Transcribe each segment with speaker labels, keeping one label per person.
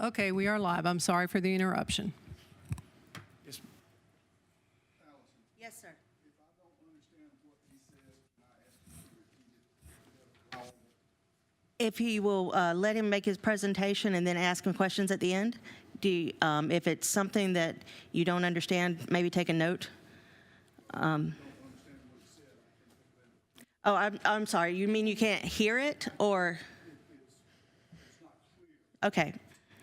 Speaker 1: Okay, we are live. I'm sorry for the interruption.
Speaker 2: Yes,
Speaker 3: Yes, sir.
Speaker 2: if I don't understand what he says, can I ask you to repeat it?
Speaker 3: If he will let him make his presentation and then ask him questions at the end. If it's something that you don't understand, maybe take a note. I'm sorry. You mean you can't hear it, or? Okay.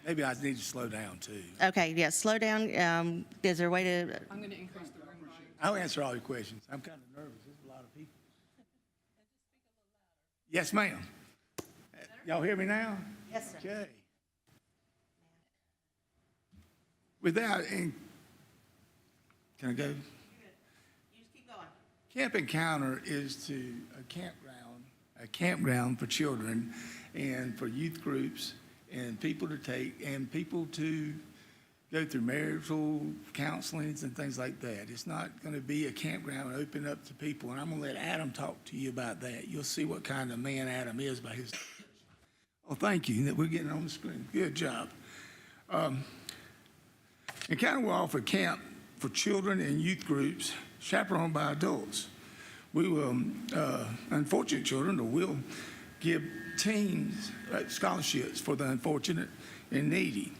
Speaker 2: Maybe I need to slow down too.
Speaker 3: Okay. Yeah. Slow down. Is there a way to?
Speaker 1: I'm going to increase the room volume.
Speaker 2: I'll answer all your questions. I'm kind of nervous. There's a lot of people. Yes, ma'am. Y'all hear me now?
Speaker 3: Yes, sir.
Speaker 2: Okay. Without, and can I go?
Speaker 3: You just keep going.
Speaker 2: Camp Encounter is a campground for children and for youth groups and people to go through marital counselings and things like that. It's not going to be a campground open up to people, and I'm going to let Adam talk to you about that. You'll see what kind of man Adam is by his. Oh, thank you. That we're getting on the screen. Good job. Encounter will offer camp for children and youth groups chaperoned by adults. We will, unfortunate children, or we'll give teens scholarships for the unfortunate and needy.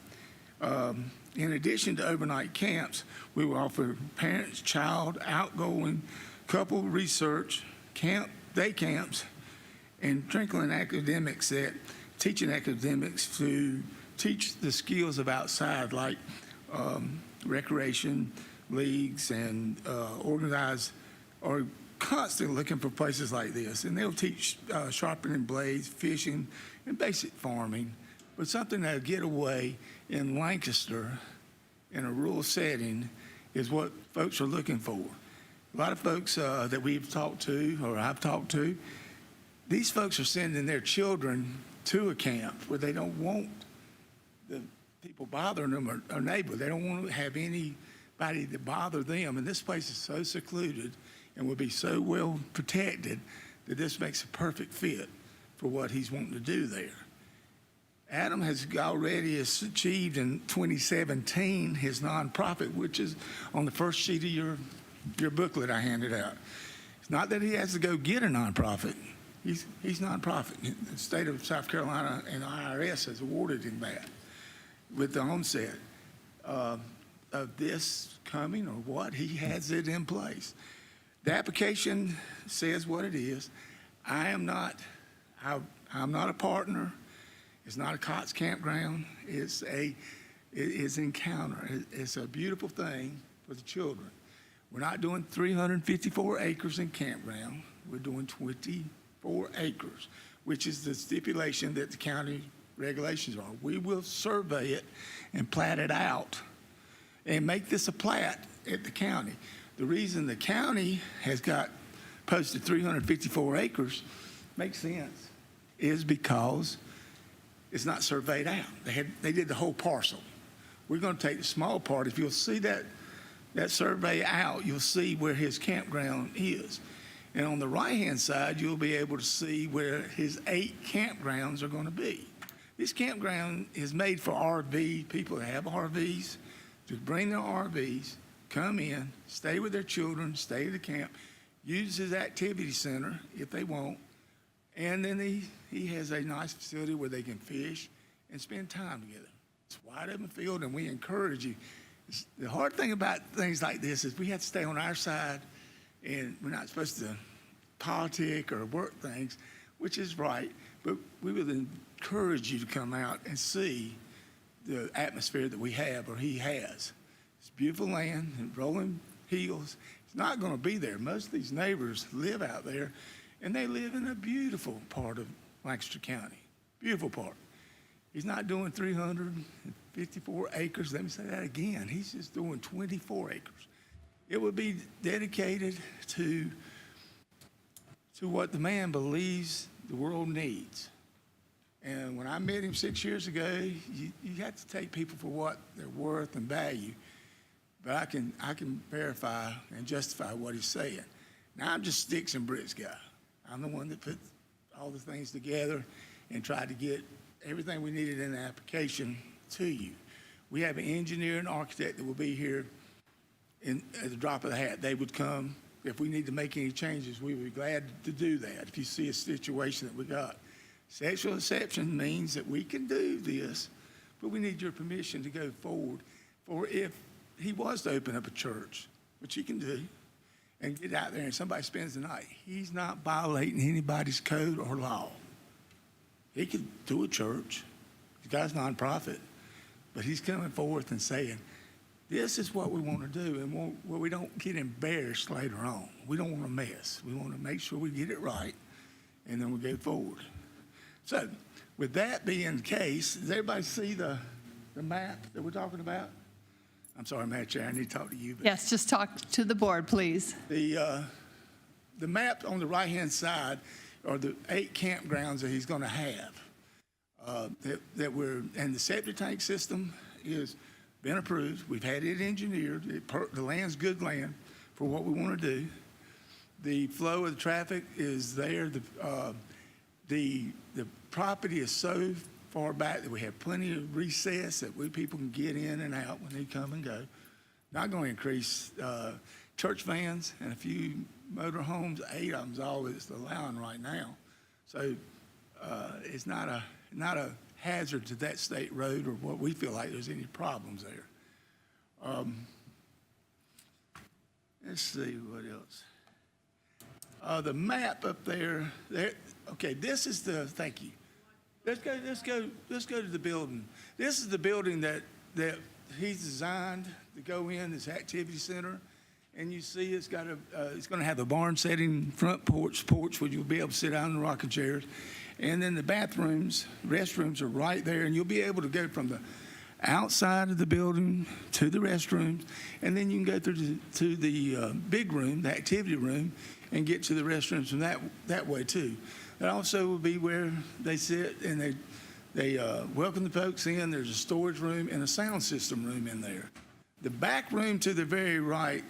Speaker 2: In addition to overnight camps, we will offer parents, child, outgoing, couple research, day camps, and trickling academics teaching academics to teach the skills of outside, like recreation leagues and organized or constantly looking for places like this. And they'll teach sharpening blades, fishing, and basic farming, but something that'll get away in Lancaster in a rural setting is what folks are looking for. A lot of folks that we've talked to, or I've talked to, these folks are sending their children to a camp where they don't want the people bothering them or neighbor. They don't want to have anybody to bother them. And this place is so secluded and will be so well protected that this makes a perfect fit for what he's wanting to do there. Adam has already achieved in 2017 his nonprofit, which is on the first sheet of your booklet I handed out. It's not that he has to go get a nonprofit. He's nonprofit. The state of South Carolina and the IRS has awarded him that with the onset of this coming, or what, he has it in place. The application says what it is. I'm not a partner. It's not a Cots campground. It's Encounter. It's a beautiful thing for the children. We're not doing 354 acres in campground. We're doing 24 acres, which is the stipulation that the county regulations are. We will survey it and plat it out and make this a plat at the county. The reason the county has got posted 354 acres makes sense is because it's not surveyed out. They did the whole parcel. We're going to take the small part. If you'll see that survey out, you'll see where his campground is. And on the right-hand side, you'll be able to see where his 8 campgrounds are going to be. This campground is made for RV people that have RVs to bring their RVs, come in, stay with their children, stay at the camp, use his activity center if they want, and then he has a nice facility where they can fish and spend time together. It's wide open field, and we encourage you. The hard thing about things like this is we have to stay on our side, and we're not supposed to politic or work things, which is right, but we would encourage you to come out and see the atmosphere that we have, or he has. It's beautiful land and rolling hills. It's not going to be there. Most of these neighbors live out there, and they live in a beautiful part of Lancaster County. Beautiful part. He's not doing 354 acres. Let me say that again. He's just doing 24 acres. It would be dedicated to what the man believes the world needs. And when I met him 6 years ago, you have to take people for what they're worth and value. But I can verify and justify what he's saying. Now, I'm just sticks and bricks guy. I'm the one that put all the things together and tried to get everything we needed in the application to you. We have an engineer and architect that will be here at the drop of the hat. They would come. If we need to make any changes, we would be glad to do that if you see a situation that we got. Sexual exception means that we can do this, but we need your permission to go forward. For if he was to open up a church, which he can do, and get out there and somebody spends the night, he's not violating anybody's code or law. He could do a church. He's got his nonprofit, but he's coming forth and saying, this is what we want to do, and we don't get embarrassed later on. We don't want to mess. We want to make sure we get it right, and then we go forward. So, with that being the case, does everybody see the map that we're talking about? I'm sorry, Madam Chair, I need to talk to you. But
Speaker 1: Yes, just talk to the board, please.
Speaker 2: the map on the right-hand side are the 8 campgrounds that he's going to have. And the septic tank system is been approved. We've had it engineered. The land's good land for what we want to do. The flow of the traffic is there. The property is so far back that we have plenty of recess that people can get in and out when they come and go. Not going to increase church vans and a few motor homes. 8 of them is all it's allowing right now. So it's not a hazard to that state road or what we feel like there's any problems there. Let's see what else. The map up there. Okay, this is the. Thank you. Let's go to the building. This is the building that he's designed to go in, this activity center, and you see it's got it's going to have a barn setting front porch where you'll be able to sit down in the rocking chairs, and then the restrooms are right there, and you'll be able to go from the outside of the building to the restrooms, and then you can go to the big room, the activity room, and get to the restrooms from that way too. That also will be where they sit and they welcome the folks in. There's a storage room and a sound system room in there. The back room to the very right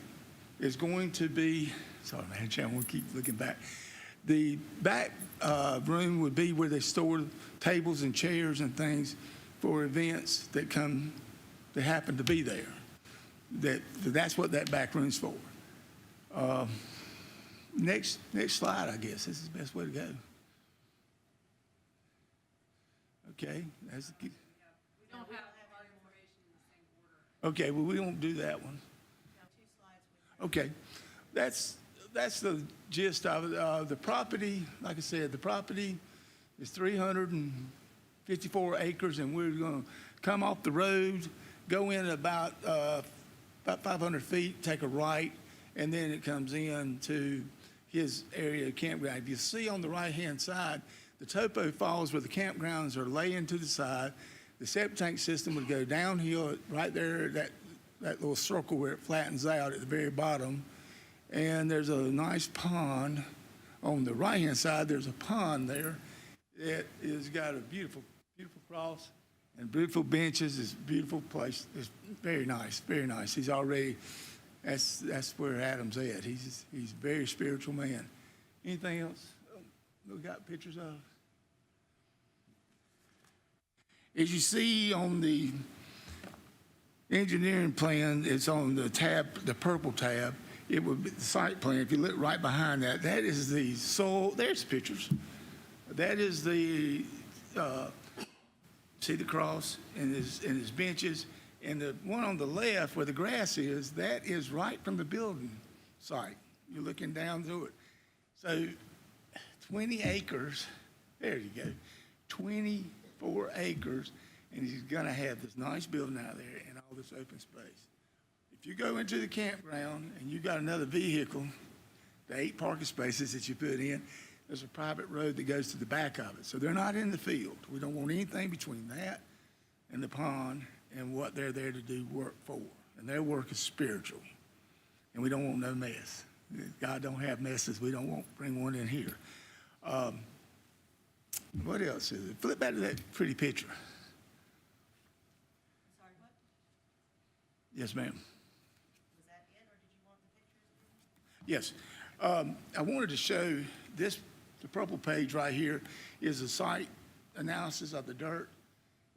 Speaker 2: is going to be, sorry, man, I want to keep looking back. The back room would be where they store tables and chairs and things for events that happen to be there. That's what that back room's for. Next slide, I guess. This is the best way to go. Okay, that's good.
Speaker 1: We don't have our information in the same order.
Speaker 2: Okay, well, we won't do that one. Okay, that's the gist of it. The property, like I said, the property is 354 acres, and we're going to come off the road, go in about 500 feet, take a right, and then it comes in to his area of campground. If you see on the right-hand side, the topo falls where the campgrounds are laying to the side. The septic tank system would go downhill right there, that little circle where it flattens out at the very bottom. And there's a nice pond on the right-hand side. There's a pond there that has got a beautiful, beautiful cross and beautiful benches. It's a beautiful place. It's very nice, very nice. He's already, that's where Adam's at. He's a very spiritual man. Anything else we got pictures of? As you see on the engineering plan, it's on the tab, the purple tab. It would be the site plan. If you look right behind that, that is the soil. There's pictures. That is the see the cross and his benches, and the one on the left where the grass is, that is right from the building site. You're looking down through it. So 20 acres. There you go. 24 acres, and he's going to have this nice building out there and all this open space. If you go into the campground and you got another vehicle, the 8 parking spaces that you put in, there's a private road that goes to the back of it. So they're not in the field. We don't want anything between that and the pond and what they're there to do work for. And their work is spiritual. And we don't want no mess. God don't have messes. We don't want bring one in here. What else is it? Flip back to that pretty picture.
Speaker 3: Sorry, what?
Speaker 2: Yes, ma'am.
Speaker 3: Was that it, or did you want the pictures?
Speaker 2: Yes. I wanted to show this, the purple page right here is a site analysis of the dirt.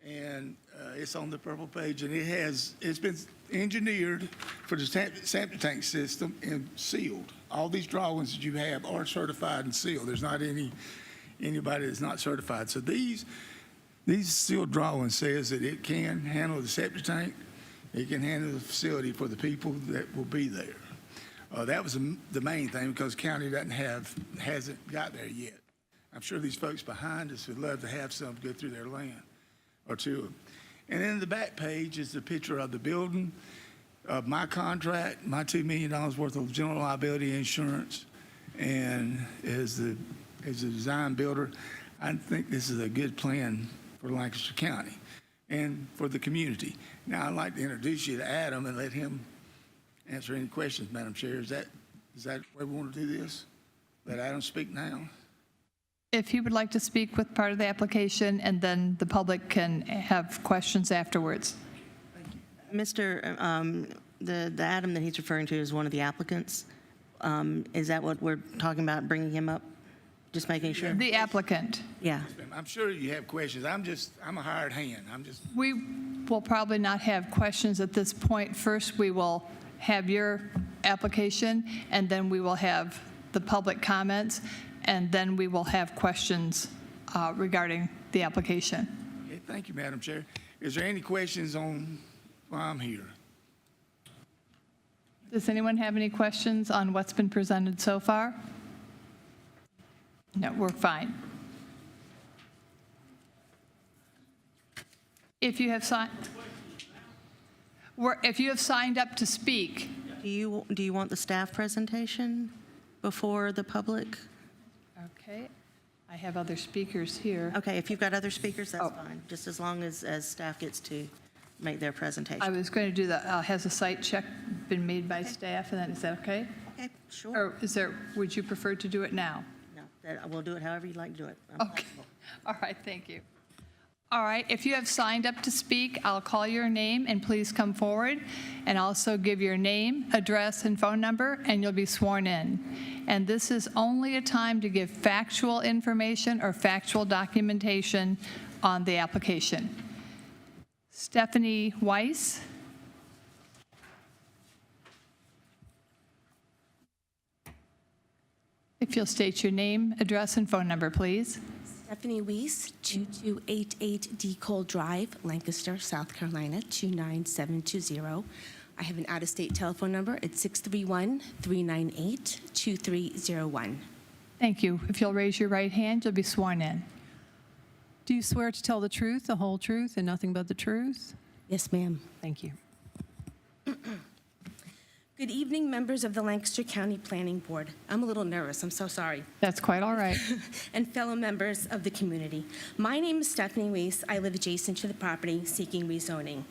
Speaker 2: And it's on the purple page, and it's been engineered for the septic tank system and sealed. All these drawings that you have are certified and sealed. There's not anybody that's not certified. So these sealed drawings says that it can handle the septic tank, it can handle the facility for the people that will be there. That was the main thing, because the county hasn't got there yet. I'm sure these folks behind us would love to have some go through their land or two. And then the back page is the picture of the building, of my contract, my $2 million worth of general liability insurance, and as a design builder, I think this is a good plan for Lancaster County and for the community. Now, I'd like to introduce you to Adam and let him answer any questions, Madam Chair. Is that the way we want to do this? Let Adam speak now.
Speaker 4: If he would like to speak with part of the application, and then the public can have questions afterwards.
Speaker 3: Mr., the Adam that he's referring to is one of the applicants. Is that what we're talking about, bringing him up? Just making sure?
Speaker 4: The applicant.
Speaker 3: Yeah.
Speaker 2: I'm sure you have questions. I'm a hired hand.
Speaker 4: We will probably not have questions at this point. First, we will have your application, and then we will have the public comments, and then we will have questions regarding the application.
Speaker 2: Okay, thank you, Madam Chair. Is there any questions while I'm here?
Speaker 4: Does anyone have any questions on what's been presented so far? No, we're fine. If you have signed up to speak.
Speaker 3: Do you want the staff presentation before the public?
Speaker 4: Okay, I have other speakers here.
Speaker 3: Okay, if you've got other speakers, that's
Speaker 4: Oh.
Speaker 3: fine, just as long as staff gets to make their presentation.
Speaker 4: I was going to do the, has a site check been made by staff, and then is that okay?
Speaker 3: Okay, sure.
Speaker 4: Or would you prefer to do it now?
Speaker 3: No, we'll do it however you'd like to do it. I'm
Speaker 4: Okay,
Speaker 3: flexible.
Speaker 4: all right, thank you. All right, if you have signed up to speak, I'll call your name, and please come forward, and also give your name, address, and phone number, and you'll be sworn in. And this is only a time to give factual information or factual documentation on the application. Stephanie Weiss. If you'll state your name, address, and phone number, please.
Speaker 5: Stephanie Weiss, 2288 D. Cole Drive, Lancaster, South Carolina, 29720. I have an out-of-state telephone number. It's 631-398-2301.
Speaker 4: Thank you. If you'll raise your right hand, you'll be sworn in.
Speaker 6: Do you swear to tell the truth, the whole truth, and nothing but the truth?
Speaker 5: Yes, ma'am.
Speaker 6: Thank you.
Speaker 5: Good evening, members of the Lancaster County Planning Board. I'm a little nervous. I'm so sorry.
Speaker 4: That's quite all right.
Speaker 5: And fellow members of the community. My name is Stephanie Weiss. I live adjacent to the property seeking rezoning.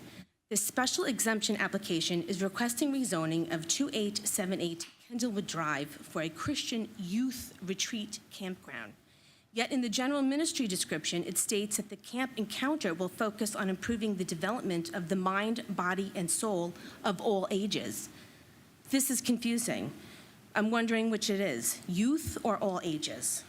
Speaker 5: This special exemption application is requesting rezoning of 2878 Kendallwood Drive for a Christian youth retreat campground. Yet in the general ministry description, it states that the camp encounter will focus on improving the development of the mind, body, and soul of all ages. This is confusing. I'm wondering which it is, youth or all ages?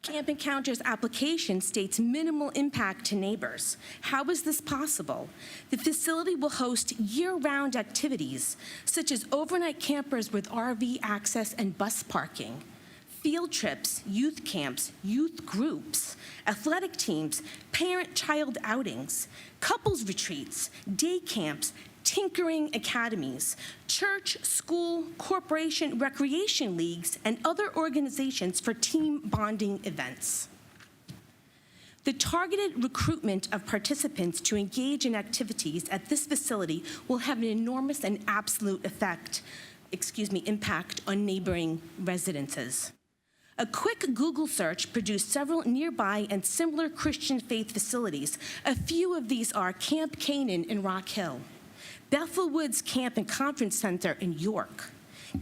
Speaker 5: Camp Encounter's application states minimal impact to neighbors. How is this possible? The facility will host year-round activities, such as overnight campers with RV access and bus parking, field trips, youth camps, youth groups, athletic teams, parent-child outings, couples retreats, day camps, tinkering academies, church, school, corporation, recreation leagues, and other organizations for team bonding events. The targeted recruitment of participants to engage in activities at this facility will have an enormous and absolute impact on neighboring residences. A quick Google search produced several nearby and similar Christian faith facilities. A few of these are Camp Canaan in Rock Hill, Bethel Woods Camp and Conference Center in York,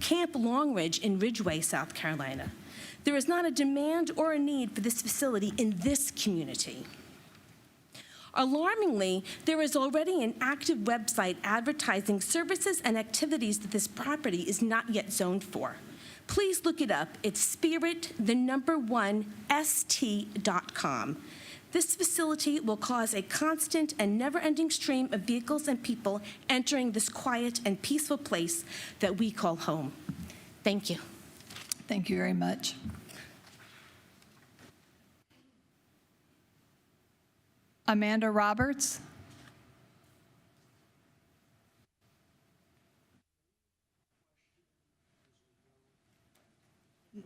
Speaker 5: Camp Longridge in Ridgeway, South Carolina. There is not a demand or a need for this facility in this community. Alarmingly, there is already an active website advertising services and activities that this property is not yet zoned for. Please look it up. It's spirit1st.com. This facility will cause a constant and never-ending stream of vehicles and people entering this quiet and peaceful place that we call home. Thank you.
Speaker 4: Thank you very much. Amanda Roberts.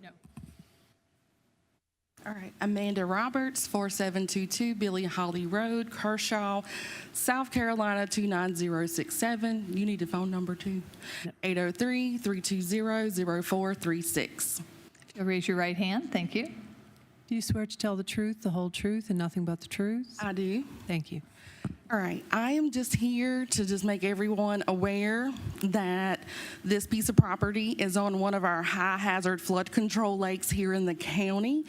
Speaker 4: No.
Speaker 7: All right, Amanda Roberts, 4722 Billy Holly Road, Kershaw, South Carolina 29067. You need a phone number too? 803-320-0436.
Speaker 4: You'll raise your right hand. Thank you.
Speaker 6: Do you swear to tell the truth, the whole truth, and nothing but the truth?
Speaker 7: I do.
Speaker 6: Thank you.
Speaker 7: All right, I am just here to just make everyone aware that this piece of property is on one of our high-hazard flood control lakes here in the county.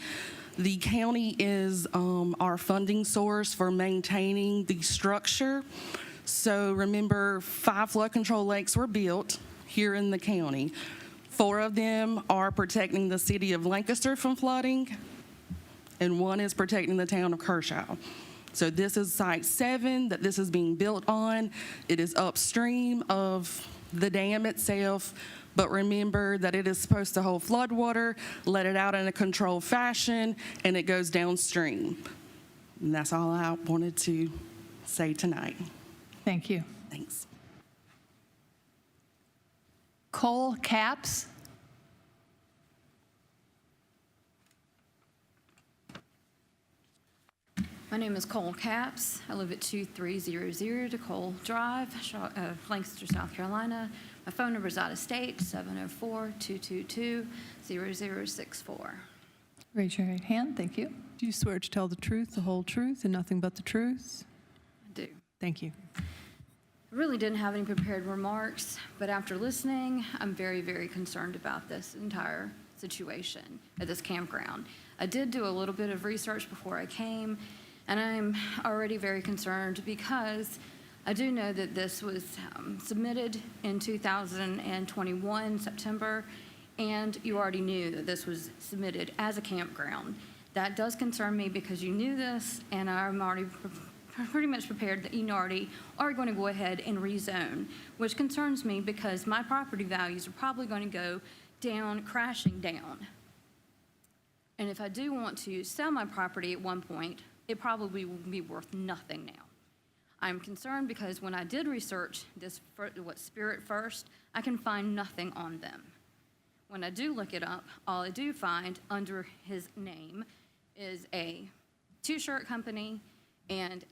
Speaker 7: The county is our funding source for maintaining the structure. So remember, 5 flood control lakes were built here in the county. 4 of them are protecting the city of Lancaster from flooding, and 1 is protecting the town of Kershaw. So this is site 7 that this is being built on. It is upstream of the dam itself, but remember that it is supposed to hold flood water, let it out in a controlled fashion, and it goes downstream. And that's all I wanted to say tonight.
Speaker 4: Thank you.
Speaker 7: Thanks.
Speaker 4: Cole Capps.
Speaker 8: My name is Cole Capps. I live at 2300 DeCole Drive, Lancaster, South Carolina. My phone number is out of state, 704-222-0064.
Speaker 4: Raise your right hand. Thank you.
Speaker 6: Do you swear to tell the truth, the whole truth, and nothing but the truth?
Speaker 8: I do.
Speaker 6: Thank you.
Speaker 8: I really didn't have any prepared remarks, but after listening, I'm very, very concerned about this entire situation at this campground. I did do a little bit of research before I came, and I'm already very concerned because I do know that this was submitted in 2021, September, and you already knew that this was submitted as a campground. That does concern me because you knew this, and I'm already pretty much prepared that you already are going to go ahead and rezone, which concerns me because my property values are probably going to go down, crashing down. And if I do want to sell my property at one point, it probably will be worth nothing now. I'm concerned because when I did research this, Spirit First, I can find nothing on them. When I do look it up, all I do find under his name is a t-shirt company and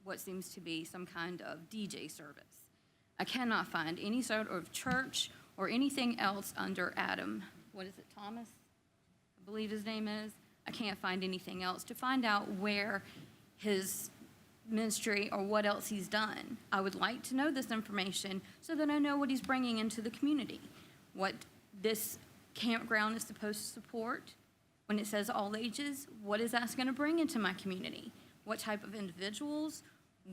Speaker 8: what seems to be some kind of DJ service. I cannot find any sort of church or anything else under Adam. What is it, Thomas? I believe his name is. I can't find anything else to find out where his ministry or what else he's done. I would like to know this information so that I know what he's bringing into the community, what this campground is supposed to support. When it says all ages, what is that going to bring into my community? What type of individuals?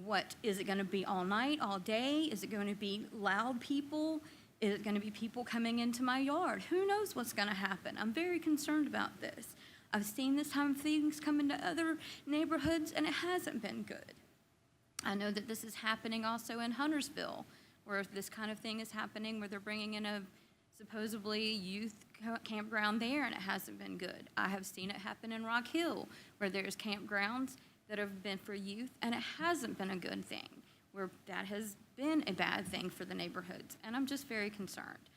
Speaker 8: What is it going to be all night, all day? Is it going to be loud people? Is it going to be people coming into my yard? Who knows what's going to happen? I'm very concerned about this. I've seen this time of things come into other neighborhoods, and it hasn't been good. I know that this is happening also in Huntersville, where this kind of thing is happening, where they're bringing in a supposedly youth campground there, and it hasn't been good. I have seen it happen in Rock Hill, where there's campgrounds that have been for youth, and it hasn't been a good thing, where that has been a bad thing for the neighborhoods, and I'm just very concerned.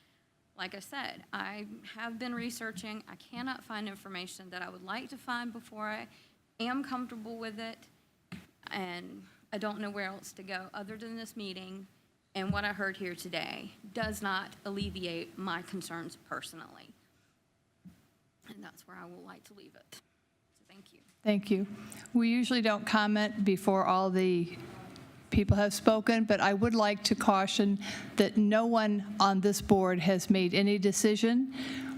Speaker 8: Like I said, I have been researching. I cannot find information that I would like to find before I am comfortable with it, and I don't know where else to go other than this meeting, and what I heard here today does not alleviate my concerns personally. And that's where I would like to leave it. So thank you.
Speaker 4: Thank you. We usually don't comment before all the people have spoken, but I would like to caution that no one on this board has made any decision.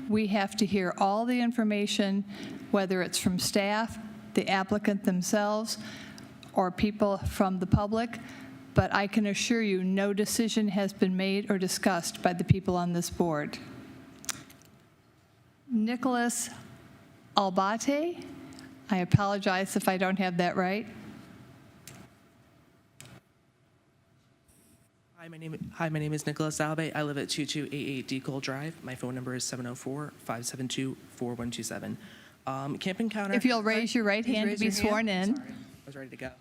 Speaker 4: We have to hear all the information, whether it's from staff, the applicant themselves, or people from the public, but I can assure you no decision has been made or discussed by the people on this board. Nicholas Albate. I apologize if I don't have that right.
Speaker 9: Hi, my name is Nicholas Albate. I live at 2288 D. Cole Drive. My phone number is 704-572-4127. Camp Encounter.
Speaker 4: If you'll raise your right hand to
Speaker 6: raise
Speaker 4: be
Speaker 6: your hand.
Speaker 4: sworn in.
Speaker 9: Sorry, I was ready to go.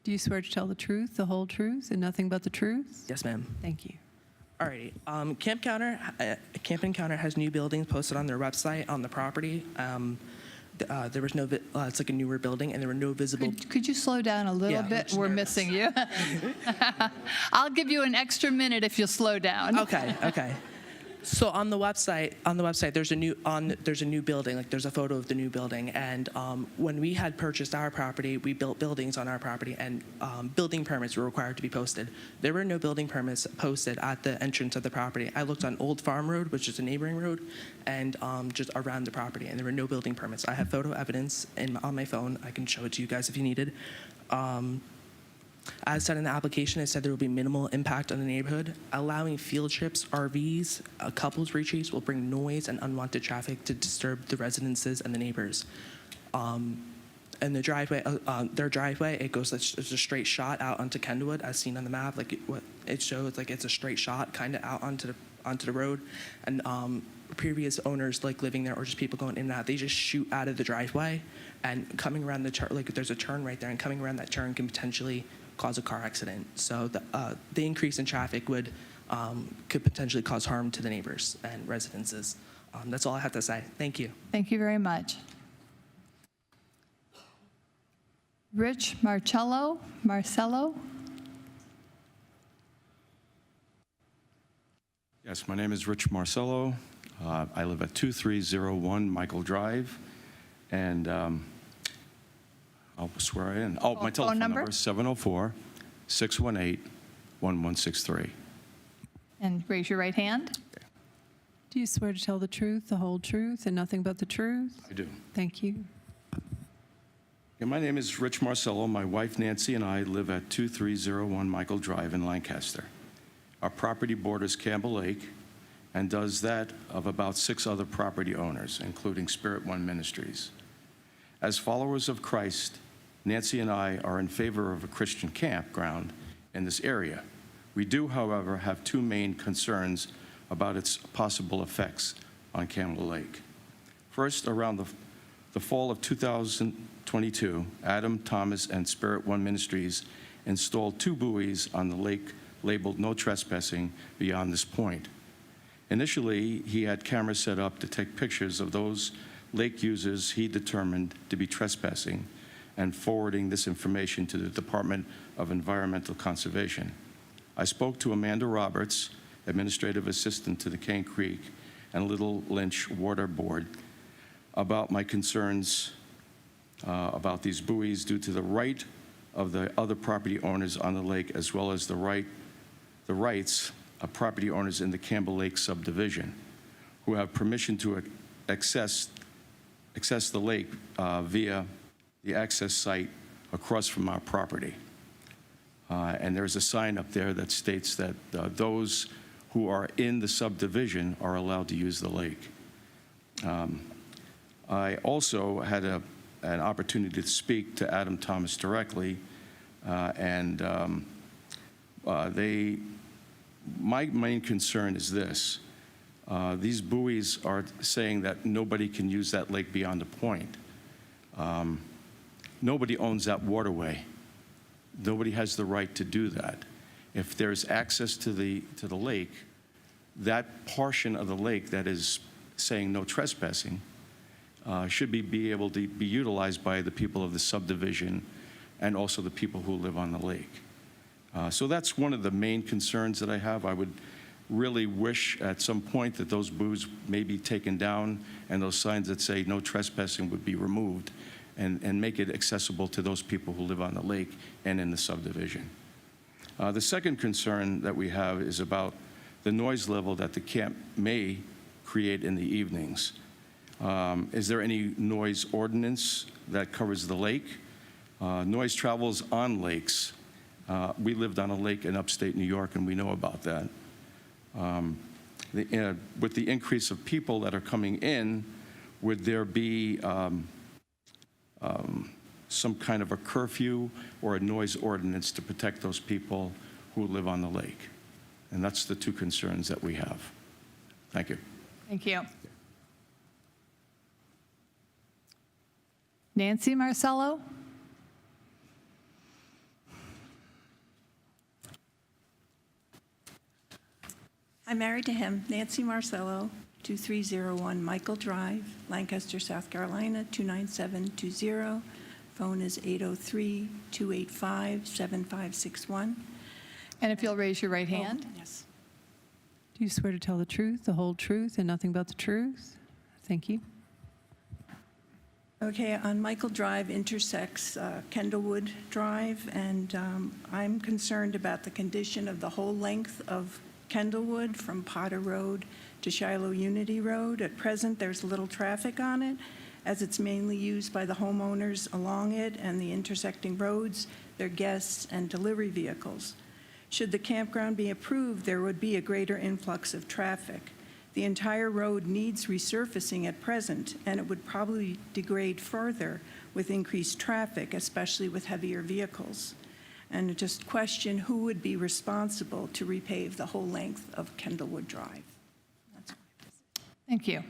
Speaker 6: Do you swear to tell the truth, the whole truth, and nothing but the truth?
Speaker 9: Yes, ma'am.
Speaker 6: Thank you.
Speaker 9: Alrighty. Camp Encounter has new buildings posted on their website on the property. There was no, it's like a newer building, and there were no visible.
Speaker 4: Could you slow down a little
Speaker 9: Yeah,
Speaker 4: bit?
Speaker 9: I'm
Speaker 4: We're
Speaker 9: nervous.
Speaker 4: missing you. I'll give you an extra minute if you'll slow down.
Speaker 9: Okay. So on the website, there's a new building. Like there's a photo of the new building, and when we had purchased our property, we built buildings on our property, and building permits were required to be posted. There were no building permits posted at the entrance of the property. I looked on Old Farm Road, which is a neighboring road, and just around the property, and there were no building permits. I have photo evidence on my phone. I can show it to you guys if you needed. As said in the application, it said there will be minimal impact on the neighborhood. Allowing field trips, RVs, couples retreats will bring noise and unwanted traffic to disturb the residences and the neighbors. And the driveway, their driveway, it goes, it's a straight shot out onto Kenwood, as seen on the map. Like what it shows, like it's a straight shot, kind of out onto the road. And previous owners, like living there, or just people going in and out, they just shoot out of the driveway, and coming around the turn, like there's a turn right there, and coming around that turn can potentially cause a car accident. So the increase in traffic could potentially cause harm to the neighbors and residences. That's all I have to say. Thank you.
Speaker 4: Thank you very much. Rich Marcello.
Speaker 10: Yes, my name is Rich Marcello. I live at 2301 Michael Drive, and I'll swear in. Oh, my telephone number is 704-618-1163.
Speaker 4: And raise your right hand.
Speaker 6: Do you swear to tell the truth, the whole truth, and nothing but the truth?
Speaker 10: I do.
Speaker 6: Thank you.
Speaker 10: Yeah, my name is Rich Marcello. My wife Nancy and I live at 2301 Michael Drive in Lancaster. Our property borders Campbell Lake and does that of about 6 other property owners, including Spirit One Ministries. As followers of Christ, Nancy and I are in favor of a Christian campground in this area. We do, however, have 2 main concerns about its possible effects on Campbell Lake. First, around the fall of 2022, Adam, Thomas, and Spirit One Ministries installed 2 buoys on the lake labeled no trespassing beyond this point. Initially, he had cameras set up to take pictures of those lake users he determined to be trespassing and forwarding this information to the Department of Environmental Conservation. I spoke to Amanda Roberts, Administrative Assistant to the Cane Creek and Little Lynch Water Board, about my concerns about these buoys due to the right of the other property owners on the lake, as well as the rights of property owners in the Campbell Lake subdivision, who have permission to access the lake via the access site across from our property. And there's a sign up there that states that those who are in the subdivision are allowed to use the lake. I also had an opportunity to speak to Adam Thomas directly, and my main concern is this. These buoys are saying that nobody can use that lake beyond a point. Nobody owns that waterway. Nobody has the right to do that. If there's access to the lake, that portion of the lake that is saying no trespassing should be able to be utilized by the people of the subdivision and also the people who live on the lake. So that's one of the main concerns that I have. I would really wish at some point that those buoys may be taken down and those signs that say no trespassing would be removed and make it accessible to those people who live on the lake and in the subdivision. The second concern that we have is about the noise level that the camp may create in the evenings. Is there any noise ordinance that covers the lake? Noise travels on lakes. We lived on a lake in upstate New York, and we know about that. with the increase of people that are coming in, would there be some kind of a curfew or a noise ordinance to protect those people who live on the lake? And that's the two concerns that we have. Thank you.
Speaker 4: Thank you. Nancy Marcello?
Speaker 11: I'm married to him, Nancy Marcello, 2301 Michael Drive, Lancaster, South Carolina, 29720. Phone is 803-285-7561.
Speaker 4: And if you'll raise your right hand.
Speaker 11: Yes.
Speaker 6: Do you swear to tell the truth, the whole truth, and nothing but the truth? Thank you.
Speaker 11: Okay, on Michael Drive intersects Kendallwood Drive, and I'm concerned about the condition of the whole length of Kendallwood from Potter Road to Shiloh Unity Road. At present, there's little traffic on it, as it's mainly used by the homeowners along it and the intersecting roads, their guests, and delivery vehicles. Should the campground be approved, there would be a greater influx of traffic. The entire road needs resurfacing at present, and it would probably degrade further with increased traffic, especially with heavier vehicles. And just question who would be responsible to repave the whole length of Kendallwood Drive. That's all.
Speaker 4: Thank you.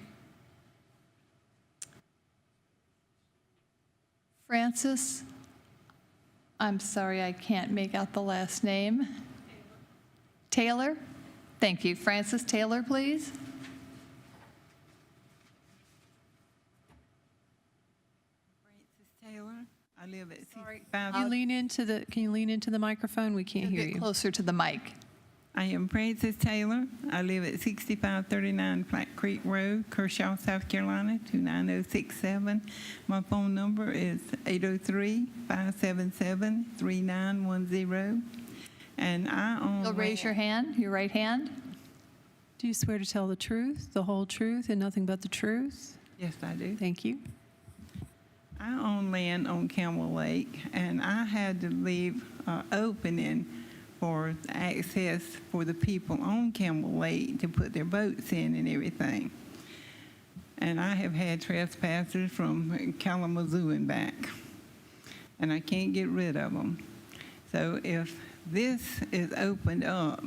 Speaker 4: Francis, I'm sorry, I can't make out the last name. Taylor? Thank you. Francis Taylor, please.
Speaker 12: Taylor. I live at
Speaker 4: Sorry.
Speaker 12: 65.
Speaker 6: Can you lean into the microphone? We can't hear
Speaker 4: Get
Speaker 6: you.
Speaker 4: closer to the mic.
Speaker 12: I am Frances Taylor. I live at 6539 Flat Creek Road, Kershaw, South Carolina, 29067. My phone number is 803-577-3910. And I own...
Speaker 4: You'll raise your hand, your right hand.
Speaker 6: Do you swear to tell the truth, the whole truth, and nothing but the truth?
Speaker 12: Yes, I do.
Speaker 6: Thank you.
Speaker 12: I own land on Camel Lake, and I had to leave opening for access for the people on Camel Lake to put their boats in and everything. And I have had trespassers from Kalamazoo and back, and I can't get rid of them. So if this is opened up,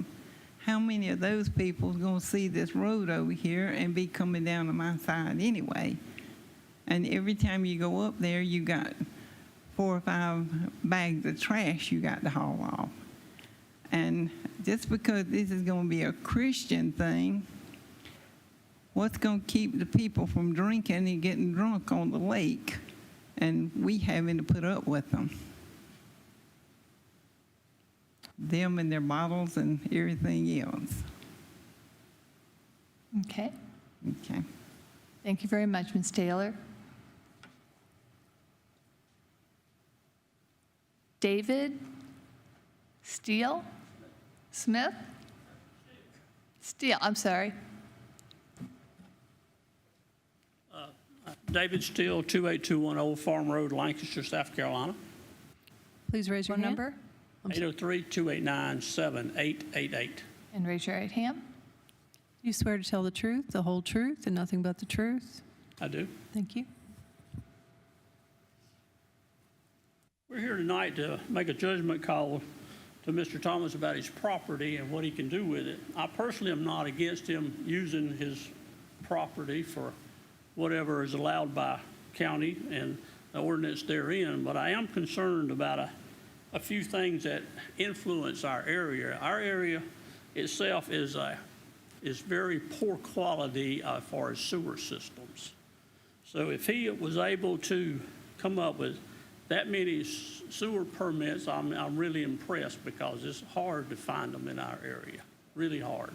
Speaker 12: how many of those people are going to see this road over here and be coming down on my side anyway? And every time you go up there, you got 4 or 5 bags of trash you got to haul off. And just because this is going to be a Christian thing, what's going to keep the people from drinking and getting drunk on the lake and we having to put up with them? Them and their bottles and everything else.
Speaker 4: Okay.
Speaker 12: Okay.
Speaker 4: Thank you very much, Ms. Taylor. David Steele? Smith? Steele, I'm sorry.
Speaker 13: David Steele, 28210 Farm Road, Lancaster, South Carolina.
Speaker 6: Please raise your
Speaker 4: Phone
Speaker 6: hand.
Speaker 4: number
Speaker 13: 803-289-7888.
Speaker 4: and raise your right hand.
Speaker 6: Do you swear to tell the truth, the whole truth, and nothing but the truth?
Speaker 13: I do.
Speaker 6: Thank you.
Speaker 13: We're here tonight to make a judgment call to Mr. Thomas about his property and what he can do with it. I personally am not against him using his property for whatever is allowed by county and the ordinance therein, but I am concerned about a few things that influence our area. Our area itself is very poor quality as far as sewer systems. So if he was able to come up with that many sewer permits, I'm really impressed because it's hard to find them in our area, really hard.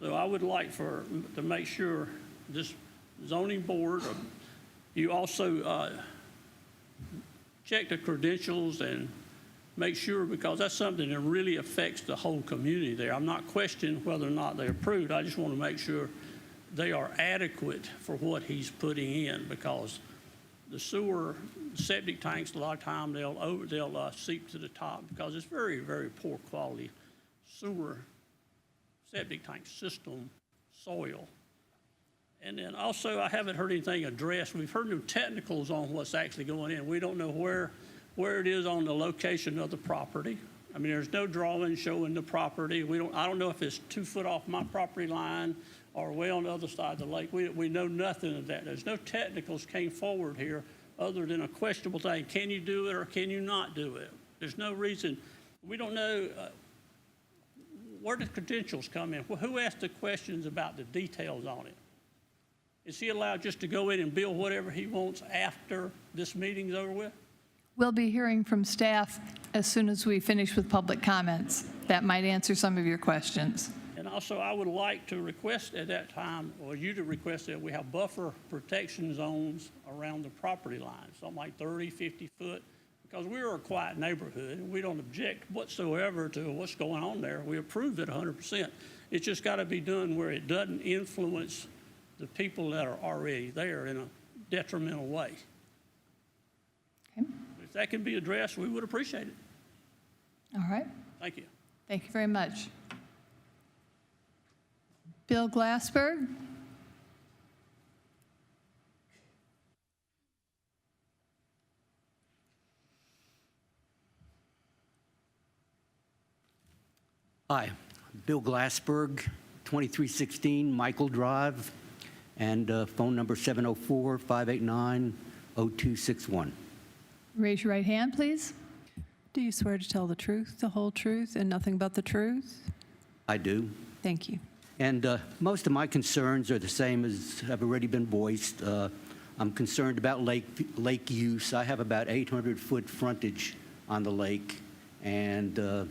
Speaker 13: So I would like to make sure this zoning board, you also check the credentials and make sure, because that's something that really affects the whole community there. I'm not questioning whether or not they're approved. I just want to make sure they are adequate for what he's putting in, because the sewer septic tanks, a lot of time they'll seep to the top because it's very, very poor quality sewer septic tank system soil. And then also, I haven't heard anything addressed. We've heard no technicals on what's actually going in. We don't know where it is on the location of the property. I mean, there's no drawing showing the property. I don't know if it's 2 foot off my property line or way on the other side of the lake. We know nothing of that. There's no technicals came forward here other than a questionable thing. Can you do it or can you not do it? There's no reason. We don't know where the credentials come in. Who asked the questions about the details on it? Is he allowed just to go in and build whatever he wants after this meeting's over with?
Speaker 4: We'll be hearing from staff as soon as we finish with public comments. That might answer some of your questions.
Speaker 13: And also, I would like to request at that time, or you to request that we have buffer protection zones around the property line, something like 30, 50 foot, because we're a quiet neighborhood, and we don't object whatsoever to what's going on there. We approve it 100%. It's just got to be done where it doesn't influence the people that are already there in a detrimental way.
Speaker 4: Okay.
Speaker 13: If that can be addressed, we would appreciate it.
Speaker 4: All right.
Speaker 13: Thank you.
Speaker 4: Thank you very much. Bill Glassberg.
Speaker 14: Hi, Bill Glassberg, 2316 Michael Drive, and phone number 704-589-0261.
Speaker 4: Raise your right hand, please.
Speaker 6: Do you swear to tell the truth, the whole truth, and nothing but the truth?
Speaker 14: I do.
Speaker 6: Thank you.
Speaker 14: And most of my concerns are the same as have already been voiced. I'm concerned about lake use. I have about 800-foot frontage on the lake, and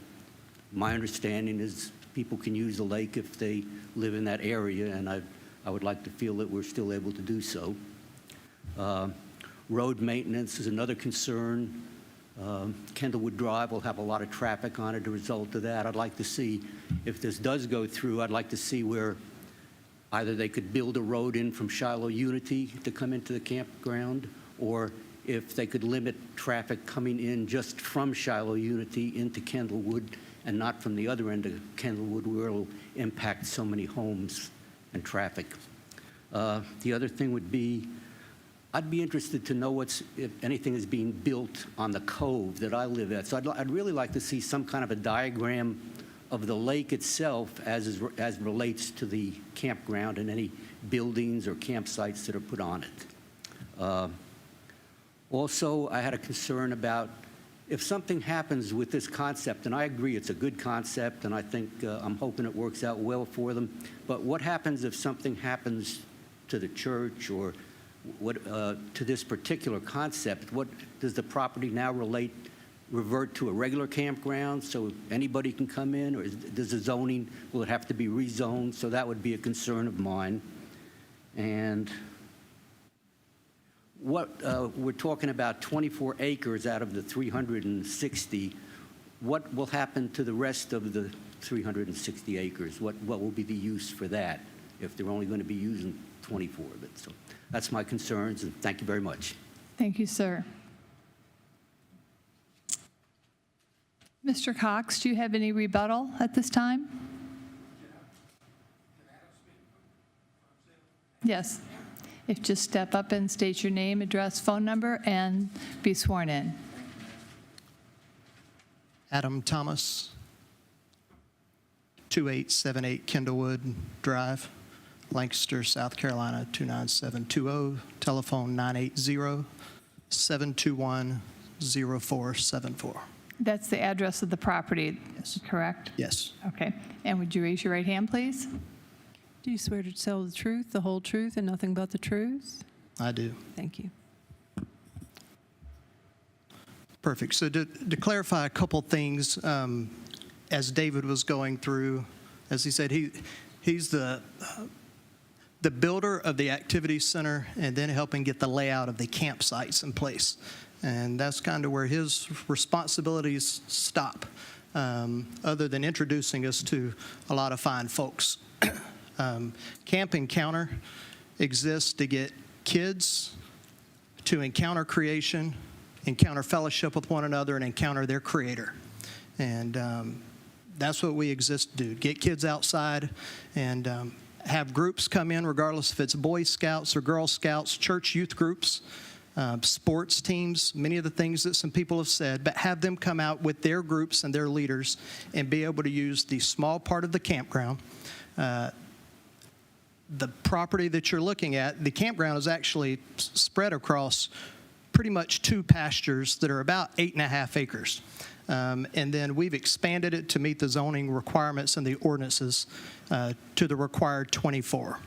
Speaker 14: my understanding is people can use the lake if they live in that area, and I would like to feel that we're still able to do so. Road maintenance is another concern. Kendallwood Drive will have a lot of traffic on it as a result of that. I'd like to see, if this does go through, I'd like to see where either they could build a road in from Shiloh Unity to come into the campground, or if they could limit traffic coming in just from Shiloh Unity into Kendallwood and not from the other end of Kendallwood where it'll impact so many homes and traffic. The other thing would be, I'd be interested to know if anything is being built on the cove that I live at. So I'd really like to see some kind of a diagram of the lake itself as relates to the campground and any buildings or campsites that are put on it. Also, I had a concern about if something happens with this concept, and I agree it's a good concept, and I think I'm hoping it works out well for them, but what happens if something happens to the church or to this particular concept? What does the property now revert to a regular campground so anybody can come in, or does the zoning, will it have to be rezoned? So that would be a concern of mine. And we're talking about 24 acres out of the 360. What will happen to the rest of the 360 acres? What will be the use for that if they're only going to be using 24 of it? So that's my concerns, and thank you very much.
Speaker 4: Thank you, sir. Mr. Cox, do you have any rebuttal at this time? Yes. If just step up and state your name, address, phone number, and be sworn in.
Speaker 15: Adam Thomas, 2878 Kendallwood Drive, Lancaster, South Carolina, 29720, telephone 980-721-0474.
Speaker 4: That's the address of the property,
Speaker 15: Yes.
Speaker 4: correct?
Speaker 15: Yes.
Speaker 4: Okay. And would you raise your right hand, please?
Speaker 6: Do you swear to tell the truth, the whole truth, and nothing but the truth?
Speaker 15: I do.
Speaker 6: Thank you.
Speaker 15: Perfect. So to clarify a couple things, as David was going through, as he said, he's the builder of the activity center and then helping get the layout of the campsites in place. And that's kind of where his responsibilities stop, other than introducing us to a lot of fine folks. Camp Encounter exists to get kids to encounter creation, encounter fellowship with one another, and encounter their creator. And that's what we exist to do, get kids outside and have groups come in, regardless if it's Boy Scouts or Girl Scouts, church youth groups, sports teams, many of the things that some people have said, but have them come out with their groups and their leaders and be able to use the small part of the campground. The property that you're looking at, the campground is actually spread across pretty much 2 pastures that are about 8.5 acres. And then we've expanded it to meet the zoning requirements and the ordinances to the required 24.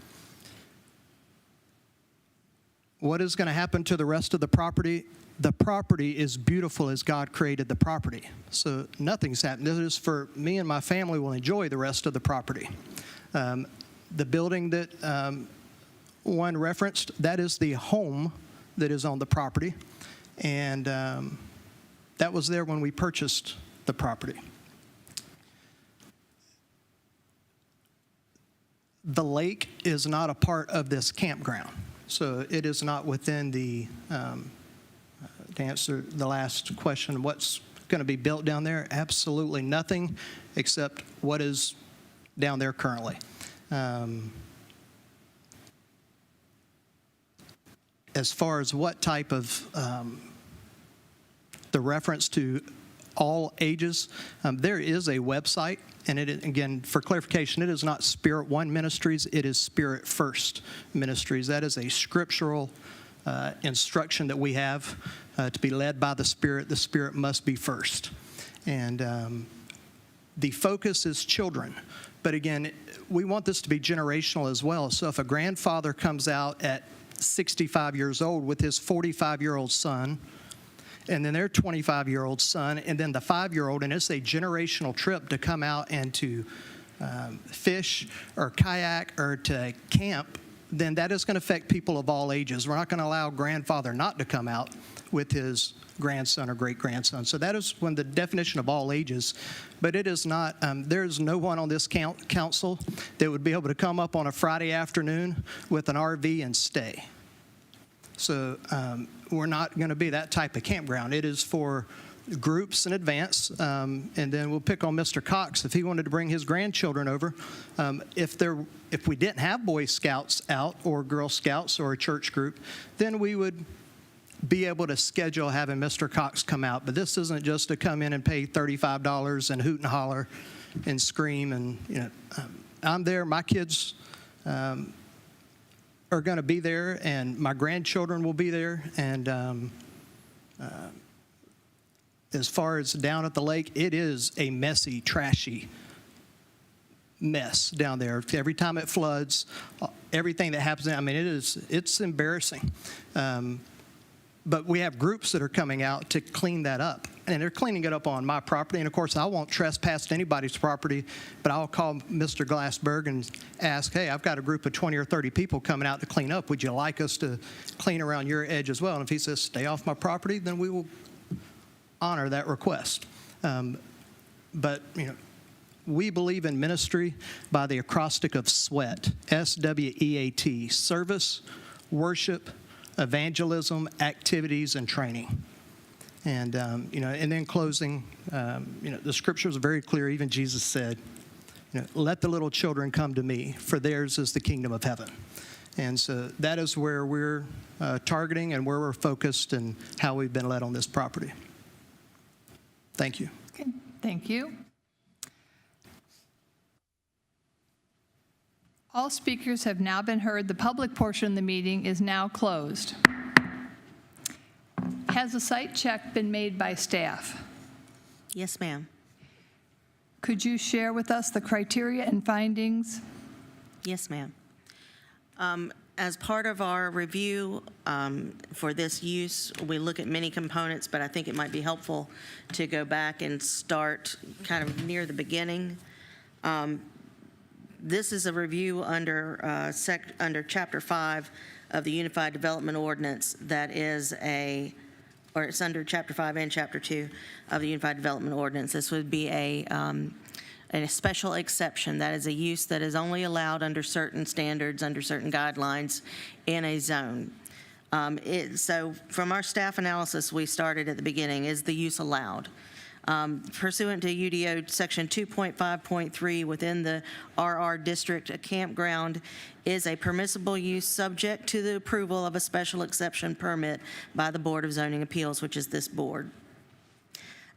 Speaker 15: What is going to happen to the rest of the property? The property is beautiful as God created the property. So nothing's happened. This is for me and my family will enjoy the rest of the property. The building that one referenced, that is the home that is on the property. And that was there when we purchased the property. The lake is not a part of this campground. So it is not within the, to answer the last question, what's going to be built down there? Absolutely nothing except what is down there currently. As far as what type of, the reference to all ages, there is a website, and it, again, for clarification, it is not Spirit One Ministries, it is Spirit First Ministries. That is a scriptural instruction that we have to be led by the Spirit. The Spirit must be first. And the focus is children. But again, we want this to be generational as well. So if a grandfather comes out at 65 years old with his 45-year-old son, and then their 25-year-old son, and then the 5-year-old, and it's a generational trip to come out and to fish or kayak or to camp, then that is going to affect people of all ages. We're not going to allow grandfather not to come out with his grandson or great-grandson. So that is when the definition of all ages, but it is not, there is no one on this council that would be able to come up on a Friday afternoon with an RV and stay. So we're not going to be that type of campground. It is for groups in advance, and then we'll pick on Mr. Cox if he wanted to bring his grandchildren over. If we didn't have Boy Scouts out or Girl Scouts or a church group, then we would be able to schedule having Mr. Cox come out. But this isn't just to come in and pay $35 and hoot and holler and scream. And I'm there. My kids are going to be there, and my grandchildren will be there. And as far as down at the lake, it is a messy, trashy mess down there. Every time it floods, everything that happens, I mean, it's embarrassing. But we have groups that are coming out to clean that up. And they're cleaning it up on my property. And, of course, I won't trespass anybody's property, but I'll call Mr. Glassberg and ask, hey, I've got a group of 20 or 30 people coming out to clean up. Would you like us to clean around your edge as well? And if he says, stay off my property, then we will honor that request. But, we believe in ministry by the acrostic of SWEAT, S-W-E-A-T, service, worship, evangelism, activities, and training. And, and then closing, the scriptures are very clear. Even Jesus said, let the little children come to me, for theirs is the kingdom of heaven. And so that is where we're targeting and where we're focused and how we've been led on this property. Thank you.
Speaker 4: Okay, thank you. All speakers have now been heard. The public portion of the meeting is now closed. Has a site check been made by staff?
Speaker 3: Yes, ma'am.
Speaker 4: Could you share with us the criteria and findings?
Speaker 3: Yes, ma'am. As part of our review for this use, we look at many components, but I think it might be helpful to go back and start kind of near the beginning. This is a review under Chapter 5 of the Unified Development Ordinance that is or it's under Chapter 5 and Chapter 2 of the Unified Development Ordinance. This would be a special exception. That is a use that is only allowed under certain standards, under certain guidelines in a zone. So from our staff analysis, we started at the beginning, is the use allowed? Pursuant to UDO Section 2.5.3, within the RR district, a campground is a permissible use subject to the approval of a special exception permit by the Board of Zoning Appeals, which is this board.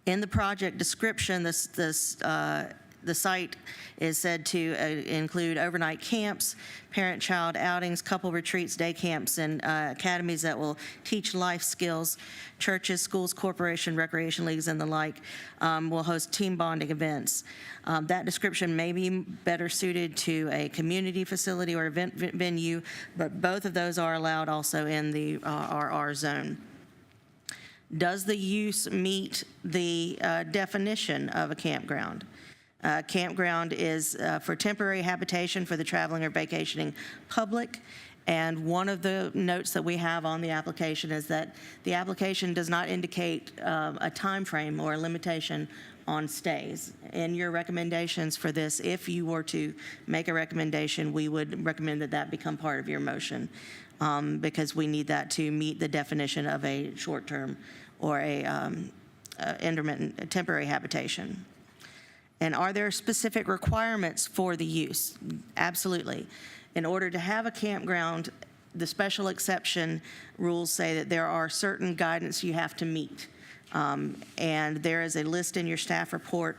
Speaker 3: In the project description, the site is said to include overnight camps, parent-child outings, couple retreats, day camps, and academies that will teach life skills. Churches, schools, corporation, recreation leagues, and the like will host team bonding events. That description may be better suited to a community facility or event venue, but both of those are allowed also in the RR zone. Does the use meet the definition of a campground? Campground is for temporary habitation for the traveling or vacationing public. And one of the notes that we have on the application is that the application does not indicate a time frame or a limitation on stays. In your recommendations for this, if you were to make a recommendation, we would recommend that that become part of your motion because we need that to meet the definition of a short-term or a intermittent temporary habitation. And are there specific requirements for the use? Absolutely. In order to have a campground, the special exception rules say that there are certain guidance you have to meet. And there is a list in your staff report.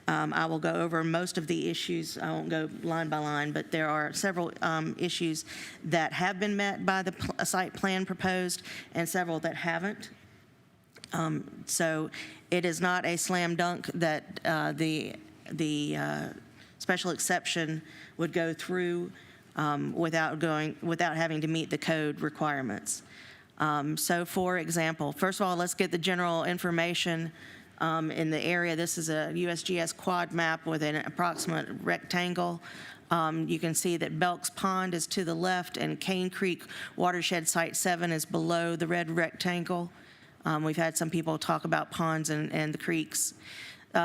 Speaker 3: I will go over most of the issues. I won't go line by line, but there are several issues that have been met by the site plan proposed and several that haven't. So it is not a slam dunk that the special exception would go through without having to meet the code requirements. So for example, first of all, let's get the general information in the area. This is a USGS quad map with an approximate rectangle. You can see that Belks Pond is to the left and Cane Creek Watershed Site 7 is below the red rectangle. We've had some people talk about ponds and the creeks.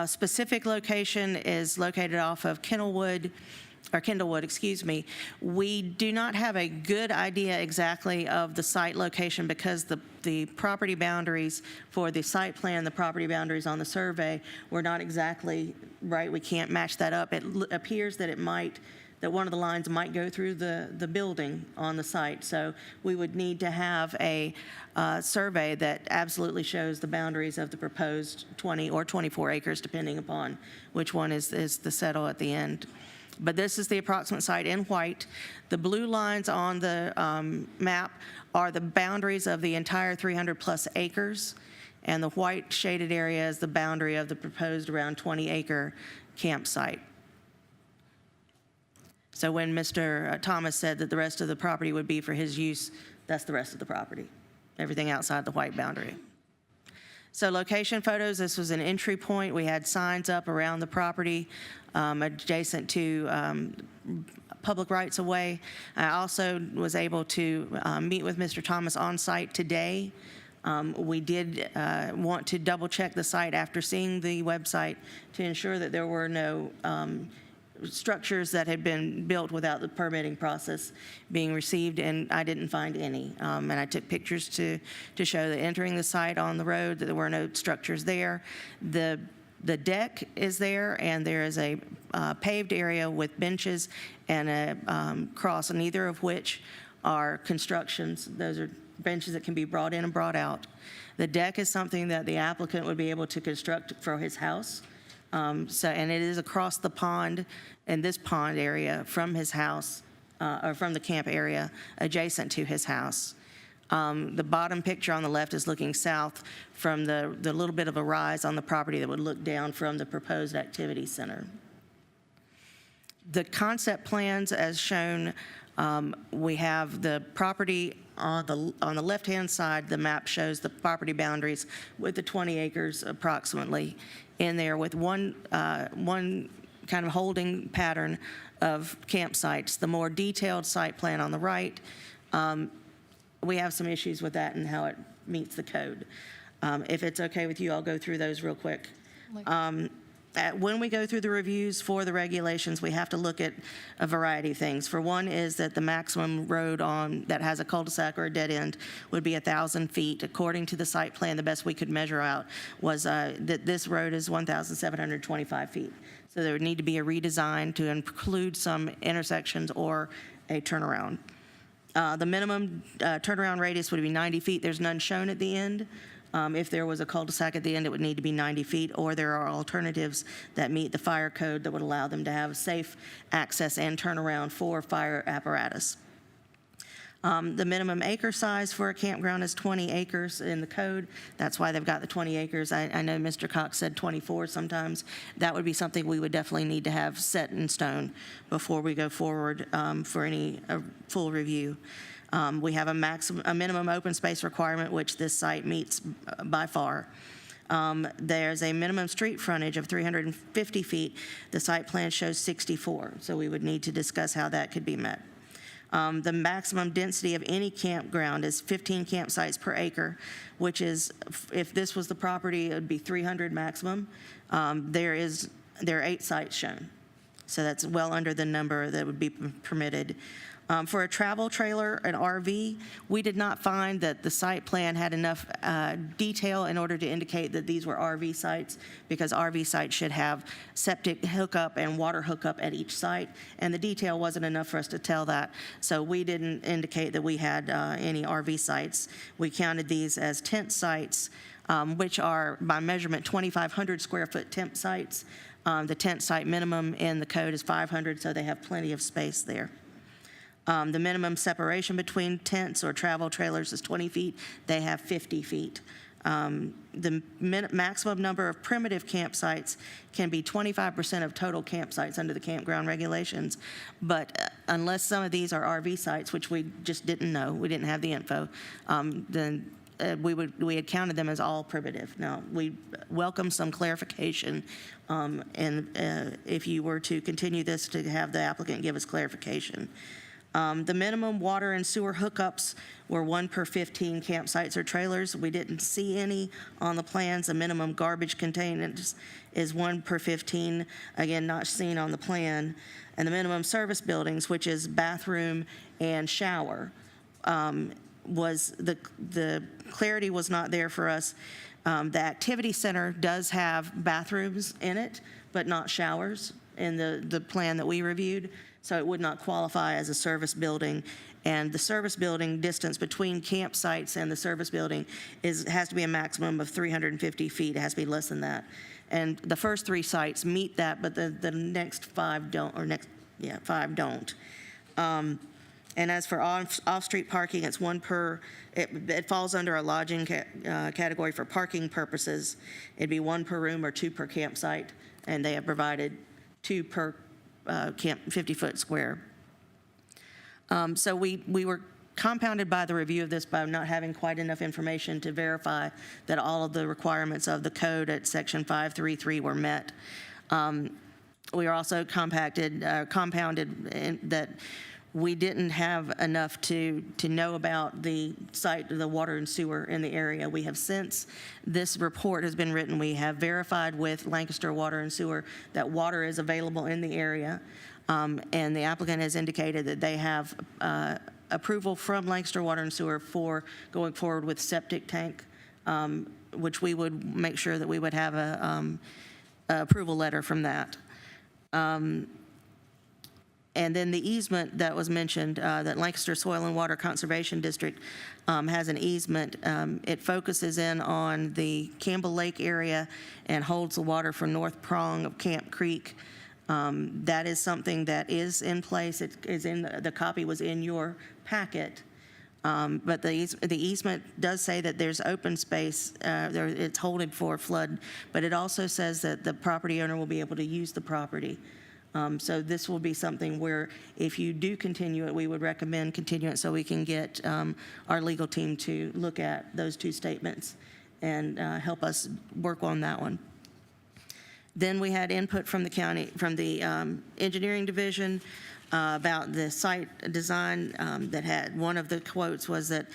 Speaker 3: Specific location is located off of Kindlewood. We do not have a good idea exactly of the site location because the property boundaries for the site plan, the property boundaries on the survey were not exactly right. We can't match that up. It appears that that one of the lines might go through the building on the site. So we would need to have a survey that absolutely shows the boundaries of the proposed 20 or 24 acres, depending upon which one is the settle at the end. But this is the approximate site in white. The blue lines on the map are the boundaries of the entire 300-plus acres, and the white shaded area is the boundary of the proposed around 20-acre campsite. So when Mr. Thomas said that the rest of the property would be for his use, that's the rest of the property, everything outside the white boundary. So location photos, this was an entry point. We had signs up around the property adjacent to public rights of way. I also was able to meet with Mr. Thomas on site today. We did want to double check the site after seeing the website to ensure that there were no structures that had been built without the permitting process being received, and I didn't find any. And I took pictures to show that entering the site on the road, that there were no structures there. The deck is there, and there is a paved area with benches and a cross, neither of which are constructions. Those are benches that can be brought in and brought out. The deck is something that the applicant would be able to construct for his house. And it is across the pond, in this pond area from his house, or from the camp area adjacent to his house. The bottom picture on the left is looking south from the little bit of a rise on the property that would look down from the proposed activity center. The concept plans as shown, we have the property on the left-hand side. The map shows the property boundaries with the 20 acres approximately in there, with one kind of holding pattern of campsites. The more detailed site plan on the right, we have some issues with that and how it meets the code. If it's okay with you, I'll go through those real quick. When we go through the reviews for the regulations, we have to look at a variety of things. For one is that the maximum road that has a cul-de-sac or a dead end would be 1,000 feet. According to the site plan, the best we could measure out was that this road is 1,725 feet. So there would need to be a redesign to include some intersections or a turnaround. The minimum turnaround radius would be 90 feet. There's none shown at the end. If there was a cul-de-sac at the end, it would need to be 90 feet, or there are alternatives that meet the fire code that would allow them to have safe access and turnaround for fire apparatus. The minimum acre size for a campground is 20 acres in the code. That's why they've got the 20 acres. I know Mr. Cox said 24 sometimes. That would be something we would definitely need to have set in stone before we go forward for any full review. We have a minimum open space requirement, which this site meets by far. There's a minimum street frontage of 350 feet. The site plan shows 64, so we would need to discuss how that could be met. The maximum density of any campground is 15 campsites per acre, which is, if this was the property, it would be 300 maximum. There are 8 sites shown, so that's well under the number that would be permitted. For a travel trailer, an RV, we did not find that the site plan had enough detail in order to indicate that these were RV sites, because RV sites should have septic hookup and water hookup at each site, and the detail wasn't enough for us to tell that. So we didn't indicate that we had any RV sites. We counted these as tent sites, which are, by measurement, 2,500 square foot tent sites. The tent site minimum in the code is 500, so they have plenty of space there. The minimum separation between tents or travel trailers is 20 feet. They have 50 feet. The maximum number of primitive campsites can be 25% of total campsites under the campground regulations. But unless some of these are RV sites, which we just didn't know, we didn't have the info, then we had counted them as all primitive. Now, we welcome some clarification, and if you were to continue this, to have the applicant give us clarification. The minimum water and sewer hookups were 1 per 15 campsites or trailers. We didn't see any on the plans. The minimum garbage containers is 1 per 15, again, not seen on the plan. And the minimum service buildings, which is bathroom and shower, was the clarity was not there for us. The activity center does have bathrooms in it, but not showers in the plan that we reviewed. So it would not qualify as a service building. And the service building distance between campsites and the service building has to be a maximum of 350 feet. It has to be less than that. And the first 3 sites meet that, but the next 5 don't, or 5 don't. And as for off-street parking, it's 1 per, it falls under a lodging category for parking purposes. It'd be 1 per room or 2 per campsite, and they have provided 2 per 50-foot square. So we were compounded by the review of this by not having quite enough information to verify that all of the requirements of the code at section 533 were met. We are also compounded in that we didn't have enough to know about the site, the water and sewer in the area. We have, since this report has been written, we have verified with Lancaster Water and Sewer that water is available in the area. And the applicant has indicated that they have approval from Lancaster Water and Sewer for going forward with septic tank, which we would make sure that we would have a approval letter from that. And then the easement that was mentioned, that Lancaster Soil and Water Conservation District has an easement. It focuses in on the Campbell Lake area and holds the water for North Prong of Camp Creek. That is something that is in place. It is in the copy was in your packet. But the easement does say that there's open space. It's holding for flood, but it also says that the property owner will be able to use the property. So this will be something where, if you do continue it, we would recommend continue it so we can get our legal team to look at those 2 statements and help us work on that one. Then we had input from the county, from the engineering division about the site design that had, one of the quotes was that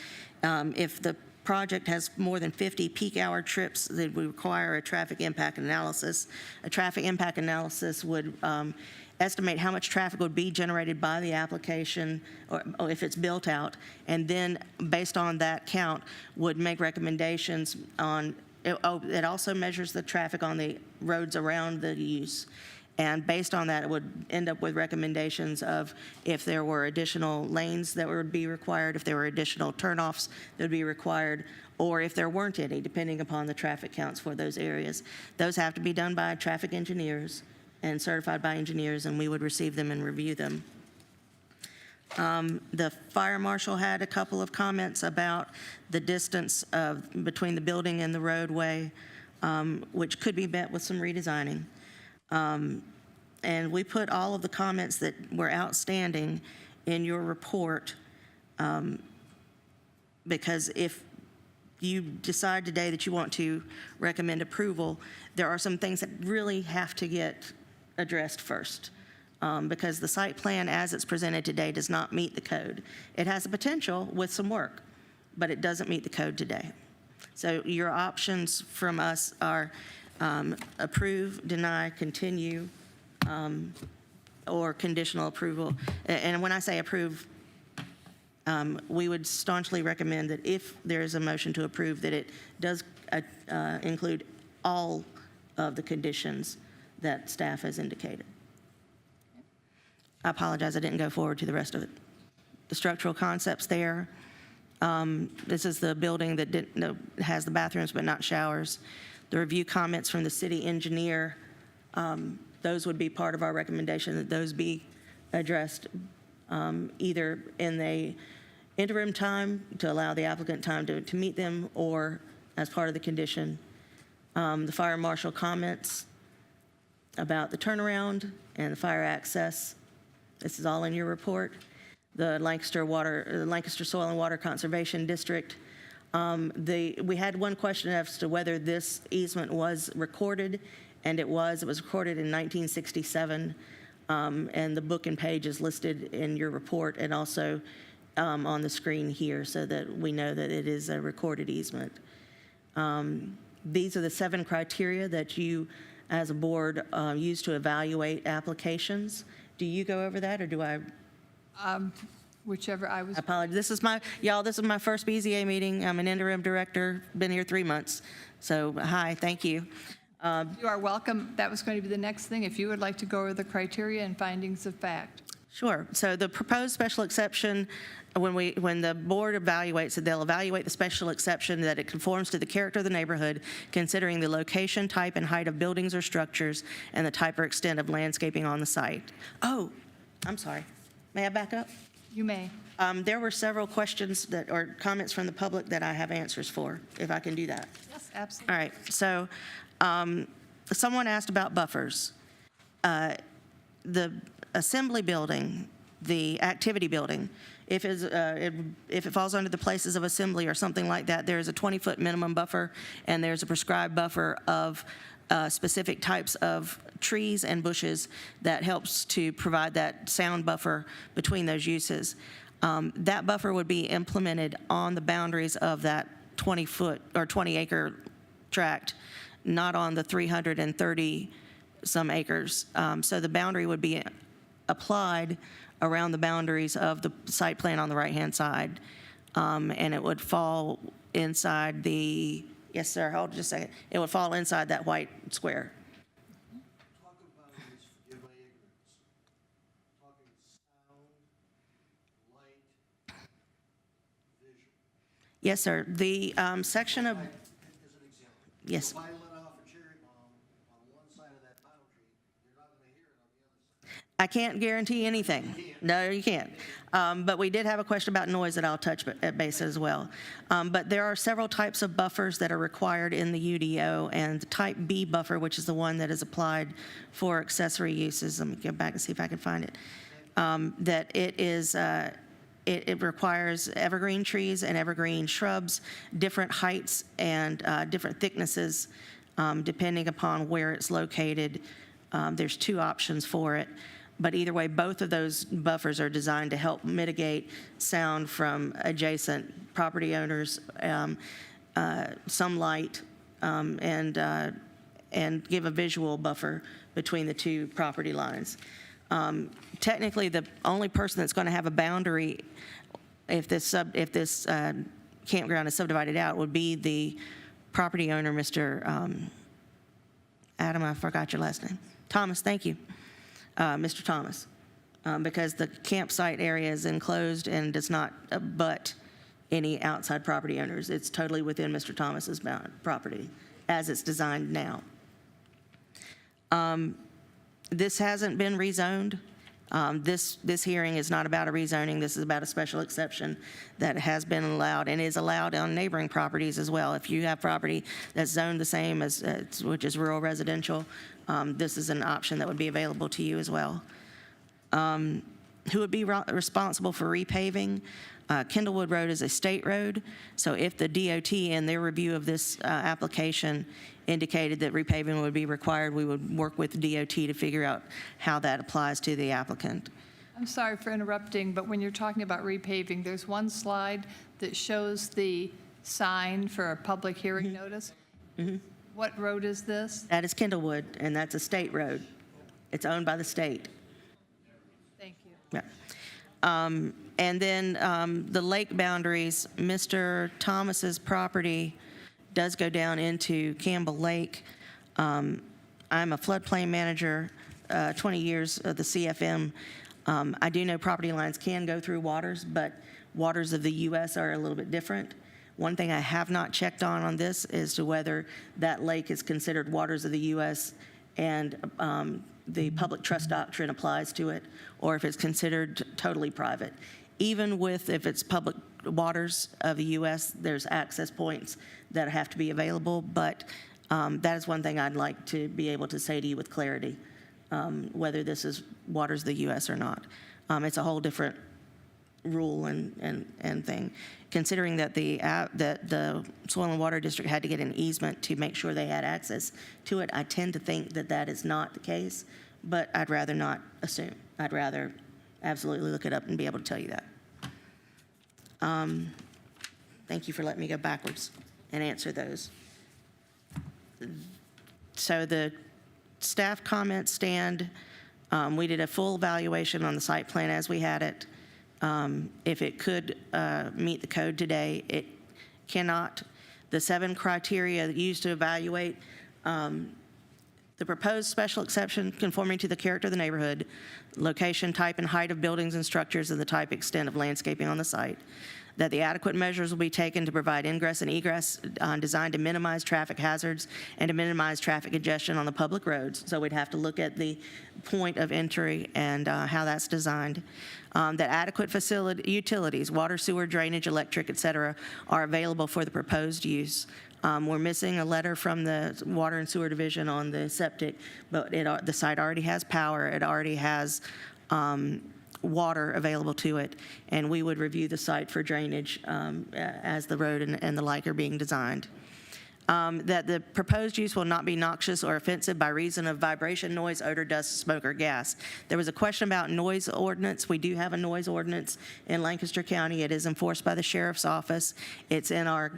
Speaker 3: if the project has more than 50 peak hour trips that would require a traffic impact analysis. A traffic impact analysis would estimate how much traffic would be generated by the application, or if it's built out, and then based on that count, would make recommendations on, it also measures the traffic on the roads around the use. And based on that, it would end up with recommendations of if there were additional lanes that would be required, if there were additional turnoffs that would be required, or if there weren't any, depending upon the traffic counts for those areas. Those have to be done by traffic engineers and certified by engineers, and we would receive them and review them. The fire marshal had a couple of comments about the distance between the building and the roadway, which could be met with some redesigning. And we put all of the comments that were outstanding in your report, because if you decide today that you want to recommend approval, there are some things that really have to get addressed first, because the site plan as it's presented today does not meet the code. It has the potential with some work, but it doesn't meet the code today. So your options from us are approve, deny, continue, or conditional approval. And when I say approve, we would staunchly recommend that if there is a motion to approve, that it does include all of the conditions that staff has indicated. I apologize, I didn't go forward to the rest of it. The structural concepts there. This is the building that has the bathrooms but not showers. The review comments from the city engineer, those would be part of our recommendation, that those be addressed either in the interim time to allow the applicant time to meet them, or as part of the condition. The fire marshal comments about the turnaround and the fire access. This is all in your report. The Lancaster Soil and Water Conservation District. We had one question as to whether this easement was recorded, and it was. It was recorded in 1967, and the book and page is listed in your report and also on the screen here, so that we know that it is a recorded easement. These are the 7 criteria that you, as a board, use to evaluate applications. Do you go over that, or do I?
Speaker 4: Whichever I was.
Speaker 3: Apologies. This is my first BZA meeting. I'm an interim director, been here 3 months. So, hi, thank you.
Speaker 4: You are welcome. That was going to be the next thing, if you would like to go over the criteria and findings of fact.
Speaker 3: Sure. So the proposed special exception, when the board evaluates it, they'll evaluate the special exception that it conforms to the character of the neighborhood, considering the location, type, and height of buildings or structures, and the type or extent of landscaping on the site. Oh, I'm sorry. May I back up?
Speaker 4: You may.
Speaker 3: There were several questions or comments from the public that I have answers for, if I can do that.
Speaker 4: Yes, absolutely.
Speaker 3: All right. So someone asked about buffers. The assembly building, the activity building, if it falls under the places of assembly or something like that, there's a 20-foot minimum buffer, and there's a prescribed buffer of specific types of trees and bushes that helps to provide that sound buffer between those uses. That buffer would be implemented on the boundaries of that 20-foot or 20-acre tract, not on the 330-some acres. So the boundary would be applied around the boundaries of the site plan on the right-hand side, and it would fall inside the, yes, sir, hold just a second. It would fall inside that white square.
Speaker 15: Talking boundaries, forgive my ignorance. Talking sound, light, vision.
Speaker 3: Yes, sir. The section of,
Speaker 15: As an example.
Speaker 3: yes.
Speaker 15: If I let off a cherry bomb on one side of that boundary, you're not going to hear it on the other side.
Speaker 3: I can't guarantee anything. No, you can't. But we did have a question about noise that I'll touch base as well. But there are several types of buffers that are required in the UDO, and the type B buffer, which is the one that is applied for accessory uses. Let me go back and see if I can find it. That it is, it requires evergreen trees and evergreen shrubs, different heights and different thicknesses, depending upon where it's located. There's 2 options for it. But either way, both of those buffers are designed to help mitigate sound from adjacent property owners, some light, and give a visual buffer between the two property lines. Technically, the only person that's going to have a boundary if this campground is subdivided out would be the property owner, Mr. Adam, I forgot your last name. Thomas, thank you. Mr. Thomas, because the campsite area is enclosed and does not abut any outside property owners. It's totally within Mr. Thomas's property as it's designed now. This hasn't been rezoned. This hearing is not about a rezoning. This is about a special exception that has been allowed and is allowed on neighboring properties as well. If you have property that's zoned the same as, which is rural residential, this is an option that would be available to you as well. Who would be responsible for repaving? Kendallwood Road is a state road, so if the DOT in their review of this application indicated that repaving would be required, we would work with the DOT to figure out how that applies to the applicant.
Speaker 4: I'm sorry for interrupting, but when you're talking about repaving, there's one slide that shows the sign for a public hearing notice. What road is this?
Speaker 3: That is Kendallwood, and that's a state road. It's owned by the state.
Speaker 4: Thank you.
Speaker 3: Yeah. And then the lake boundaries, Mr. Thomas's property does go down into Campbell Lake. I'm a floodplain manager, 20 years of the CFM. I do know property lines can go through waters, but waters of the U.S. are a little bit different. One thing I have not checked on this is to whether that lake is considered waters of the U.S. and the public trust doctrine applies to it, or if it's considered totally private. Even with, if it's public waters of the U.S., there's access points that have to be available, but that is one thing I'd like to be able to say to you with clarity, whether this is waters of the U.S. or not. It's a whole different rule and thing. Considering that the Soil and Water District had to get an easement to make sure they had access to it, I tend to think that that is not the case, but I'd rather not assume. I'd rather absolutely look it up and be able to tell you that. Thank you for letting me go backwards and answer those. So the staff comments stand. We did a full evaluation on the site plan as we had it. If it could meet the code today, it cannot. The 7 criteria used to evaluate the proposed special exception conforming to the character of the neighborhood, location, type, and height of buildings and structures, and the type, extent of landscaping on the site. That the adequate measures will be taken to provide ingress and egress designed to minimize traffic hazards and to minimize traffic congestion on the public roads. So we'd have to look at the point of entry and how that's designed. That adequate utilities, water, sewer, drainage, electric, et cetera, are available for the proposed use. We're missing a letter from the Water and Sewer Division on the septic, but the site already has power. It already has water available to it, and we would review the site for drainage as the road and the like are being designed. That the proposed use will not be noxious or offensive by reason of vibration, noise, odor, dust, smoke, or gas. There was a question about noise ordinance. We do have a noise ordinance in Lancaster County. It is enforced by the Sheriff's Office. It's in our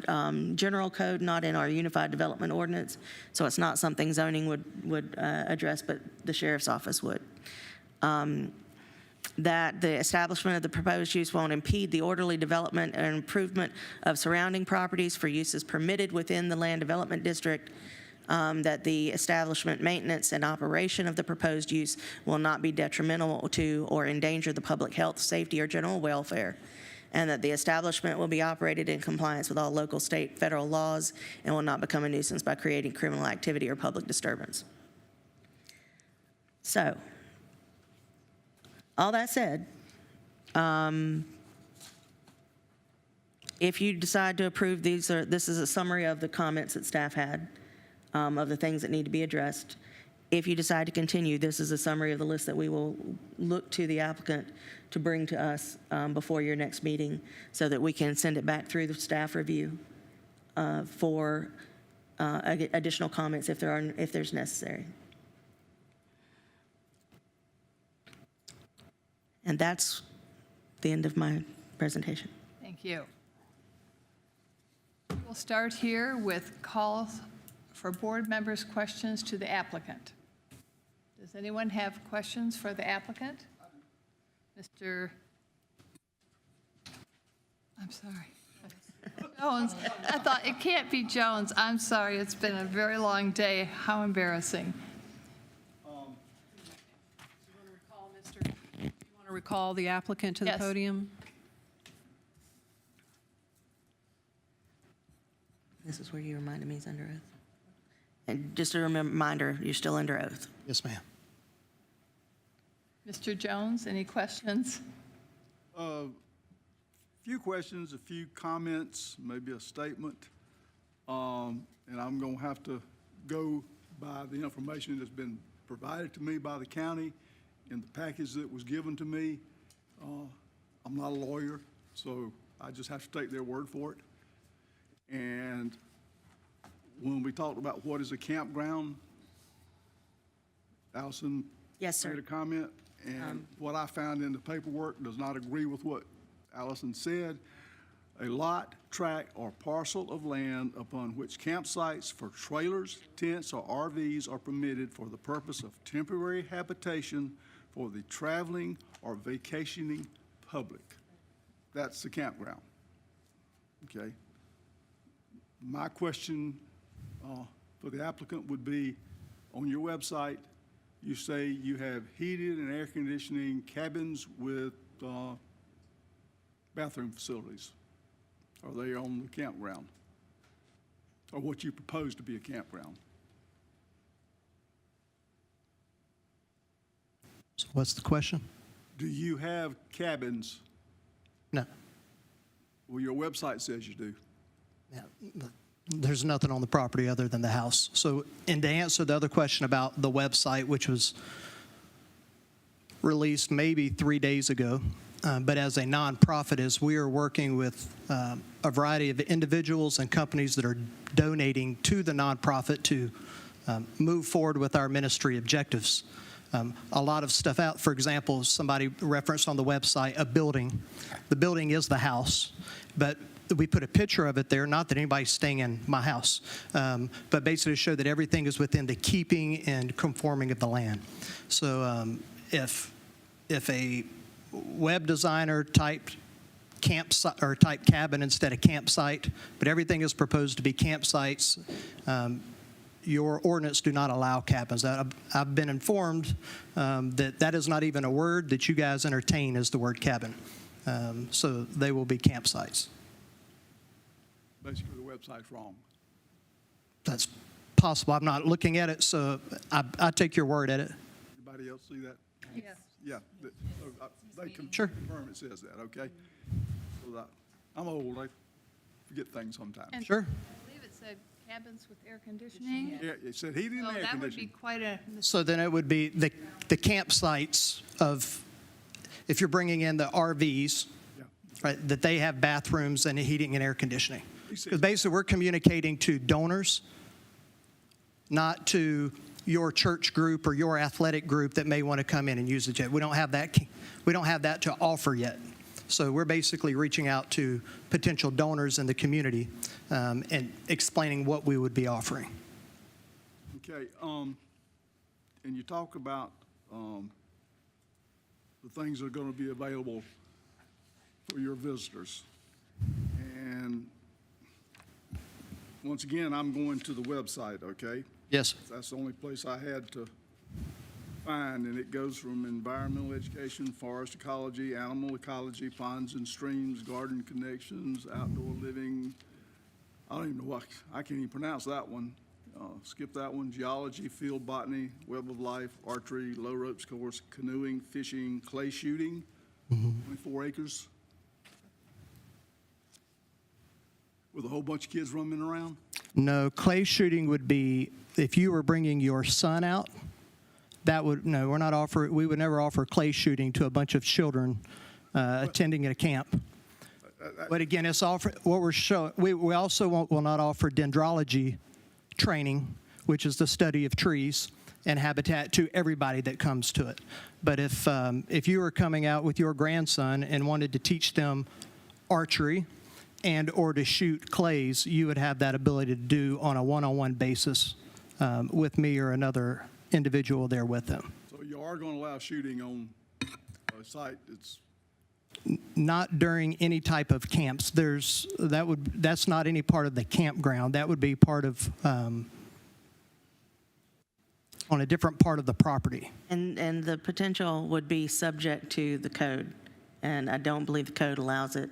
Speaker 3: general code, not in our Unified Development Ordinance, so it's not something zoning would address, but the Sheriff's Office would. That the establishment of the proposed use won't impede the orderly development and improvement of surrounding properties for uses permitted within the land development district, that the establishment, maintenance, and operation of the proposed use will not be detrimental to or endanger the public health, safety, or general welfare, and that the establishment will be operated in compliance with all local, state, federal laws and will not become a nuisance by creating criminal activity or public disturbance. So, all that said, if you decide to approve these, this is a summary of the comments that staff had, of the things that need to be addressed. If you decide to continue, this is a summary of the list that we will look to the applicant to bring to us before your next meeting so that we can send it back through the staff review for additional comments if there's necessary. And that's the end of my presentation.
Speaker 4: Thank you. We'll start here with calls for board members' questions to the applicant. Does anyone have questions for the applicant? Mr. I'm sorry. Jones. I thought, it can't be Jones. I'm sorry, it's been a very long day. How embarrassing.
Speaker 6: You want to recall the applicant to the
Speaker 4: Yes.
Speaker 6: podium?
Speaker 3: This is where you reminded me he's under oath. And just a reminder, you're still under oath.
Speaker 15: Yes, ma'am.
Speaker 4: Mr. Jones, any questions?
Speaker 16: A few questions, a few comments, maybe a statement. And I'm going to have to go by the information that's been provided to me by the county in the package that was given to me. I'm not a lawyer, so I just have to take their word for it. And when we talked about what is a campground, Allison
Speaker 3: Yes, sir.
Speaker 16: made a comment, and what I found in the paperwork does not agree with what Allison said. A lot, tract, or parcel of land upon which campsites for trailers, tents, or RVs are permitted for the purpose of temporary habitation for the traveling or vacationing public. That's the campground. Okay? My question for the applicant would be, on your website, you say you have heated and air conditioning cabins with bathroom facilities. Are they on the campground? Or what you propose to be a campground?
Speaker 15: So what's the question?
Speaker 16: Do you have cabins?
Speaker 15: No.
Speaker 16: Well, your website says you do.
Speaker 15: Yeah, there's nothing on the property other than the house. So, and to answer the other question about the website, which was released maybe 3 days ago, but as a nonprofit, as we are working with a variety of individuals and companies that are donating to the nonprofit to move forward with our ministry objectives. A lot of stuff out. For example, somebody referenced on the website a building. The building is the house, but we put a picture of it there, not that anybody's staying in my house, but basically to show that everything is within the keeping and conforming of the land. So if a web designer typed campsite or type cabin instead of campsite, but everything is proposed to be campsites, your ordinance do not allow cabins. I've been informed that that is not even a word that you guys entertain as the word cabin. So they will be campsites.
Speaker 16: Basically, the website's wrong.
Speaker 15: That's possible. I'm not looking at it, so I take your word at it.
Speaker 16: Anybody else see that?
Speaker 4: Yes.
Speaker 16: Yeah. They can
Speaker 15: Sure.
Speaker 16: confirm it says that, okay? So I'm old. I forget things sometimes.
Speaker 4: And
Speaker 15: Sure.
Speaker 4: I believe it said cabins with air conditioning.
Speaker 16: Yeah, it said heating and
Speaker 4: So
Speaker 16: air
Speaker 4: that would be
Speaker 16: conditioning.
Speaker 4: quite a,
Speaker 15: So then it would be the campsites of, if you're bringing in the RVs,
Speaker 16: Yeah.
Speaker 15: right, that they have bathrooms and heating and air conditioning. Because basically we're communicating to donors, not to your church group or your athletic group that may want to come in and use the jet. We don't have that to offer yet. So we're basically reaching out to potential donors in the community and explaining what we would be offering.
Speaker 16: Okay, and you talk about the things that are going to be available for your visitors. And once again, I'm going to the website, okay?
Speaker 15: Yes.
Speaker 16: That's the only place I had to find, and it goes from environmental education, forest ecology, animal ecology, ponds and streams, garden connections, outdoor living. I don't even know what, I can't even pronounce that one. Skip that one. Geology, field botany, web of life, archery, low ropes course, canoeing, fishing, clay shooting, 24 acres. With a whole bunch of kids roaming around?
Speaker 15: No, clay shooting would be, if you were bringing your son out, that would, no, we would never offer clay shooting to a bunch of children attending at a camp. But again, it's what we're showing. We also will not offer dendrology training, which is the study of trees. and habitat to everybody that comes to it. But if you were coming out with your grandson and wanted to teach them archery and or to shoot clays, you would have that ability to do on a one-on-one basis with me or another individual there with them.
Speaker 16: So you are going to allow shooting on a site that's
Speaker 15: Not during any type of camps. That's not any part of the campground. That would be part of on a different part of the property.
Speaker 3: And the potential would be subject to the code, and I don't believe the code allows it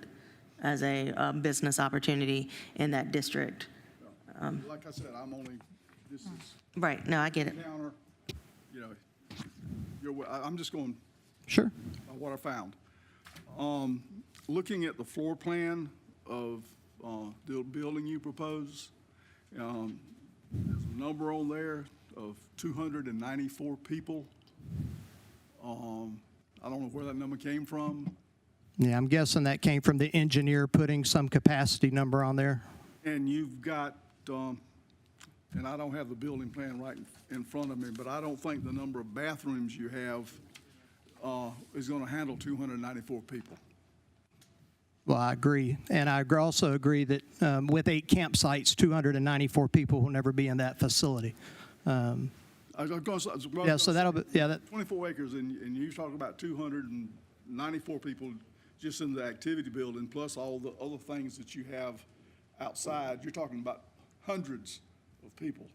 Speaker 3: as a business opportunity in that district.
Speaker 16: like I said, this is
Speaker 3: Right, no, I get it.
Speaker 16: counter, I'm just going
Speaker 15: Sure.
Speaker 16: by what I found. Looking at the floor plan of the building you propose, there's a number on there of 294 people. I don't know where that number came from.
Speaker 15: Yeah, I'm guessing that came from the engineer putting some capacity number on there.
Speaker 16: And you've got, and I don't have the building plan right in front of me, but I don't think the number of bathrooms you have is going to handle 294 people.
Speaker 15: Well, I agree. And I also agree that with 8 campsites, 294 people will never be in that facility.
Speaker 16: I was gonna say-
Speaker 15: Yeah, so that'll be, yeah, that,
Speaker 16: 24 acres, and you talk about 294 people just in the activity building, plus all the other things that you have outside. You're talking about hundreds of people.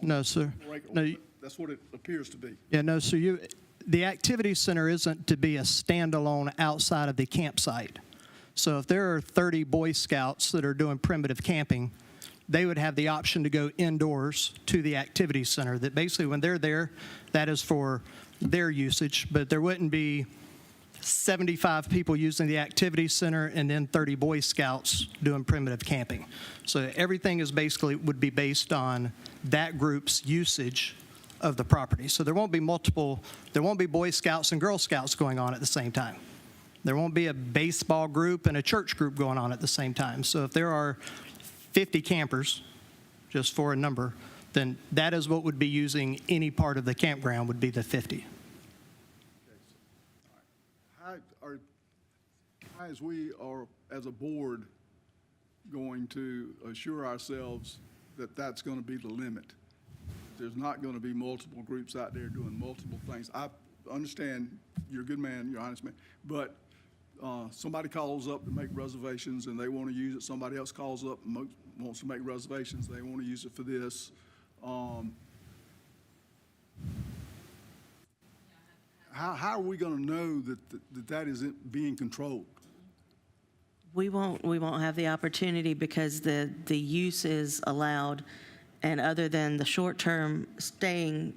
Speaker 15: no, sir. No,
Speaker 16: That's what it appears to be.
Speaker 15: yeah, no, so the activity center isn't to be a standalone outside of the campsite. So if there are 30 Boy Scouts that are doing primitive camping, they would have the option to go indoors to the activity center, that basically when they're there, that is for their usage, but there wouldn't be 75 people using the activity center and then 30 Boy Scouts doing primitive camping. So everything is basically would be based on that group's usage of the property. So there won't be Boy Scouts and Girl Scouts going on at the same time. There won't be a baseball group and a church group going on at the same time. So if there are 50 campers, just for a number, then that is what would be using any part of the campground would be the 50.
Speaker 16: How is we are, as a board, going to assure ourselves that that's going to be the limit? There's not going to be multiple groups out there doing multiple things. I understand you're a good man, you're an honest man, but somebody calls up to make reservations and they want to use it. Somebody else calls up and wants to make reservations. They want to use it for this. How are we going to know that isn't being controlled?
Speaker 3: We won't have the opportunity because the use is allowed, and other than the short-term staying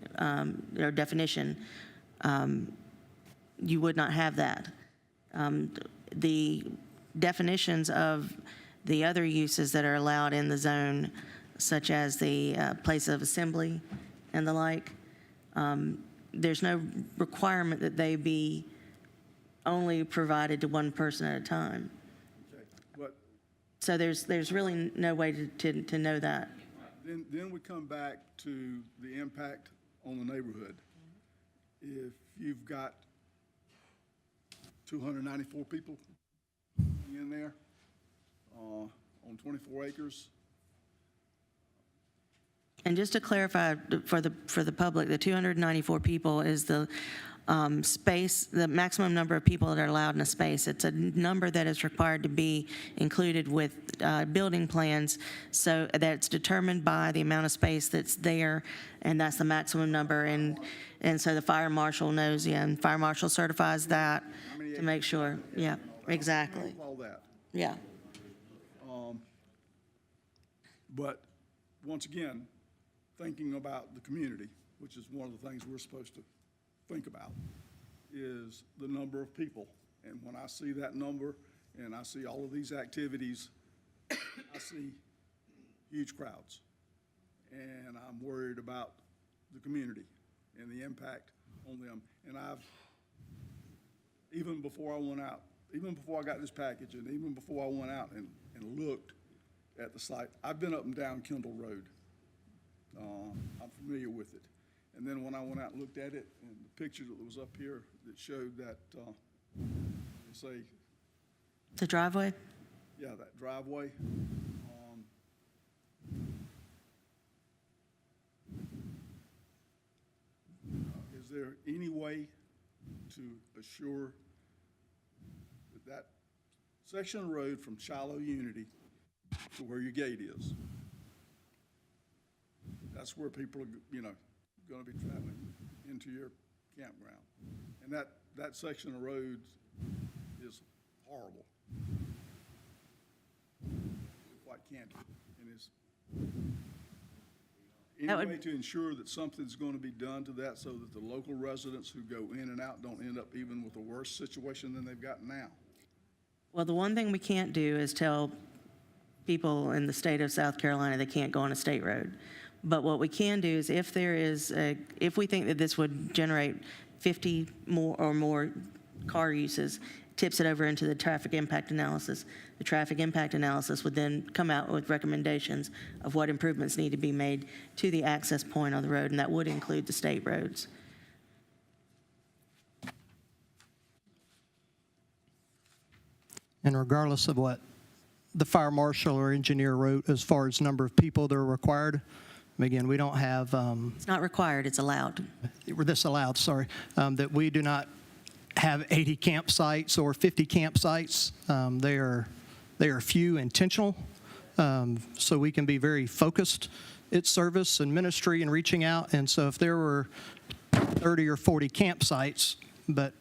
Speaker 3: definition, you would not have that. The definitions of the other uses that are allowed in the zone, such as the place of assembly and the like, there's no requirement that they be only provided to one person at a time. So there's really no way to know that.
Speaker 16: Then we come back to the impact on the neighborhood. If you've got 294 people in there on 24 acres.
Speaker 3: And just to clarify for the public, the 294 people is the space, the maximum number of people that are allowed in a space. It's a number that is required to be included with building plans, so that's determined by the amount of space that's there, and that's the maximum number. And so the fire marshal knows, and fire marshal certifies that to make sure. Yeah, exactly.
Speaker 16: All that.
Speaker 3: Yeah.
Speaker 16: But once again, thinking about the community, which is one of the things we're supposed to think about, is the number of people. And when I see that number and I see all of these activities, I see huge crowds. And I'm worried about the community and the impact on them. And even before I went out, even before I got this package, and even before I went out and looked at the site, I've been up and down Kendall Road. I'm familiar with it. And then when I went out and looked at it, and the picture that was up here that showed that, say,
Speaker 3: The driveway?
Speaker 16: yeah, that driveway. Is there any way to assure that that section of road from Shiloh Unity to where your gate is, that's where people are, going to be traveling into your campground? And that section of road is horrible. Quite candid. And it's any way to ensure that something's going to be done to that so that the local residents who go in and out don't end up even with a worse situation than they've got now?
Speaker 3: Well, the one thing we can't do is tell people in the state of South Carolina they can't go on a state road. But what we can do is if we think that this would generate 50 more car uses, tips it over into the traffic impact analysis. The traffic impact analysis would then come out with recommendations of what improvements need to be made to the access point on the road, and that would include the state roads.
Speaker 15: And regardless of what the fire marshal or engineer wrote as far as number of people that are required, again, we don't have...
Speaker 3: It's not required, it's allowed.
Speaker 15: That we do not have 80 campsites or 50 campsites. They are few, intentional, so we can be very focused at service and ministry and reaching out. And so if there were 30 or 40 campsites, but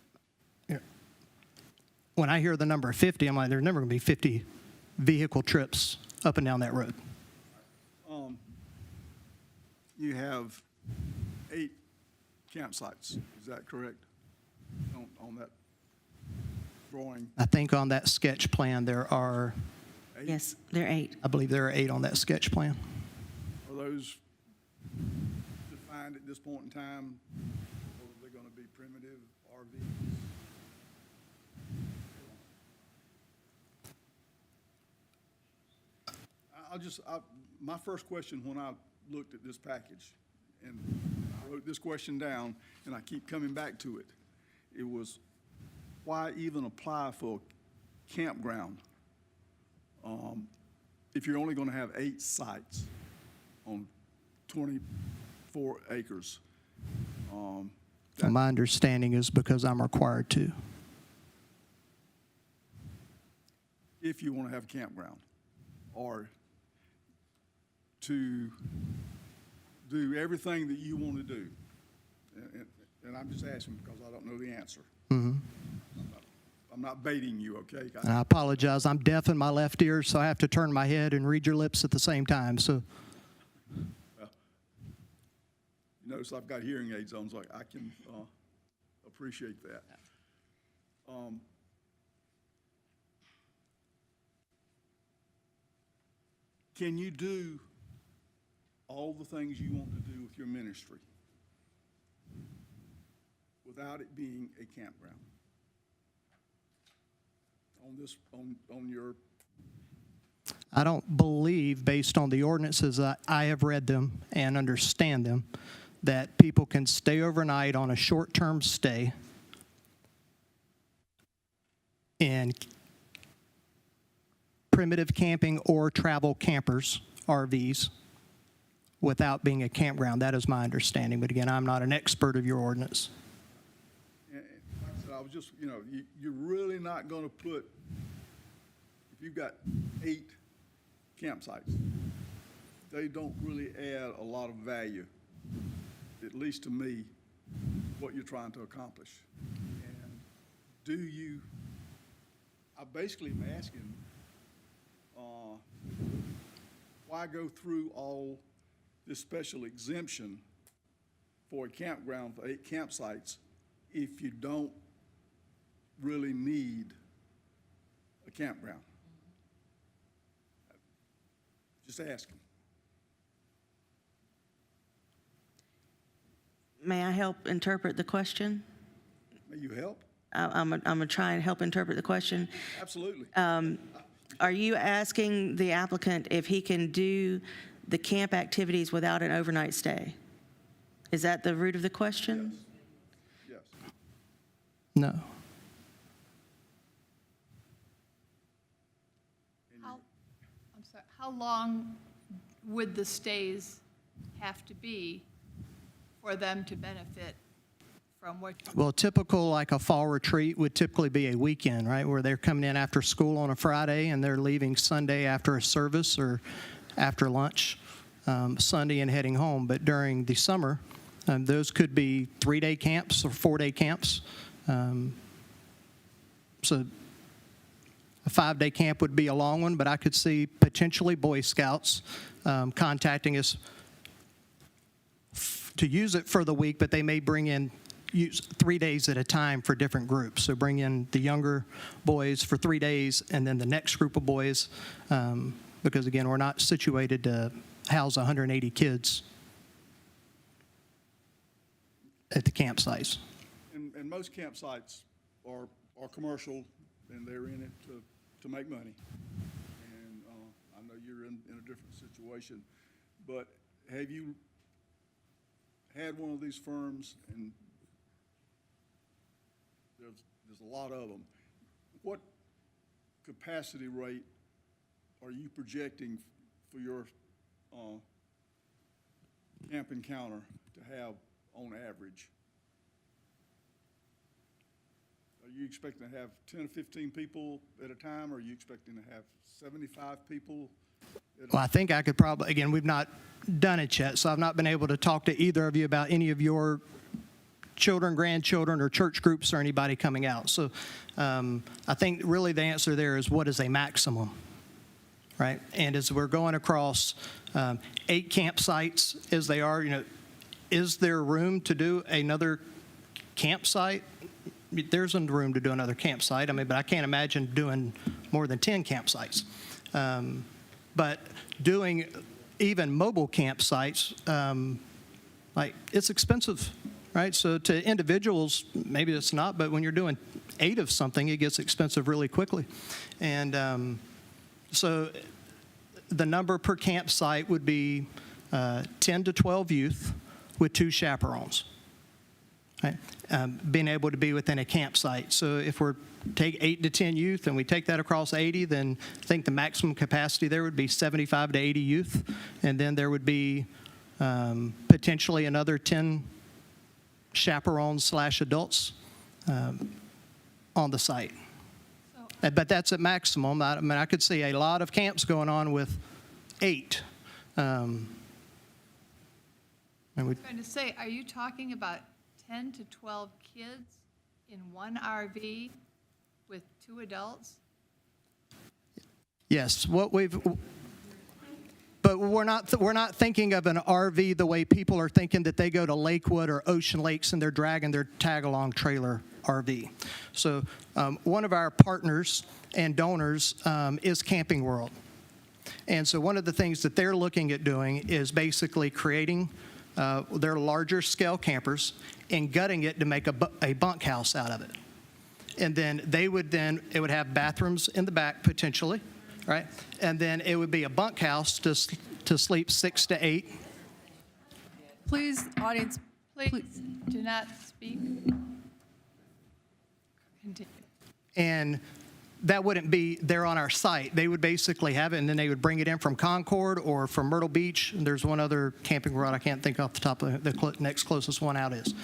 Speaker 15: when I hear the number 50, I'm like, there's never going to be 50 vehicle trips up and down that road.
Speaker 16: You have 8 campsites, is that correct? On that drawing?
Speaker 15: I think on that sketch plan there are...
Speaker 16: 8?
Speaker 3: Yes, there are 8.
Speaker 15: I believe there are 8 on that sketch plan.
Speaker 16: Are those defined at this point in time, or are they going to be primitive RVs? My first question when I looked at this package, and I wrote this question down, and I keep coming back to it, it was, why even apply for a campground if you're only going to have 8 sites on 24 acres?
Speaker 15: My understanding is because I'm required to.
Speaker 16: If you want to have a campground, or to do everything that you want to do. And I'm just asking because I don't know the answer.
Speaker 15: Mm-hmm.
Speaker 16: I'm not baiting you, okay?
Speaker 15: And I apologize. I'm deaf in my left ear, so I have to turn my head and read your lips at the same time. So,
Speaker 16: You notice I've got hearing aids on, so I can appreciate that. Can you do all the things you want to do with your ministry without it being a campground? On your...
Speaker 15: I don't believe, based on the ordinances, I have read them and understand them, that people can stay overnight on a short-term stay in primitive camping or travel campers, RVs, without being a campground. That is my understanding. But again, I'm not an expert of your ordinance.
Speaker 16: And like I said, I was just, you're really not going to put, if you've got 8 campsites, they don't really add a lot of value, at least to me, what you're trying to accomplish. And I basically am asking, why go through all this special exemption for a campground for 8 campsites if you don't really need a campground? Just asking.
Speaker 3: May I help interpret the question?
Speaker 16: May you help?
Speaker 3: I'm going to try and help interpret the question.
Speaker 16: Absolutely.
Speaker 3: Are you asking the applicant if he can do the camp activities without an overnight stay? Is that the root of the question?
Speaker 16: Yes.
Speaker 15: No.
Speaker 4: I'm sorry, how long would the stays have to be for them to benefit from what?
Speaker 15: Well, typical, like a fall retreat would typically be a weekend, right, where they're coming in after school on a Friday and they're leaving Sunday after a service or after lunch, Sunday and heading home. But during the summer, those could be 3-day camps or 4-day camps. So a 5-day camp would be a long one, but I could see potentially Boy Scouts contacting us to use it for the week, but they may bring in use 3 days at a time for different groups. So bring in the younger boys for 3 days and then the next group of boys, because again, we're not situated to house 180 kids at the campsites.
Speaker 16: And most campsites are commercial, and they're in it to make money. And I know you're in a different situation, but have you had one of these firms, and there's a lot of them, what capacity rate are you projecting for your camp encounter to have on average? Are you expecting to have 10 or 15 people at a time, or are you expecting to have 75 people?
Speaker 15: Well, I think I could probably, again, we've not done it yet, so I've not been able to talk to either of you about any of your children, grandchildren, or church groups or anybody coming out. So I think really the answer there is what is a maximum, right? And as we're going across 8 campsites as they are, is there room to do another campsite? There's room to do another campsite. But I can't imagine doing more than 10 campsites. But doing even mobile campsites, it's expensive, right? So to individuals, maybe it's not, but when you're doing 8 of something, it gets expensive really quickly. And so the number per campsite would be 10 to 12 youth with 2 chaperones. Right? Being able to be within a campsite. So if we're take 8 to 10 youth and we take that across 80, then I think the maximum capacity there would be 75 to 80 youth. And then there would be potentially another 10 chaperones / adults on the site. But that's at maximum. I could see a lot of camps going on with 8.
Speaker 4: I was going to say, are you talking about 10 to 12 kids in one RV with 2 adults?
Speaker 15: Yes, but we're not thinking of an RV the way people are thinking that they go to Lakewood or Ocean Lakes and they're dragging their tag-along trailer RV. So one of our partners and donors is Camping World. And so one of the things that they're looking at doing is basically creating their larger scale campers and gutting it to make a bunkhouse out of it. And then it would have bathrooms in the back potentially, right? And then it would be a bunkhouse to sleep 6 to 8.
Speaker 4: Please, audience, please do not speak. Continue.
Speaker 15: And that wouldn't be there on our site. They would basically have it, and then they would bring it in from Concord or from Myrtle Beach. And there's one other camping ground I can't think off the top of the next closest one out is.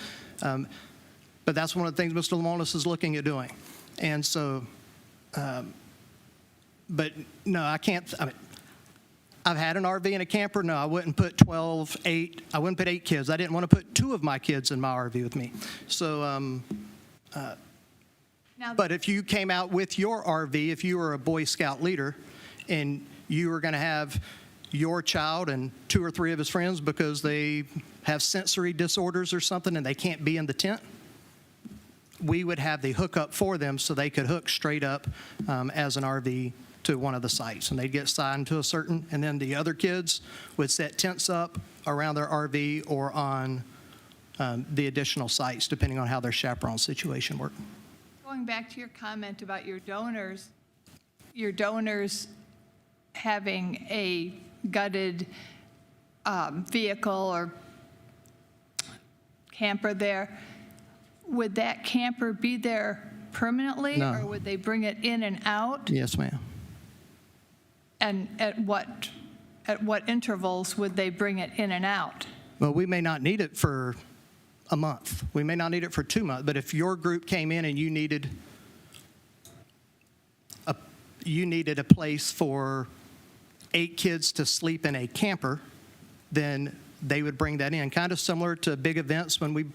Speaker 15: But that's one of the things Mr. Lamonis is looking at doing. And so, but no, I can't. I've had an RV and a camper. No, I wouldn't put 8. I wouldn't put 8 kids. I didn't want to put 2 of my kids in my RV with me. So, but if you came out with your RV, if you were a Boy Scout leader, and you were going to have your child and 2 or 3 of his friends because they have sensory disorders or something and they can't be in the tent, we would have the hookup for them so they could hook straight up as an RV to one of the sites. And they'd get signed to a certain, and then the other kids would set tents up around their RV or on the additional sites, depending on how their chaperone situation worked.
Speaker 4: Going back to your comment about your donors having a gutted vehicle or camper there, would that camper be there permanently?
Speaker 15: No.
Speaker 4: Or would they bring it in and out?
Speaker 15: Yes, ma'am.
Speaker 4: And at what intervals would they bring it in and out?
Speaker 15: Well, we may not need it for a month. We may not need it for 2 months. But if your group came in and you needed a place for 8 kids to sleep in a camper, then they would bring that in. Kind of similar to big events when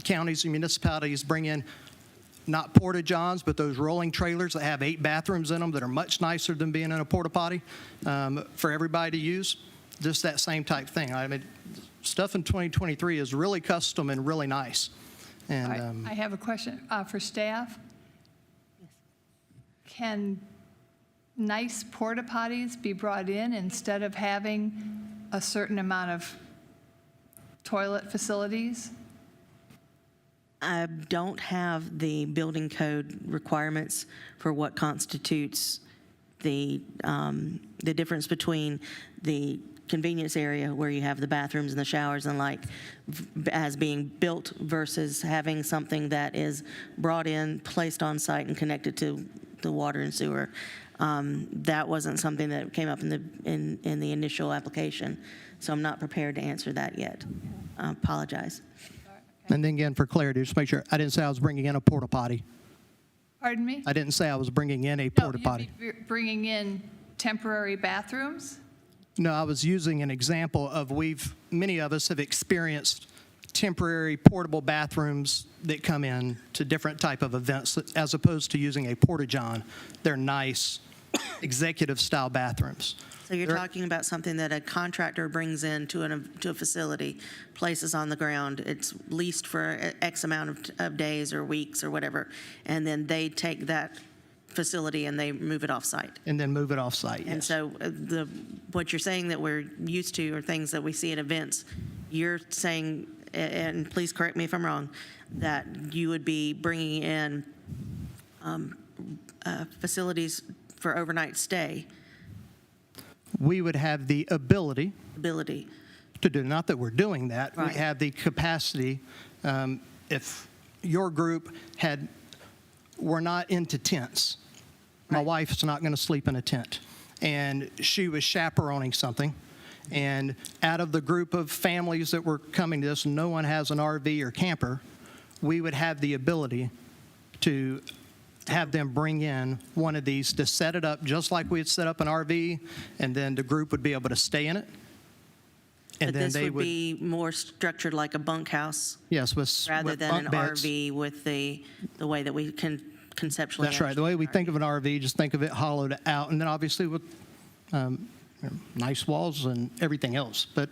Speaker 15: counties and municipalities bring in not porta-johns, but those rolling trailers that have 8 bathrooms in them that are much nicer than being in a porta-potty for everybody to use. Just that same type thing. I mean, stuff in 2023 is really custom and really nice. And
Speaker 4: I have a question for staff. Can nice porta potties be brought in instead of having a certain amount of toilet facilities?
Speaker 3: I don't have the building code requirements for what constitutes the difference between the convenience area where you have the bathrooms and the showers and like as being built versus having something that is brought in, placed on site, and connected to the water and sewer. That wasn't something that came up in the initial application, so I'm not prepared to answer that yet. I apologize.
Speaker 15: then again, for clarity, just make sure, I didn't say I was bringing in a porta potty.
Speaker 4: Pardon me?
Speaker 15: I didn't say I was bringing in a
Speaker 4: No,
Speaker 15: porta
Speaker 4: you'd
Speaker 15: potty.
Speaker 4: be bringing in temporary bathrooms?
Speaker 15: No, I was using an example of many of us have experienced temporary portable bathrooms that come in to different type of events as opposed to using a porta-john. They're nice executive style bathrooms.
Speaker 3: So you're talking about something that a contractor brings in to a facility, places on the ground, it's leased for X amount of days or weeks or whatever, and then they take that facility and they move it off-site.
Speaker 15: And then move it off-site,
Speaker 3: And
Speaker 15: yes.
Speaker 3: so what you're saying that we're used to are things that we see at events. You're saying, and please correct me if I'm wrong, that you would be bringing in facilities for overnight stay.
Speaker 15: We would have the ability to do, not that we're doing that, we
Speaker 3: Right.
Speaker 15: have the capacity, if your group were not into tents, my wife's not going to sleep in a tent, and she was chaperoning something, and out of the group of families that were coming to this, no one has an RV or camper, we would have the ability to have them bring in one of these to set it up just like we had set up an RV, and then the group would be able to stay in it. And
Speaker 3: But
Speaker 15: then
Speaker 3: this
Speaker 15: they
Speaker 3: would be more structured like a bunkhouse
Speaker 15: yes,
Speaker 3: rather
Speaker 15: with
Speaker 3: than an
Speaker 15: bunk beds.
Speaker 3: RV with the way that we can conceptually.
Speaker 15: That's right. The way we think of an RV, just think of it hollowed out, and then obviously with nice walls and everything else, but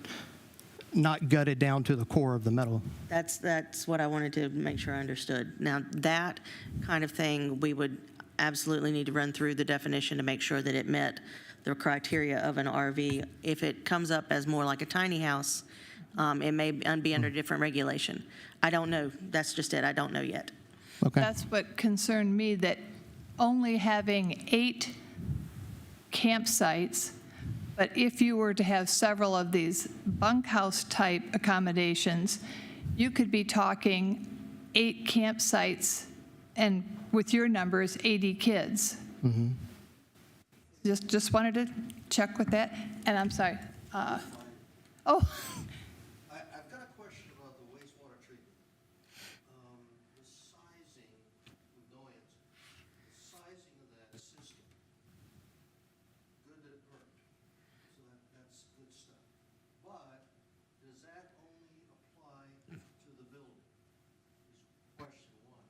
Speaker 15: not gutted down to the core of the metal.
Speaker 3: That's what I wanted to make sure I understood. Now, that kind of thing, we would absolutely need to run through the definition to make sure that it met the criteria of an RV. If it comes up as more like a tiny house, it may be under different regulation. I don't know. That's just it. I don't know yet.
Speaker 15: Okay.
Speaker 4: That's what concerned me, that only having 8 campsites, but if you were to have several of these bunkhouse-type accommodations, you could be talking 8 campsites and, with your numbers, 80 kids.
Speaker 15: Mm-hmm.
Speaker 4: Just wanted to check with that. And I'm sorry.
Speaker 17: I've got a question about the wastewater treatment. The sizing, no answer. The sizing of that system. Good that it worked. So that's good stuff. But does that only apply to the building? Is question one.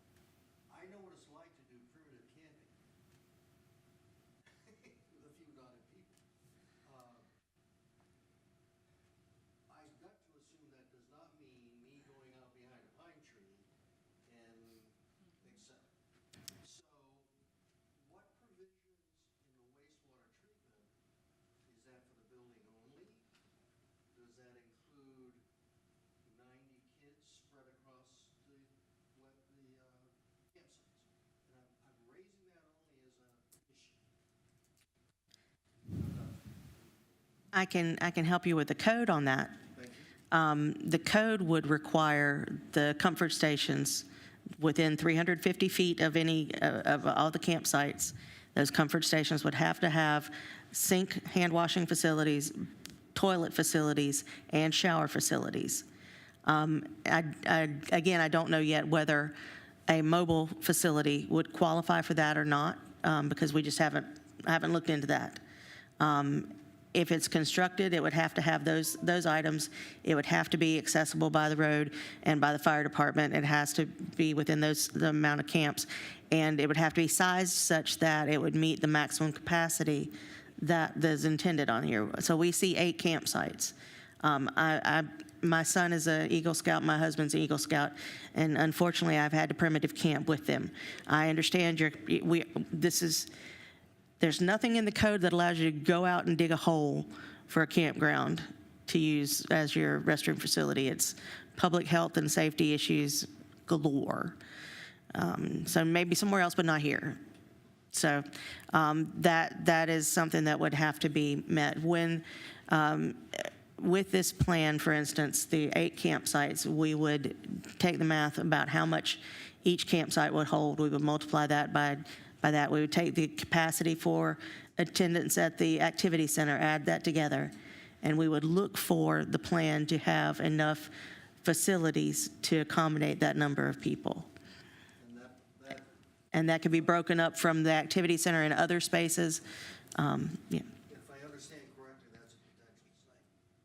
Speaker 17: I know what it's like to do primitive camping with a few dotted people. I've got to assume that does not mean me going out behind a pine tree and et cetera. So what provisions in the wastewater treatment, is that for the building only? Does that include 90 kids spread across the campsites? And I'm raising that only as a issue.
Speaker 3: I can help you with the code on that. The code would require the comfort stations within 350 feet of any, of all the campsites. Those comfort stations would have to have sink, hand washing facilities, toilet facilities, and shower facilities. Again, I don't know yet whether a mobile facility would qualify for that or not, because we just haven't looked into that. If it's constructed, it would have to have those items. It would have to be accessible by the road and by the fire department. It has to be within the amount of camps, and it would have to be sized such that it would meet the maximum capacity that is intended on here. So we see 8 campsites. My son is an Eagle Scout, my husband's an Eagle Scout, and unfortunately, I've had to primitive camp with them. I understand there's nothing in the code that allows you to go out and dig a hole for a campground to use as your restroom facility. It's public health and safety issues galore. So maybe somewhere else, but not here. So that is something that would have to be met. With this plan, for instance, the 8 campsites, we would take the math about how much each campsite would hold. We would multiply that by that. We would take the capacity for attendance at the activity center, add that together, and we would look for the plan to have enough facilities to accommodate that number of people. And that could be broken up from the activity center and other spaces. Yeah.
Speaker 17: If I understand correctly, that's a potential site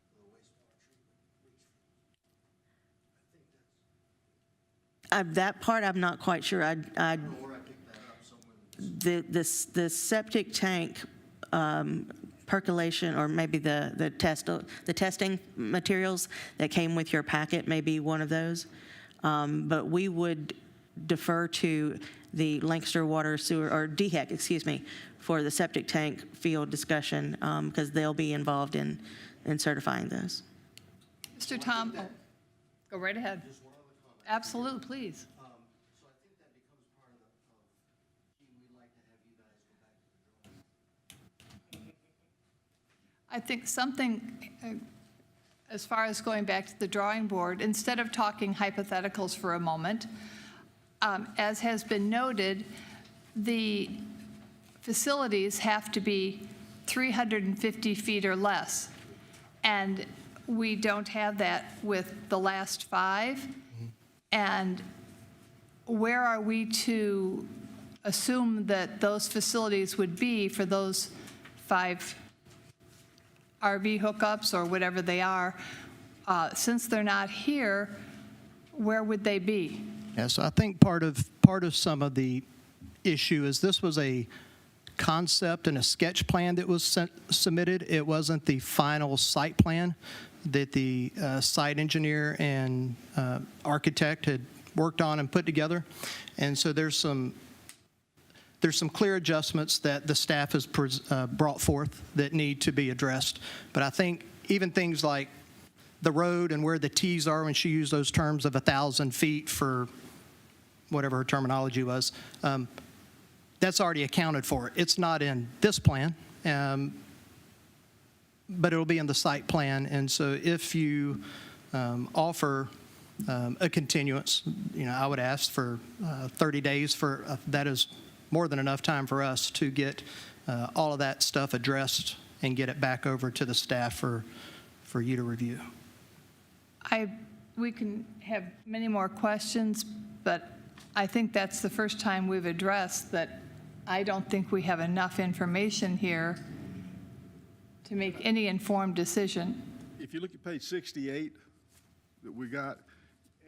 Speaker 17: for the wastewater treatment.
Speaker 3: That part I'm not quite sure.
Speaker 17: I don't know where I picked that up somewhere.
Speaker 3: The septic tank percolation, or maybe the testing materials that came with your packet may be one of those. But we would defer to the Lancaster Water Sewer, or DHEC, excuse me, for the septic tank field discussion, because they'll be involved in certifying those.
Speaker 4: Mr. Tom, go right ahead. Absolutely, please.
Speaker 17: So I think that becomes part of we'd like to have you guys go back to the drawing.
Speaker 4: I think something, as far as going back to the drawing board, instead of talking hypotheticals for a moment, as has been noted, the facilities have to be 350 feet or less. And we don't have that with the last 5. And where are we to assume that those facilities would be for those 5 RV hookups or whatever they are? Since they're not here, where would they be?
Speaker 15: Yeah, so I think part of some of the issue is this was a concept and a sketch plan that was submitted. It wasn't the final site plan that the site engineer and architect had worked on and put together. And so there's some clear adjustments that the staff has brought forth that need to be addressed. But I think even things like the road and where the T's are, when she used those terms of 1,000 feet for whatever her terminology was, that's already accounted for. It's not in this plan, but it'll be in the site plan. And so if you offer a continuance, I would ask for 30 days for that is more than enough time for us to get all of that stuff addressed and get it back over to the staff for you to review.
Speaker 4: We can have many more questions, but I think that's the first time we've addressed that I don't think we have enough information here to make any informed decision.
Speaker 16: If you look at page 68 that we got,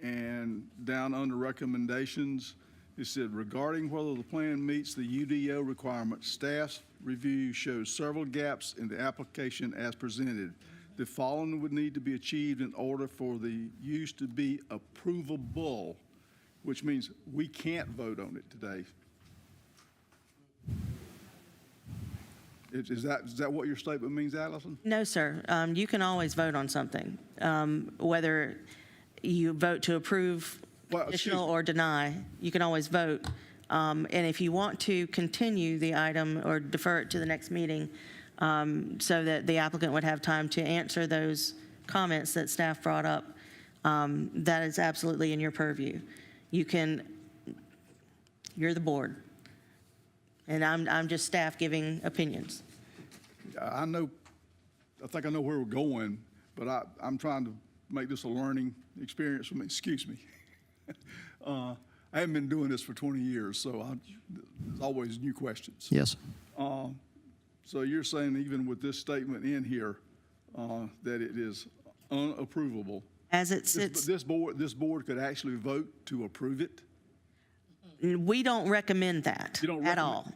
Speaker 16: and down under recommendations, it said, regarding whether the plan meets the UDO requirements, staff's review shows several gaps in the application as presented. The following would need to be achieved in order for the use to be approvable, which means we can't vote on it today. Is that what your statement means, Allison?
Speaker 3: No, sir. You can always vote on something, whether you vote to approve conditional or deny. You can always vote. And if you want to continue the item or defer it to the next meeting so that the applicant would have time to answer those comments that staff brought up, that is absolutely in your purview. You're the board. And I'm just staff giving opinions.
Speaker 16: I think I know where we're going, but I'm trying to make this a learning experience for me. Excuse me. I haven't been doing this for 20 years, so there's always new questions.
Speaker 15: Yes.
Speaker 16: So you're saying even with this statement in here, that it is unapprovable?
Speaker 3: As it sits,
Speaker 16: This board could actually vote to approve it?
Speaker 3: we don't recommend that
Speaker 16: You don't
Speaker 3: at
Speaker 16: recommend-
Speaker 3: all.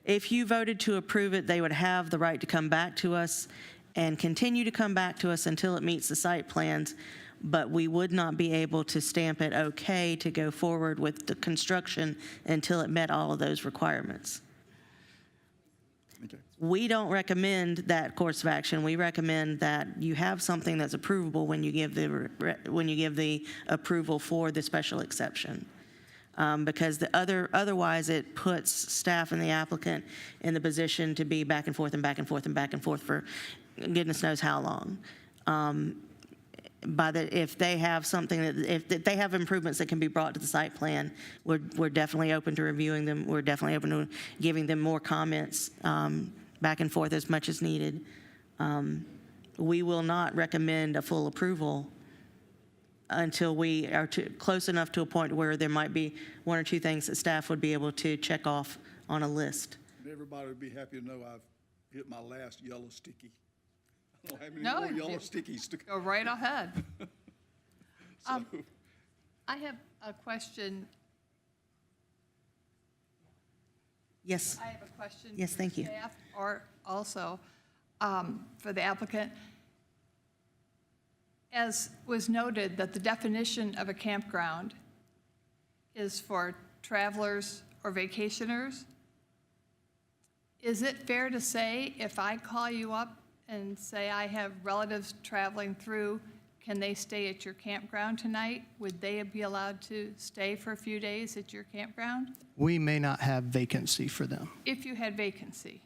Speaker 3: If you voted to approve it, they would have the right to come back to us and continue to come back to us until it meets the site plans, but we would not be able to stamp it okay to go forward with the construction until it met all of those requirements.
Speaker 16: Okay.
Speaker 3: We don't recommend that course of action. We recommend that you have something that's approvable when you give the approval for the special exception. Because otherwise it puts staff and the applicant in the position to be back and forth and back and forth and back and forth for goodness knows how long. If they have something if they have improvements that can be brought to the site plan, we're definitely open to reviewing them. We're definitely open to giving them more comments back and forth as much as needed. We will not recommend a full approval until we are close enough to a point where there might be one or two things that staff would be able to check off on a list.
Speaker 16: Everybody would be happy to know I've hit my last yellow sticky. I don't have any
Speaker 4: No,
Speaker 16: more yellow
Speaker 4: you-
Speaker 16: stickies to
Speaker 4: Go right ahead.
Speaker 16: so,
Speaker 4: I have a question.
Speaker 3: Yes.
Speaker 4: I have a question.
Speaker 3: Yes,
Speaker 4: for
Speaker 3: thank you.
Speaker 4: Staff or also for the applicant. As was noted, that the definition of a campground is for travelers or vacationers. Is it fair to say if I call you up and say I have relatives traveling through, can they stay at your campground tonight? Would they be allowed to stay for a few days at your campground?
Speaker 15: We may not have vacancy for them.
Speaker 4: If you had vacancy?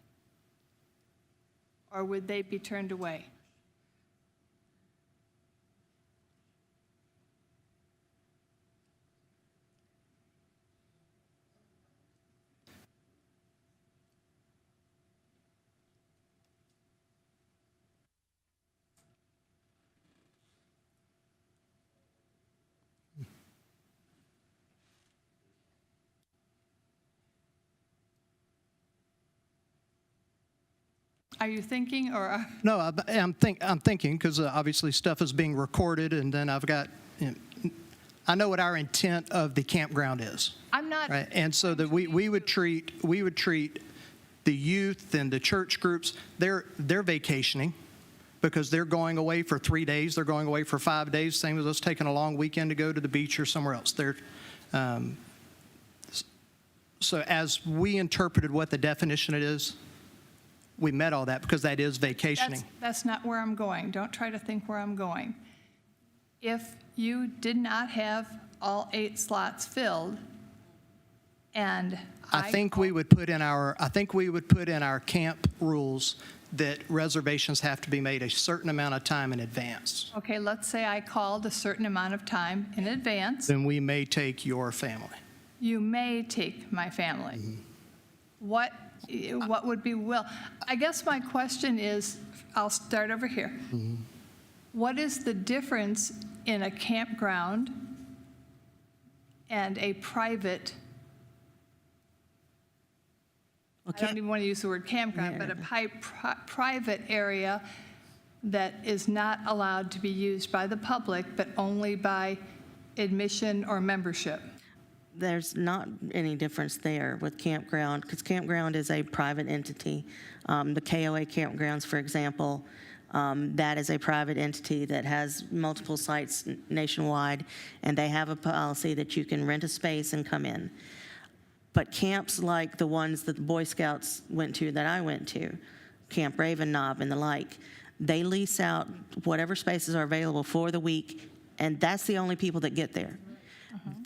Speaker 4: Or would they be turned away? Are you thinking, or?
Speaker 15: No, I'm thinking, because obviously stuff is being recorded, and then I've got, I know what our intent of the campground is,
Speaker 4: I'm not.
Speaker 15: right? And so that we would treat the youth and the church groups, they're vacationing because they're going away for 3 days, they're going away for 5 days, same as us taking a long weekend to go to the beach or somewhere else. So as we interpreted what the definition it is, we met all that because that is vacationing.
Speaker 4: That's not where I'm going. Don't try to think where I'm going. If you did not have all 8 slots filled, and
Speaker 15: I think we would put in our camp rules that reservations have to be made a certain amount of time in advance.
Speaker 4: Okay, let's say I called a certain amount of time in advance.
Speaker 15: Then we may take your family.
Speaker 4: You may take my family. What would be I guess my question is, I'll start over here. What is the difference in a campground and a private, I don't even want to use the word campground, but a private area that is not allowed to be used by the public, but only by admission or membership?
Speaker 3: There's not any difference there with campground, because campground is a private entity. The KOA campgrounds, for example, that is a private entity that has multiple sites nationwide, and they have a policy that you can rent a space and come in. But camps like the ones that the Boy Scouts went to, that I went to, Camp Raven Knob and the like, they lease out whatever spaces are available for the week, and that's the only people that get there.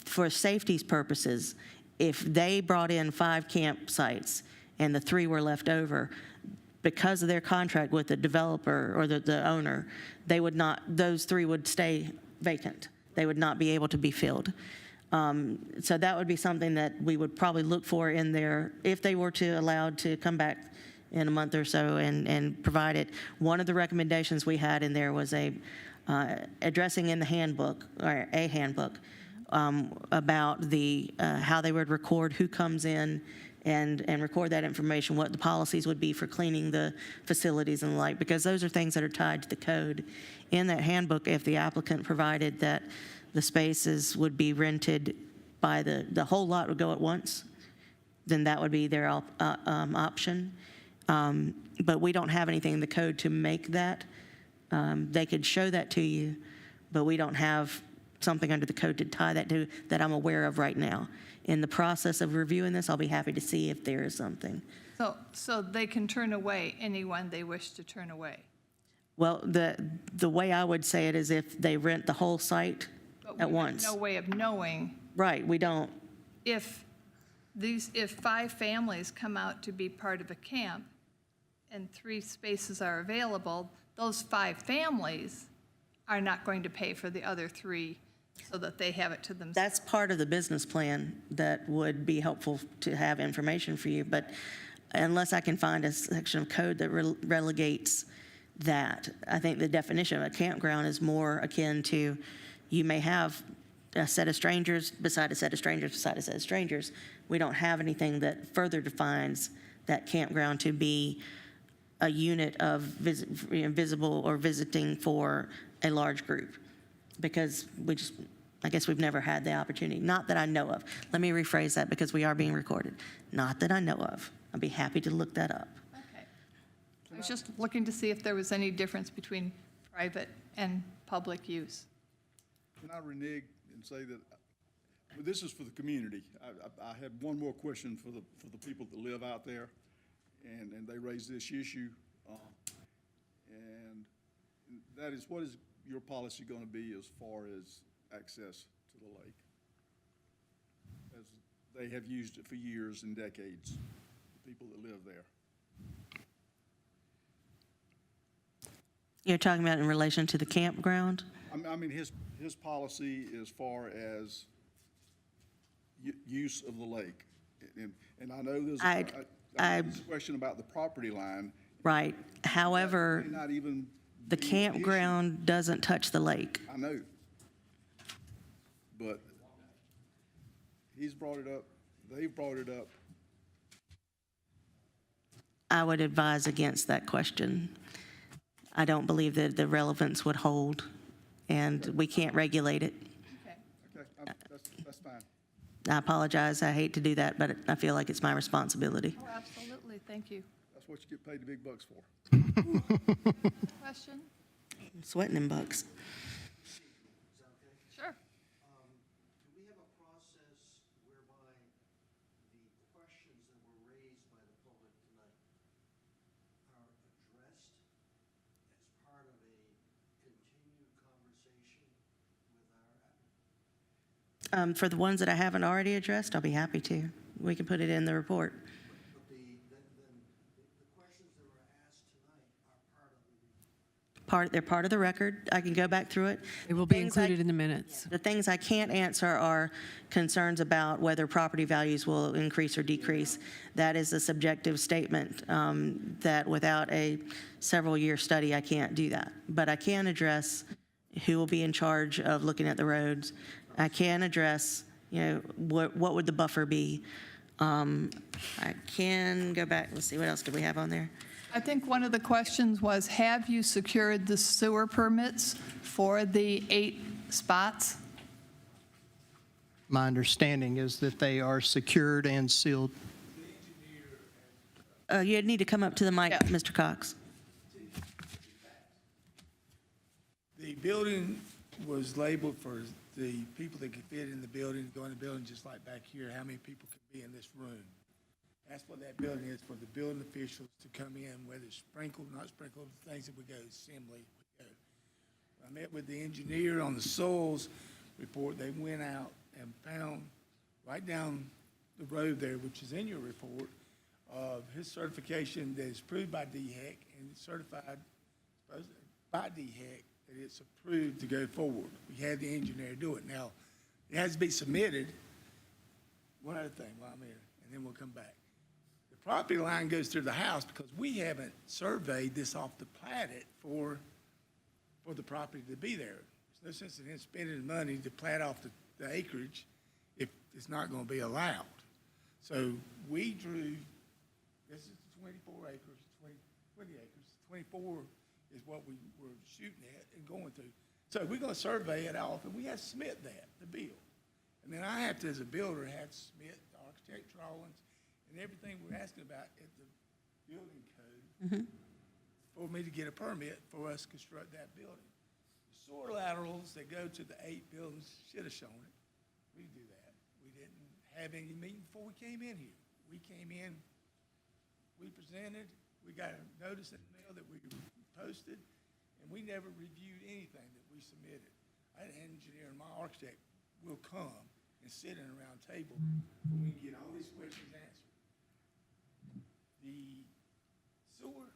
Speaker 3: For safety's purposes, if they brought in 5 campsites and the 3 were left over, because of their contract with the developer or the owner, they would not, those 3 would stay vacant. They would not be able to be filled. So that would be something that we would probably look for in there if they were to allowed to come back in a month or so and provide it. One of the recommendations we had in there was addressing in the handbook, or a handbook, about how they would record who comes in and record that information, what the policies would be for cleaning the facilities and the like, because those are things that are tied to the code. In that handbook, if the applicant provided that the spaces would be rented by the whole lot would go at once, then that would be their option. But we don't have anything in the code to make that. They could show that to you, but we don't have something under the code to tie that to that I'm aware of right now. In the process of reviewing this, I'll be happy to see if there is something.
Speaker 4: So they can turn away anyone they wish to turn away?
Speaker 3: Well, the way I would say it is if they rent the whole site at once.
Speaker 4: No way of knowing.
Speaker 3: Right, we don't.
Speaker 4: If 5 families come out to be part of a camp and 3 spaces are available, those 5 families are not going to pay for the other 3 so that they have it to themselves.
Speaker 3: That's part of the business plan that would be helpful to have information for you, but unless I can find a section of code that relegates that, I think the definition of a campground is more akin to you may have a set of strangers beside a set of strangers beside a set of strangers. We don't have anything that further defines that campground to be a unit of visible or visiting for a large group, because I guess we've never had the opportunity. Not that I know of. Let me rephrase that because we are being recorded. Not that I know of. I'd be happy to look that up.
Speaker 4: Okay. I was just looking to see if there was any difference between private and public use.
Speaker 16: Can I renege and say that, well, this is for the community. I had one more question for the people that live out there, and they raised this issue. And that is, what is your policy going to be as far as access to the lake? As they have used it for years and decades, the people that live there.
Speaker 3: You're talking about in relation to the campground?
Speaker 16: I mean, his policy as far as use of the lake. And I know there's a question about the property line.
Speaker 3: Right. However,
Speaker 16: Not even
Speaker 3: the campground doesn't touch the lake.
Speaker 16: I know. But he's brought it up, they've brought it up.
Speaker 3: I would advise against that question. I don't believe that the relevance would hold, and we can't regulate it.
Speaker 16: Okay, that's fine.
Speaker 3: I apologize. I hate to do that, but I feel like it's my responsibility.
Speaker 4: Oh, absolutely. Thank you.
Speaker 16: That's what you get paid the big bucks for.
Speaker 4: Question?
Speaker 3: I'm sweating them bucks.
Speaker 4: Sure.
Speaker 17: Do we have a process whereby the questions that were raised by the public tonight are addressed as part of a continued conversation with our applicant?
Speaker 3: For the ones that I haven't already addressed, I'll be happy to. We can put it in the report.
Speaker 17: But the questions that were asked tonight are part of the
Speaker 3: They're part of the record. I can go back through it.
Speaker 6: It will be included in the minutes.
Speaker 3: The things I can't answer are concerns about whether property values will increase or decrease. That is a subjective statement that without a several-year study, I can't do that. But I can address who will be in charge of looking at the roads. I can address, what would the buffer be. I can go back. Let's see, what else do we have on there?
Speaker 4: I think one of the questions was, have you secured the sewer permits for the 8 spots?
Speaker 15: My understanding is that they are secured and sealed.
Speaker 3: You need to come up to the mic,
Speaker 4: Yeah.
Speaker 3: Mr. Cox.
Speaker 2: The building was labeled for the people that could fit in the building, go in the building just like back here, how many people could be in this room. That's what that building is, for the building officials to come in, whether it's sprinkled, not sprinkled, things that we go, assembly, we go. I met with the engineer on the soils report. They went out and found right down the road there, which is in your report, of his certification that is approved by DHEC and certified by DHEC that it's approved to go forward. We had the engineer do it. Now, it has to be submitted. One other thing while I'm here, and then we'll come back. The property line goes through the house because we haven't surveyed this off the plat it for the property to be there. There's no sense in him spending money to plat off the acreage if it's not going to be allowed. So we drew, this is 24 acres, 20 acres. 24 is what we were shooting at and going through. So we're going to survey it off, and we have to submit that, the bill. And then I have to, as a builder, have to submit the architect drawings and everything we're asking about at the building code for me to get a permit for us to construct that building. The sewer laterals that go to the 8 buildings should have shown it. We do that. We didn't have any meeting before we came in here. We came in, we presented, we got a notice in the mail that we posted, and we never reviewed anything that we submitted. An engineer and my architect will come and sit in a round table when we get all these questions answered. The sewer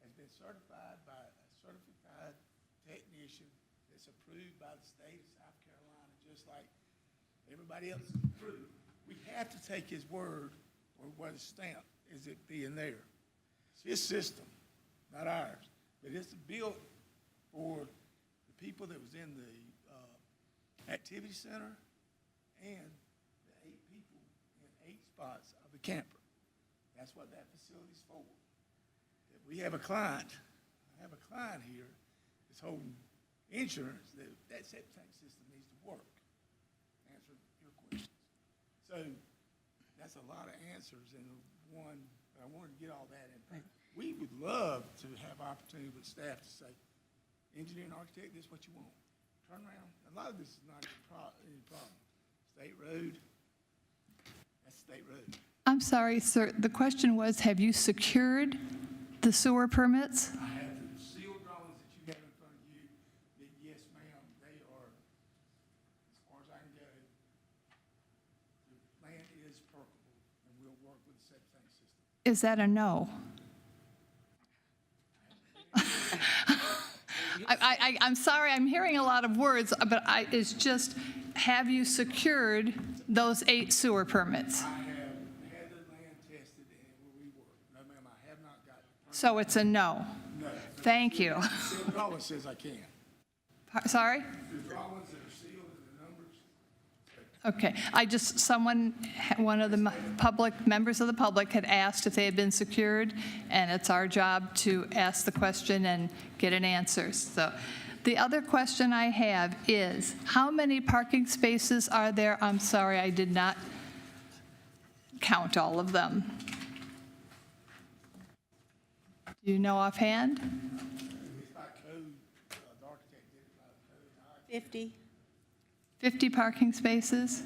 Speaker 2: has been certified by a certified technician that's approved by the state of South Carolina, just like everybody else is approved. We have to take his word or what is stamped as it being there. It's his system, not ours. But it's built for the people that was in the activity center and the 8 people in 8 spots of the camper. That's what that facility's for. If we have a client, I have a client here that's holding insurance, that septic tank system needs to work. Answer your questions. So that's a lot of answers in one, but I wanted to get all that in. Right. We would love to have opportunity with staff to say, engineer and architect, this is what you want. Turn around. A lot of this is not any problem. State road, that's state road.
Speaker 4: I'm sorry, sir. The question was, have you secured the sewer permits?
Speaker 2: I have the sealed drawings that you have in front of you, that yes, ma'am, they are, as far as I can go, the land is permeable, and we'll work with the septic tank system.
Speaker 4: Is that a no? I'm sorry, I'm hearing a lot of words, but it's just, have you secured those 8 sewer permits?
Speaker 2: I have had the land tested and we work. No, ma'am, I have not got it.
Speaker 4: So it's a no.
Speaker 2: No.
Speaker 4: Thank you.
Speaker 2: The sealed drawing says I can.
Speaker 4: Sorry?
Speaker 2: The drawings that are sealed and the numbers.
Speaker 4: Okay, one of the members of the public had asked if they had been secured, and it's our job to ask the question and get an answer. So the other question I have is, how many parking spaces are there? I'm sorry, I did not count all of them. Do you know offhand?
Speaker 3: 50.
Speaker 4: 50 parking spaces?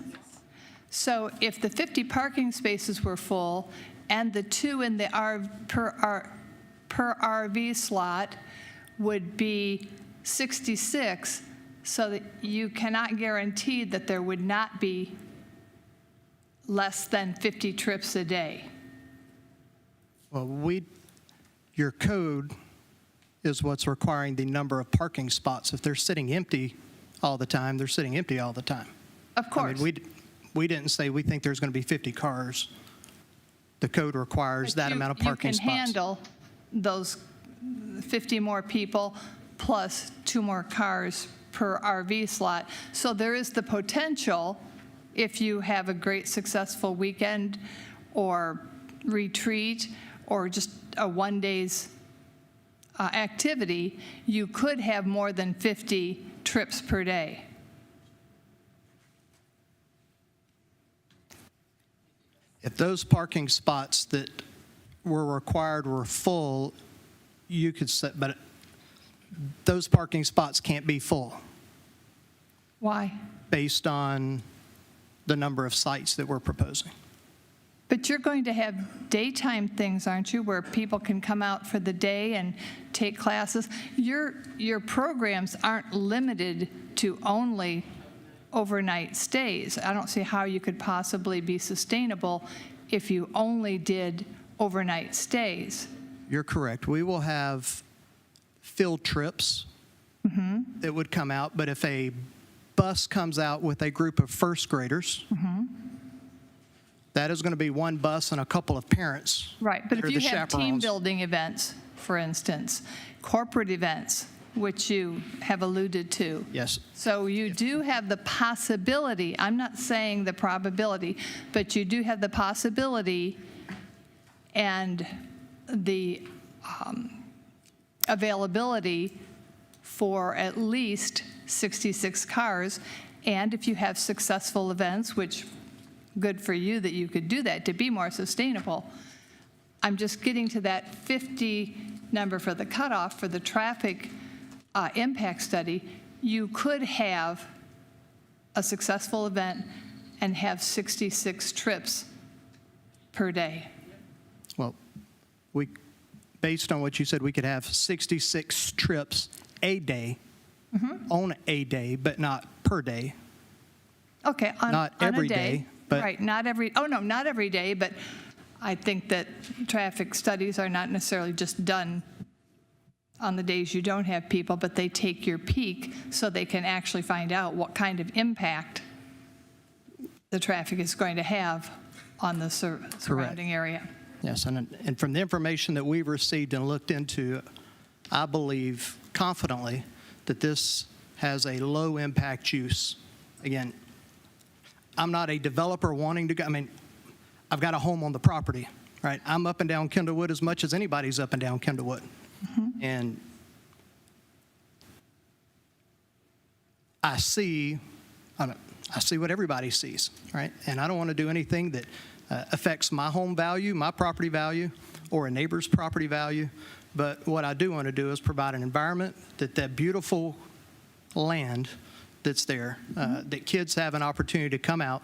Speaker 4: So if the 50 parking spaces were full and the 2 in the per RV slot would be 66, so that you cannot guarantee that there would not be less than 50 trips a day.
Speaker 15: Well, your code is what's requiring the number of parking spots. If they're sitting empty all the time, they're sitting empty all the time.
Speaker 4: Of course.
Speaker 15: I mean, we didn't say we think there's going to be 50 cars. The code requires that amount of parking spots.
Speaker 4: You can handle those 50 more people plus 2 more cars per RV slot. So there is the potential, if you have a great successful weekend or retreat or just a one-day's activity, you could have more than 50 trips per day.
Speaker 15: If those parking spots that were required were full, you could set, but those parking spots can't be full
Speaker 4: Why?
Speaker 15: based on the number of sites that we're proposing.
Speaker 4: But you're going to have daytime things, aren't you, where people can come out for the day and take classes? Your programs aren't limited to only overnight stays. I don't see how you could possibly be sustainable if you only did overnight stays.
Speaker 15: You're correct. We will have field trips that would come out, but if a bus comes out with a group of first graders, that is going to be one bus and a couple of parents.
Speaker 4: Right, but
Speaker 15: that
Speaker 4: if
Speaker 15: are
Speaker 4: you
Speaker 15: the
Speaker 4: have team
Speaker 15: chaperones.
Speaker 4: building events, for instance, corporate events, which you have alluded to.
Speaker 15: Yes.
Speaker 4: So you do have the possibility, I'm not saying the probability, but you do have the possibility and the availability for at least 66 cars. And if you have successful events, which good for you that you could do that to be more sustainable. I'm just getting to that 50 number for the cutoff for the traffic impact study. You could have a successful event and have 66 trips per day.
Speaker 15: Well, based on what you said, we could have 66 trips a day, on a day, but not per day.
Speaker 4: Okay,
Speaker 15: Not
Speaker 4: on
Speaker 15: every
Speaker 4: a day.
Speaker 15: day, but-
Speaker 4: Right, not every day, but I think that traffic studies are not necessarily just done on the days you don't have people, but they take your peak so they can actually find out what kind of impact the traffic is going to have on the surrounding area.
Speaker 15: Yes, and from the information that we've received and looked into, I believe confidently that this has a low impact use. Again, I'm not a developer wanting to go, I mean, I've got a home on the property, right? I'm up and down Kendallwood as much as anybody's up and down Kendallwood. And I see what everybody sees, right? And I don't want to do anything that affects my home value, my property value, or a neighbor's property value. But what I do want to do is provide an environment that beautiful land that's there, that kids have an opportunity to come out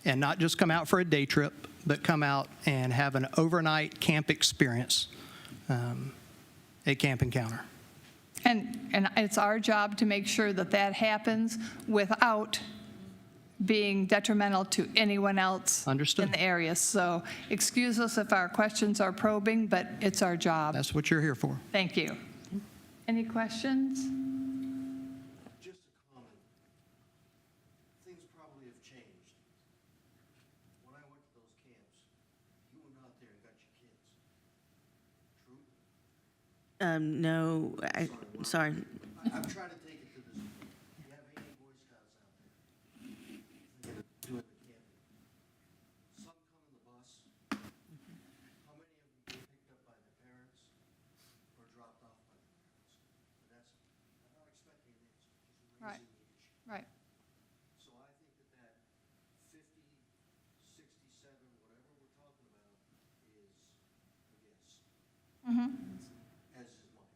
Speaker 15: and not just come out for a day trip, but come out and have an overnight camp experience at Camp Encounter.
Speaker 4: And it's our job to make sure that that happens without being detrimental to anyone else
Speaker 15: Understood.
Speaker 4: in the area. So excuse us if our questions are probing, but it's our job.
Speaker 15: That's what you're here for.
Speaker 4: Thank you. Any questions?
Speaker 17: Just a comment. Things probably have changed. When I went to those camps, you went out there and got your kids. True?
Speaker 3: No, sorry.
Speaker 17: I'm trying to take it to this. You have 80 Boy Scouts out there doing the camping. Some come in the bus. How many of them get picked up by their parents or dropped off by their parents? And that's, I'm not expecting an answer, just
Speaker 4: Right.
Speaker 17: raising the issue.
Speaker 4: Right.
Speaker 17: So I think that 50, 67, whatever we're talking about is a guess, as is mine.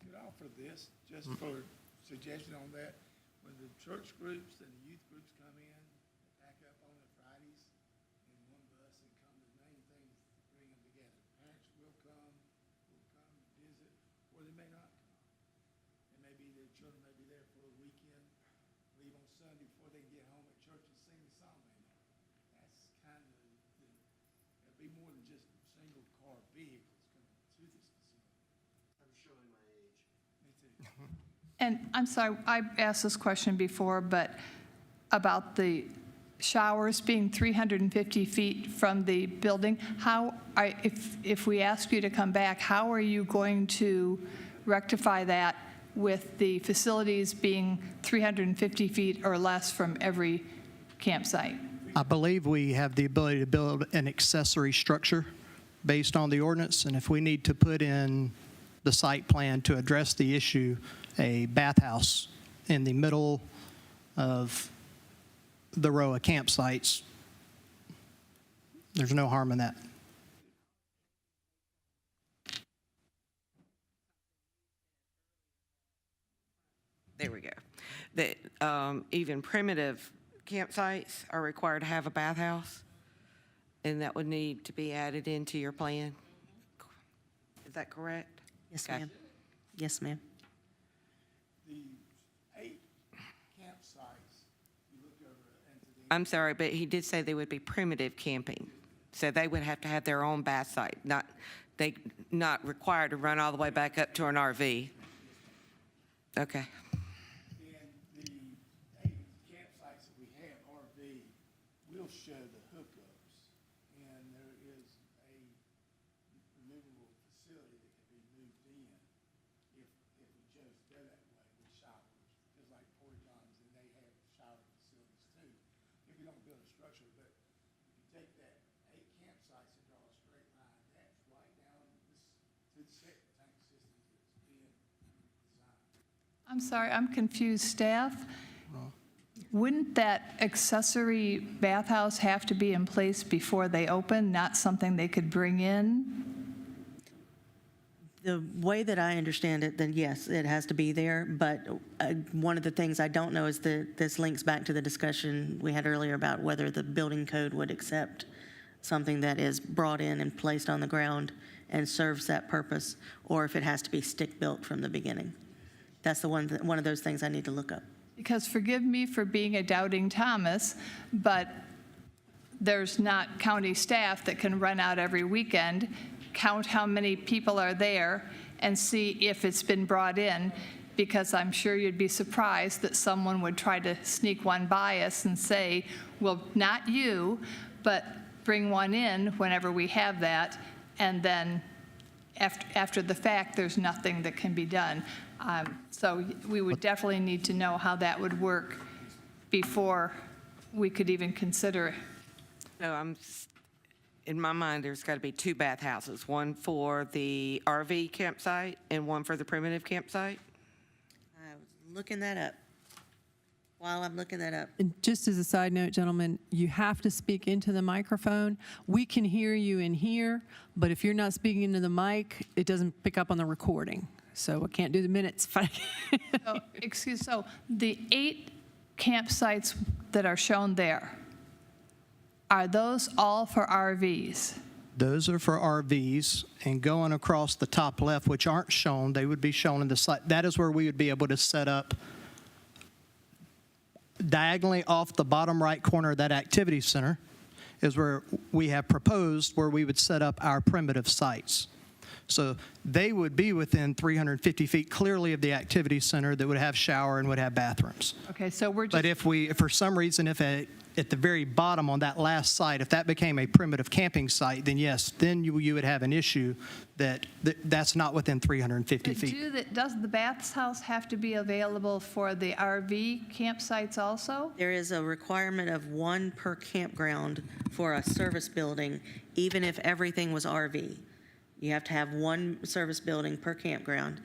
Speaker 2: Could I offer this, just for suggestion on that? When the church groups and the youth groups come in, they pack up on the Fridays in one bus and come, the main thing is to bring them together. Parents will come visit, or they may not come. And maybe their children may be there for a weekend, leave on Sunday before they get home at church and sing the song they know. That's kind of, it'd be more than just single car vehicles coming to this facility.
Speaker 17: I'm showing my age.
Speaker 2: Me too.
Speaker 4: And I'm sorry, I asked this question before, but about the showers being 350 feet from the building, if we ask you to come back, how are you going to rectify that with the facilities being 350 feet or less from every campsite?
Speaker 15: I believe we have the ability to build an accessory structure based on the ordinance, and if we need to put in the site plan to address the issue, a bathhouse in the middle of the row of campsites, there's no harm in that.
Speaker 18: There we go. That even primitive campsites are required to have a bathhouse, and that would need to be added into your plan. Is that correct?
Speaker 3: Yes,
Speaker 18: Okay.
Speaker 3: ma'am. Yes, ma'am.
Speaker 2: The 8 campsites, you look over into the
Speaker 18: I'm sorry, but he did say they would be primitive camping. So they would have to have their own bath site, not required to run all the way back up to an RV. Okay.
Speaker 2: And the 8 campsites that we have RV will show the hookups, and there is a removable facility that can be moved in if we chose to go that way with showers, just like Porta Johns, and they have shower facilities too. If you don't build a structure, but if you take that 8 campsites and draw a straight line, that's right down this to the septic tank system that's being designed.
Speaker 4: I'm sorry, I'm confused, staff. Wouldn't that accessory bathhouse have to be in place before they open, not something they could bring in?
Speaker 3: The way that I understand it, then yes, it has to be there, but one of the things I don't know is that this links back to the discussion we had earlier about whether the building code would accept something that is brought in and placed on the ground and serves that purpose, or if it has to be stick-built from the beginning. That's the one of those things I need to look up.
Speaker 4: Because forgive me for being a doubting Thomas, but there's not county staff that can run out every weekend, count how many people are there, and see if it's been brought in, because I'm sure you'd be surprised that someone would try to sneak one by us and say, well, not you, but bring one in whenever we have that, and then after the fact, there's nothing that can be done. So we would definitely need to know how that would work before we could even consider it.
Speaker 18: So in my mind, there's got to be 2 bathhouses, one for the RV campsite and one for the primitive campsite.
Speaker 3: I was looking that up. While I'm looking that up,
Speaker 6: And just as a side note, gentlemen, you have to speak into the microphone. We can hear you in here, but if you're not speaking into the mic, it doesn't pick up on the recording. So I can't do the minutes.
Speaker 4: So the 8 campsites that are shown there, are those all for RVs?
Speaker 15: Those are for RVs, and going across the top left, which aren't shown, they would be shown in the site. That is where we would be able to set up diagonally off the bottom right corner of that activity center is where we have proposed where we would set up our primitive sites. So they would be within 350 feet clearly of the activity center that would have shower and would have bathrooms.
Speaker 4: Okay, so we're just...
Speaker 15: But if for some reason, if at the very bottom on that last site, if that became a primitive camping site, then yes, then you would have an issue that's not within 350 feet.
Speaker 4: Does the bathhouse have to be available for the RV campsites also?
Speaker 3: there is a requirement of 1 per campground for a service building, even if everything was RV. You have to have 1 service building per campground.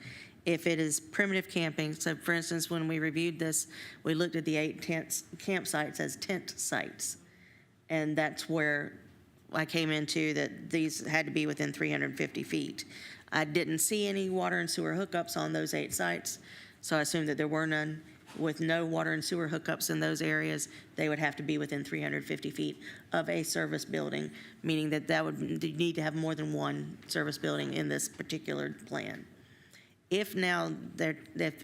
Speaker 3: If it is primitive camping, so for instance, when we reviewed this, we looked at the 8 campsites as tent sites. And that's where I came into that these had to be within 350 feet. I didn't see any water and sewer hookups on those 8 sites, so I assumed that there were none. With no water and sewer hookups in those areas, they would have to be within 350 feet of a service building, meaning that would need to have more than 1 service building in this particular plan. If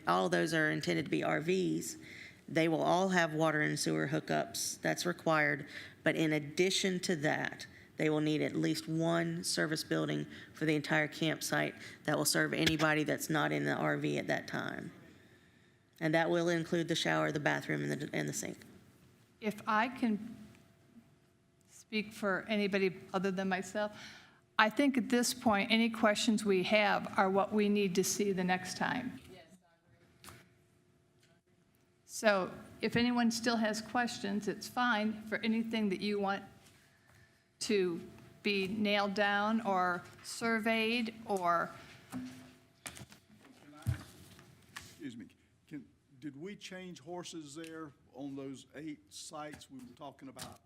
Speaker 3: all those are intended to be RVs, they will all have water and sewer hookups. That's required. But in addition to that, they will need at least 1 service building for the entire campsite that will serve anybody that's not in the RV at that time. And that will include the shower, the bathroom, and the sink.
Speaker 4: If I can speak for anybody other than myself, I think at this point, any questions we have are what we need to see the next time. Yes, I agree. So if anyone still has questions, it's fine. For anything that you want to be nailed down or surveyed or...
Speaker 16: Excuse me. Did we change horses there on those 8 sites? We were talking about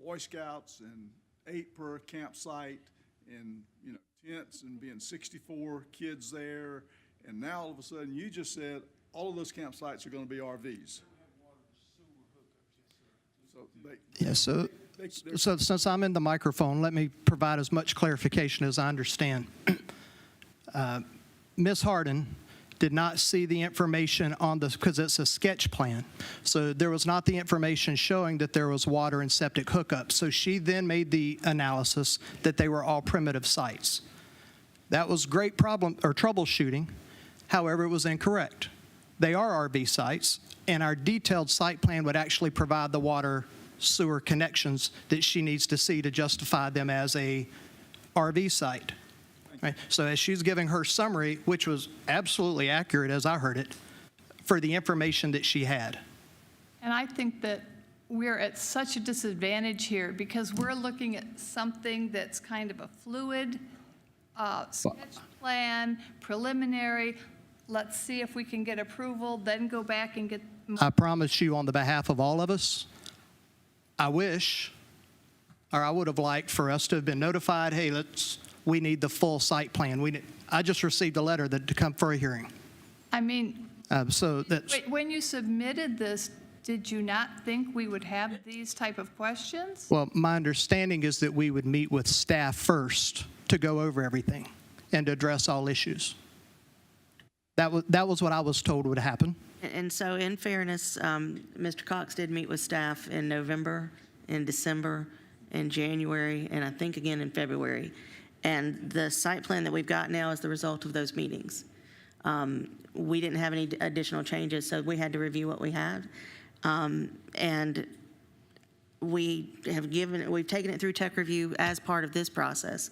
Speaker 16: Boy Scouts and 8 per campsite and, tents and being 64 kids there. And now all of a sudden you just said all of those campsites are going to be RVs.
Speaker 15: So since I'm in the microphone, let me provide as much clarification as I understand. Ms. Harden did not see the information on the, because it's a sketch plan. So there was not the information showing that there was water and septic hookups. So she then made the analysis that they were all primitive sites. That was great troubleshooting. However, it was incorrect. They are RV sites, and our detailed site plan would actually provide the water sewer connections that she needs to see to justify them as a RV site. Right? So as she's giving her summary, which was absolutely accurate as I heard it, for the information that she had.
Speaker 4: And I think that we're at such a disadvantage here because we're looking at something that's kind of a fluid sketch plan, preliminary. Let's see if we can get approval, then go back and get.
Speaker 15: I promise you on the behalf of all of us, I wish, or I would have liked for us to have been notified, hey, we need the full site plan. I just received a letter to come for a hearing.
Speaker 4: I mean,
Speaker 15: So that's.
Speaker 4: wait, when you submitted this, did you not think we would have these type of questions?
Speaker 15: Well, my understanding is that we would meet with staff first to go over everything and to address all issues. That was what I was told would happen.
Speaker 3: And so in fairness, Mr. Cox did meet with staff in November, in December, in January, and I think again in February. And the site plan that we've got now is the result of those meetings. We didn't have any additional changes, so we had to review what we had. And we've taken it through tech review as part of this process.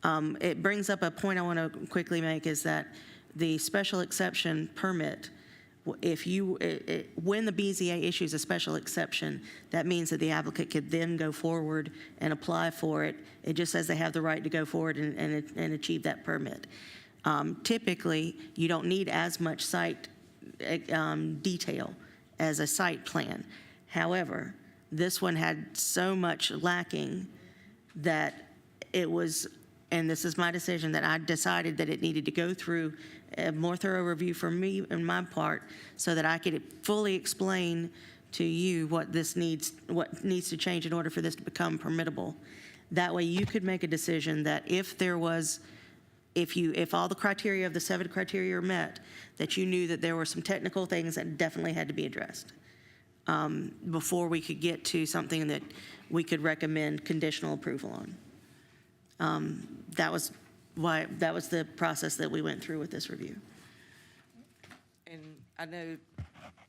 Speaker 3: It brings up a point I want to quickly make is that the special exception permit, when the BZA issues a special exception, that means that the applicant could then go forward and apply for it. It just says they have the right to go forward and achieve that permit. Typically, you don't need as much site detail as a site plan. However, this one had so much lacking that it was, and this is my decision, that I decided that it needed to go through a more thorough review for me and my part so that I could fully explain to you what needs to change in order for this to become permittable. That way you could make a decision that if all the criteria of the 7 criteria are met, that you knew that there were some technical things that definitely had to be addressed before we could get to something that we could recommend conditional approval on. That was the process that we went through with this review.
Speaker 18: And I know,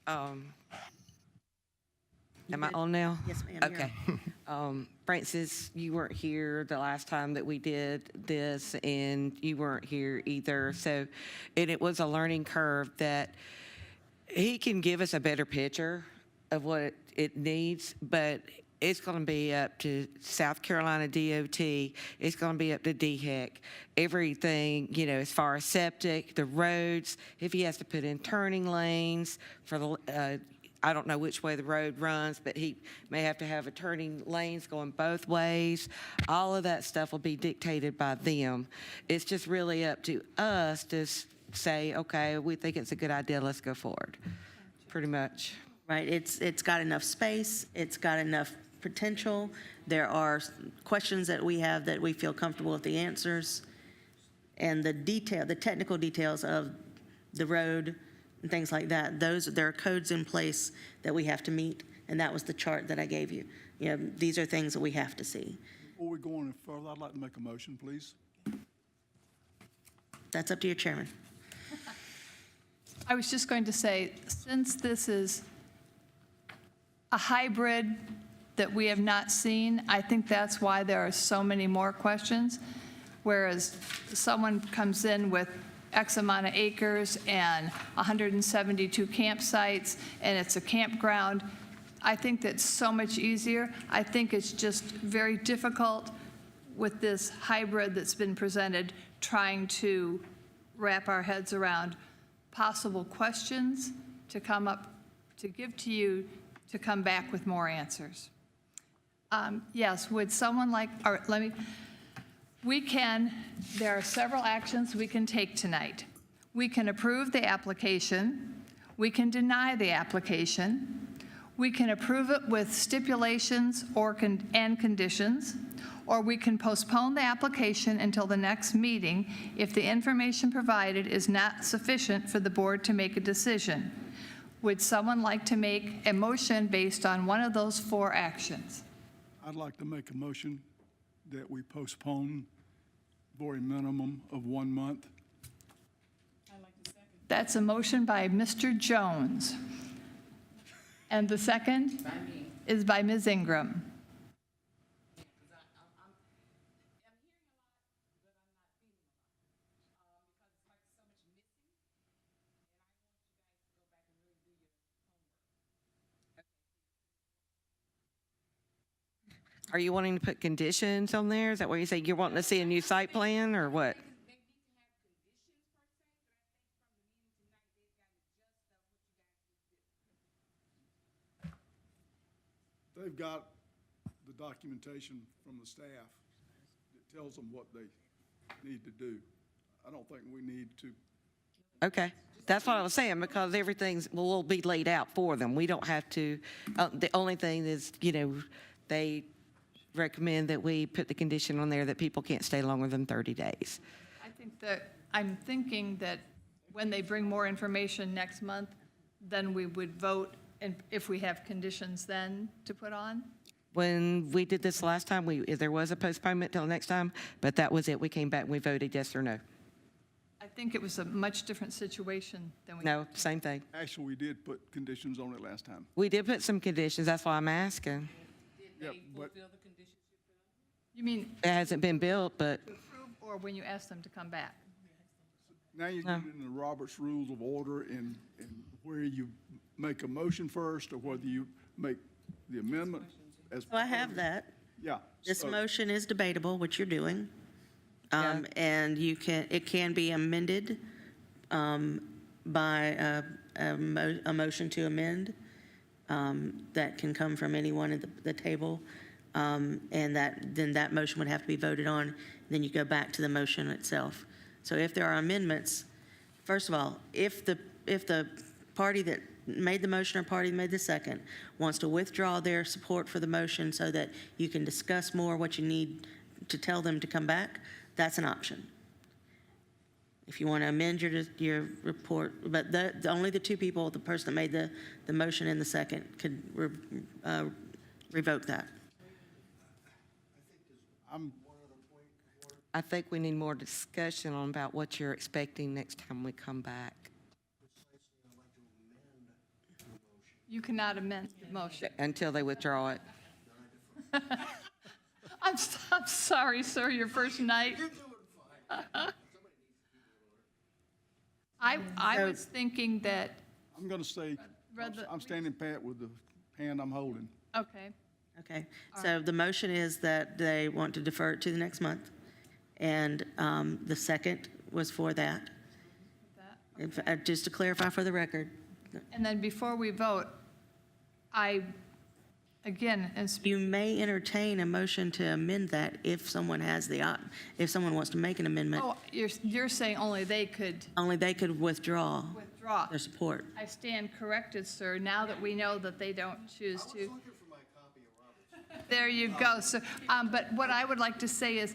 Speaker 18: am I on now?
Speaker 3: Yes, ma'am.
Speaker 18: Okay. Francis, you weren't here the last time that we did this, and you weren't here either. So, and it was a learning curve that he can give us a better picture of what it needs, but it's going to be up to South Carolina DOT. It's going to be up to DHEC. Everything, as far as septic, the roads, if he has to put in turning lanes for the, I don't know which way the road runs, but he may have to have a turning lanes going both ways. All of that stuff will be dictated by them. It's just really up to us to say, okay, we think it's a good idea, let's go forward, pretty much.
Speaker 3: Right, it's got enough space, it's got enough potential. There are questions that we have that we feel comfortable with the answers. And the technical details of the road and things like that, there are codes in place that we have to meet, and that was the chart that I gave you. These are things that we have to see.
Speaker 16: Before we go any further, I'd like to make a motion, please.
Speaker 3: That's up to your chairman.
Speaker 4: I was just going to say, since this is a hybrid that we have not seen, I think that's why there are so many more questions. Whereas someone comes in with X amount of acres and 172 campsites, and it's a campground, I think that's so much easier. I think it's just very difficult with this hybrid that's been presented, trying to wrap our heads around possible questions to come up, to give to you, to come back with more answers. Yes, would someone like, or there are several actions we can take tonight. We can approve the application. We can deny the application. We can approve it with stipulations and conditions, or we can postpone the application until the next meeting if the information provided is not sufficient for the board to make a decision. Would someone like to make a motion based on one of those 4 actions?
Speaker 16: I'd like to make a motion that we postpone for a minimum of 1 month.
Speaker 4: That's a motion by Mr. Jones. And the second is by Ms. Ingram.
Speaker 18: Are you wanting to put conditions on there? Is that what you say? You're wanting to see a new site plan or what?
Speaker 16: They've got the documentation from the staff that tells them what they need to do. I don't think we need to.
Speaker 18: Okay, that's what I was saying, because everything's will be laid out for them. We don't have to, the only thing is, they recommend that we put the condition on there that people can't stay longer than 30 days.
Speaker 4: I'm thinking that when they bring more information next month, then we would vote, and if we have conditions then to put on.
Speaker 18: When we did this last time, there was a postponement till next time, but that was it. We came back and we voted yes or no.
Speaker 4: I think it was a much different situation than we.
Speaker 18: No, same thing.
Speaker 16: Actually, we did put conditions on it last time.
Speaker 18: We did put some conditions, that's why I'm asking.
Speaker 16: Yeah, but
Speaker 4: You mean
Speaker 18: It hasn't been built, but
Speaker 4: approve or when you ask them to come back?
Speaker 16: now you get in the Robert's Rules of Order and where you make a motion first or whether you make the amendment as.
Speaker 3: So I have that.
Speaker 16: Yeah.
Speaker 3: This
Speaker 16: so-
Speaker 3: motion is debatable, which you're doing. And it can be amended by a motion to amend that can come from anyone at the table. And then that motion would have to be voted on. Then you go back to the motion itself. So if there are amendments, first of all, if the party that made the motion or party that made the second wants to withdraw their support for the motion so that you can discuss more what you need to tell them to come back, that's an option. If you want to amend your report, but only the 2 people, the person that made the motion and the second, could revoke that.
Speaker 18: I think we need more discussion on about what you're expecting next time we come back.
Speaker 4: You cannot amend the motion.
Speaker 18: Until they withdraw it.
Speaker 4: I'm sorry, sir, your first night. I was thinking that,
Speaker 16: I'm going to say, I'm standing pat with the hand I'm holding.
Speaker 4: okay,
Speaker 3: Okay, so the motion is that they want to defer it to the next month, and the second was for that. Just to clarify for the record.
Speaker 4: and then before we vote,
Speaker 3: You may entertain a motion to amend that if someone has if someone wants to make an amendment.
Speaker 4: oh, you're saying only they could
Speaker 3: Only they could withdraw
Speaker 4: withdraw.
Speaker 3: their support.
Speaker 4: I stand corrected, sir, now that we know that they don't choose to. There you go. So, but what I would like to say is,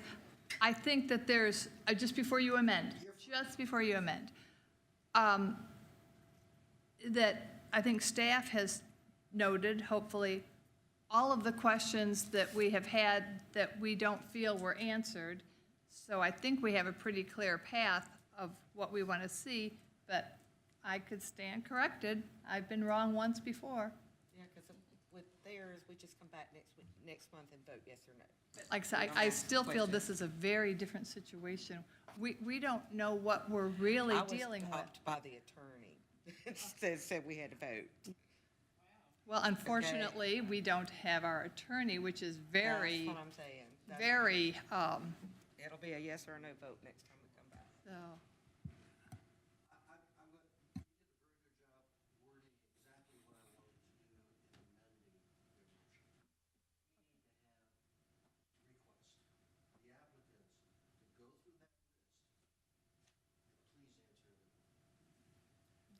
Speaker 4: I think that there's, just before you amend, that I think staff has noted, hopefully, all of the questions that we have had that we don't feel were answered. So I think we have a pretty clear path of what we want to see, but I could stand corrected. I've been wrong once before.
Speaker 18: Yeah, because with theirs, we just come back next month and vote yes or no.
Speaker 4: Like I said, I still feel this is a very different situation. We don't know what we're really dealing with.
Speaker 18: I was stopped by the attorney. Said we had to vote.
Speaker 4: Well, unfortunately, we don't have our attorney, which is very,
Speaker 18: That's what I'm saying.
Speaker 4: very,
Speaker 18: It'll be a yes or a no vote next time we come back.
Speaker 4: so.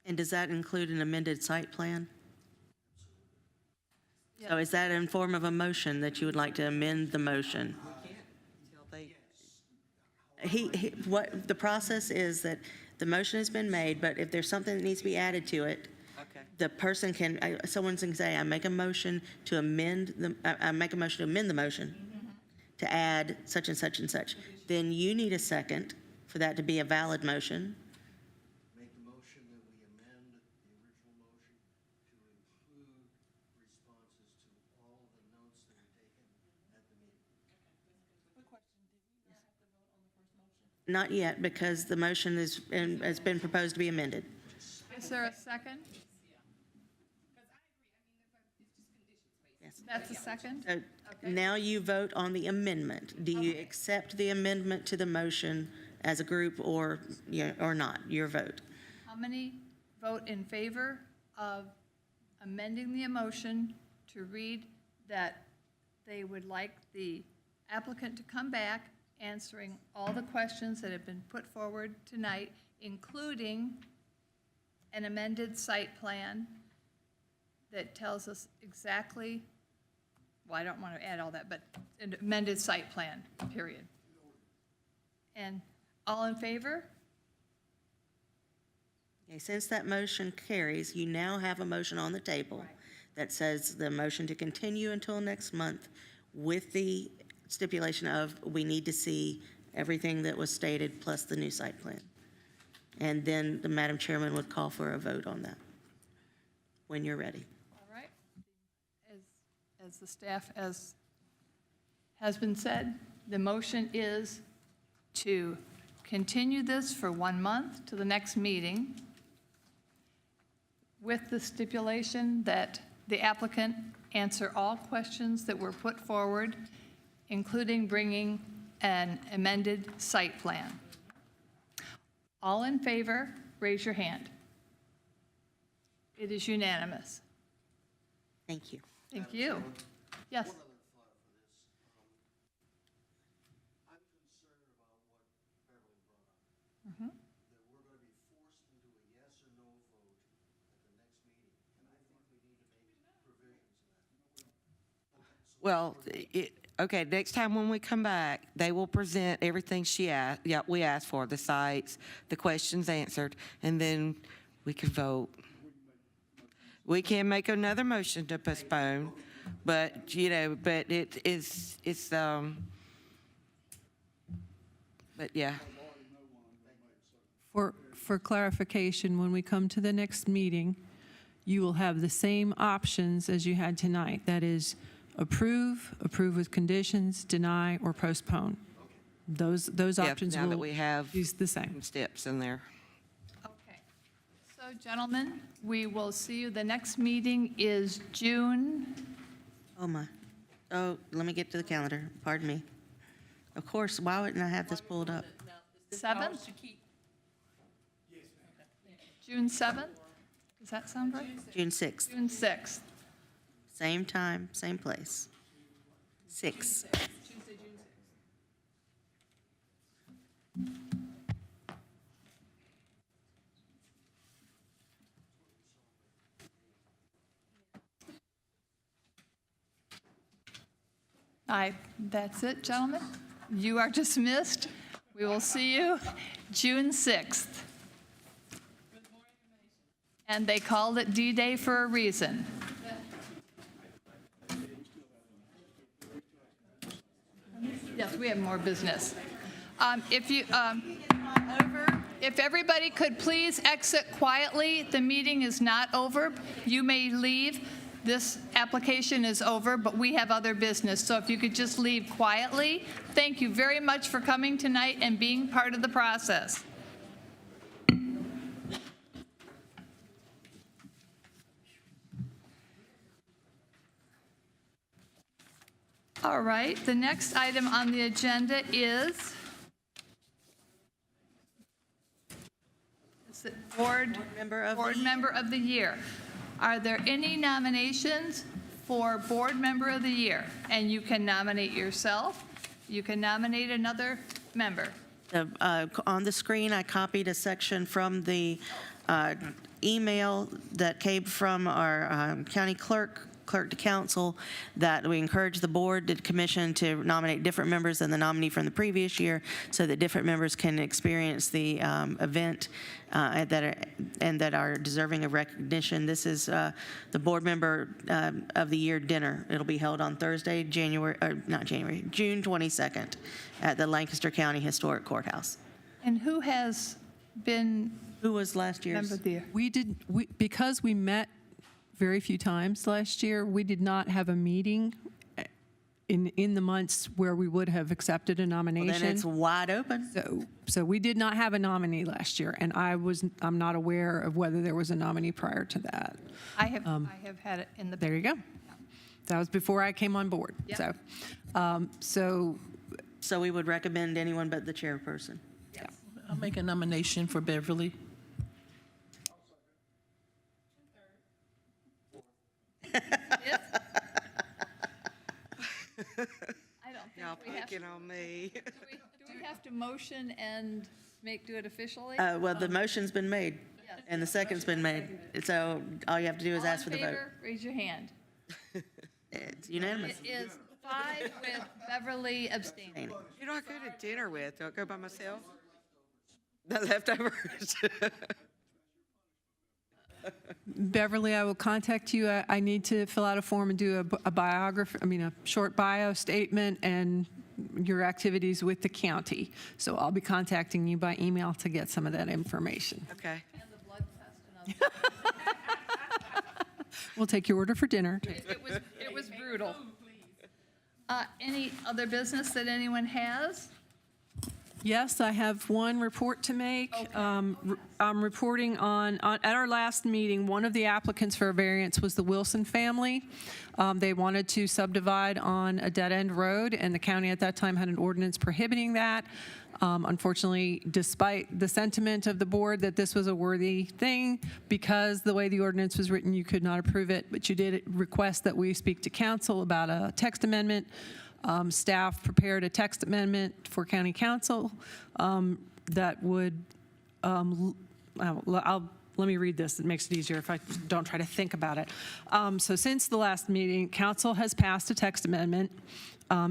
Speaker 3: And does that include an amended site plan? So is that in form of a motion that you would like to amend the motion? What the process is that the motion has been made, but if there's something that needs to be added to it,
Speaker 18: Okay.
Speaker 3: the person can, someone can say, I make a motion to amend I make a motion to amend the motion to add such and such and such. Then you need a second for that to be a valid motion.
Speaker 17: Make the motion that we amend the original motion to include responses to all of the notes that were taken at the meeting.
Speaker 3: Not yet, because the motion has been proposed to be amended.
Speaker 4: Is there a second?
Speaker 3: Yes.
Speaker 4: That's a second?
Speaker 3: So now you vote on the amendment. Do you accept the amendment to the motion as a group or not? Your vote.
Speaker 4: How many vote in favor of amending the motion to read that they would like the applicant to come back, answering all the questions that have been put forward tonight, including an amended site plan that tells us exactly, well, I don't want to add all that, but an amended site plan, period. And all in favor?
Speaker 3: Okay, since that motion carries, you now have a motion on the table that says the motion to continue until next month with the stipulation of we need to see everything that was stated plus the new site plan. And then the Madam Chairman would call for a vote on that when you're ready.
Speaker 4: All right. As the staff, as has been said, the motion is to continue this for 1 month to the next meeting with the stipulation that the applicant answer all questions that were put forward, including bringing an amended site plan. All in favor, raise your hand. It is unanimous.
Speaker 3: Thank you.
Speaker 4: Thank you. Yes.
Speaker 17: One other thought for this. I'm concerned about what Beverly brought up.
Speaker 4: Mhm.
Speaker 17: That we're going to be forced into a yes or no vote at the next meeting. And I think we need to make provisions of that.
Speaker 18: Well, okay, next time when we come back, they will present everything we asked for, the sites, the questions answered, and then we can vote. We can make another motion to postpone, but, but but yeah.
Speaker 6: For clarification, when we come to the next meeting, you will have the same options as you had tonight. That is, approve with conditions, deny, or postpone. Those
Speaker 18: Yeah,
Speaker 6: options
Speaker 18: now that
Speaker 6: will
Speaker 18: we have
Speaker 6: be the same.
Speaker 18: some steps in there.
Speaker 4: Okay. So, gentlemen, we will see you. The next meeting is June.
Speaker 3: Oh, my. Oh, let me get to the calendar. Pardon me. Of course, why wouldn't I have this pulled up?
Speaker 4: 7th? June 7th? Does that sound right?
Speaker 3: June 6th.
Speaker 4: June 6th.
Speaker 3: Same time, same place. 6.
Speaker 4: That's it, gentlemen. You are dismissed. We will see you June 6th. And they called it D-Day for a reason. Yes, we have more business. If everybody could please exit quietly, the meeting is not over. You may leave. This application is over, but we have other business. So if you could just leave quietly. Thank you very much for coming tonight and being part of the process. All right, the next item on the agenda is it Board Member of the Year. Are there any nominations for Board Member of the Year? And you can nominate yourself. You can nominate another member.
Speaker 3: On the screen, I copied a section from the email that came from our county clerk to council, that we encourage the board, the commission, to nominate different members than the nominee from the previous year, so that different members can experience the event that are deserving of recognition. This is the board member of the year dinner. It'll be held on Thursday, June 22nd at the Lancaster County Historic Courthouse.
Speaker 4: And who has been
Speaker 3: Who was last year's?
Speaker 4: member of the year?
Speaker 6: Because we met very few times last year, we did not have a meeting in the months where we would have accepted a nomination.
Speaker 3: Well, then it's wide open.
Speaker 6: So we did not have a nominee last year, and I'm not aware of whether there was a nominee prior to that.
Speaker 4: I have had it in the.
Speaker 6: There you go. That was before I came on board.
Speaker 4: Yep.
Speaker 3: So we would recommend anyone but the chairperson.
Speaker 19: I'll make a nomination for Beverly.
Speaker 4: I don't think
Speaker 18: Y'all
Speaker 4: we have
Speaker 18: picking on me.
Speaker 4: Do we have to motion and do it officially?
Speaker 3: Well, the motion's been made, and the second's been made. So all you have to do is ask for the vote.
Speaker 4: All in favor, raise your hand.
Speaker 3: It's unanimous.
Speaker 4: It is 5 with Beverly abstaining.
Speaker 18: You know, I go to dinner with. Do I go by myself? The leftovers.
Speaker 6: Beverly, I will contact you. I need to fill out a form and do a short bio statement and your activities with the county. So I'll be contacting you by email to get some of that information.
Speaker 18: Okay.
Speaker 4: And the blood test and other.
Speaker 6: We'll take your order for dinner.
Speaker 4: It was brutal. Any other business that anyone has?
Speaker 6: Yes, I have one report to make. I'm reporting on at our last meeting, one of the applicants for a variance was the Wilson family. They wanted to subdivide on a dead-end road, and the county at that time had an ordinance prohibiting that. Unfortunately, despite the sentiment of the board that this was a worthy thing, because the way the ordinance was written, you could not approve it, but you did request that we speak to council about a text amendment. Staff prepared a text amendment for county council that would, let me read this. It makes it easier if I don't try to think about it. So since the last meeting, council has passed a text amendment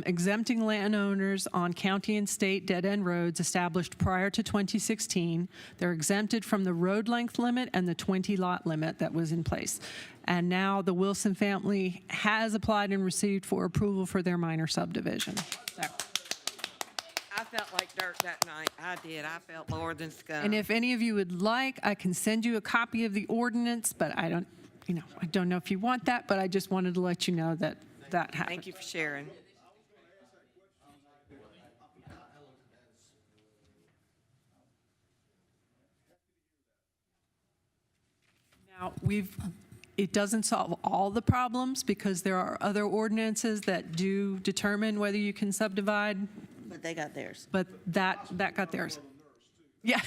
Speaker 6: exempting landowners on county and state dead-end roads established prior to 2016. They're exempted from the road length limit and the 20-lot limit that was in place. And now the Wilson family has applied and received for approval for their minor subdivision. So.
Speaker 18: I felt like dirt that night. I did. I felt lower than scum.
Speaker 6: And if any of you would like, I can send you a copy of the ordinance, but I don't know if you want that, but I just wanted to let you know that that happened.
Speaker 18: Thank you for sharing.
Speaker 6: Now, it doesn't solve all the problems because there are other ordinances that do determine whether you can subdivide.
Speaker 3: But they got theirs.
Speaker 6: But that got theirs. Yeah.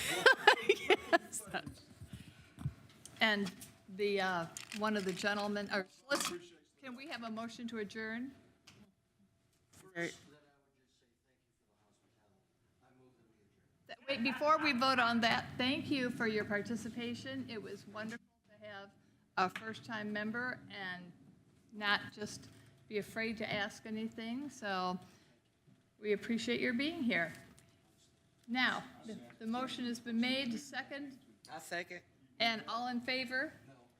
Speaker 6: Yes.
Speaker 4: And one of the gentlemen, can we have a motion to adjourn? Wait, before we vote on that, thank you for your participation. It was wonderful to have a first-time member and not just be afraid to ask anything. So we appreciate your being here. Now, the motion has been made, second,
Speaker 18: I second.
Speaker 4: and all in favor?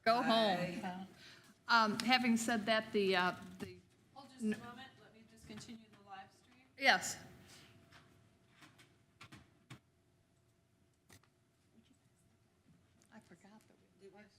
Speaker 4: Go home. Having said that,
Speaker 11: Hold just a moment, let me just continue the live stream.
Speaker 4: yes.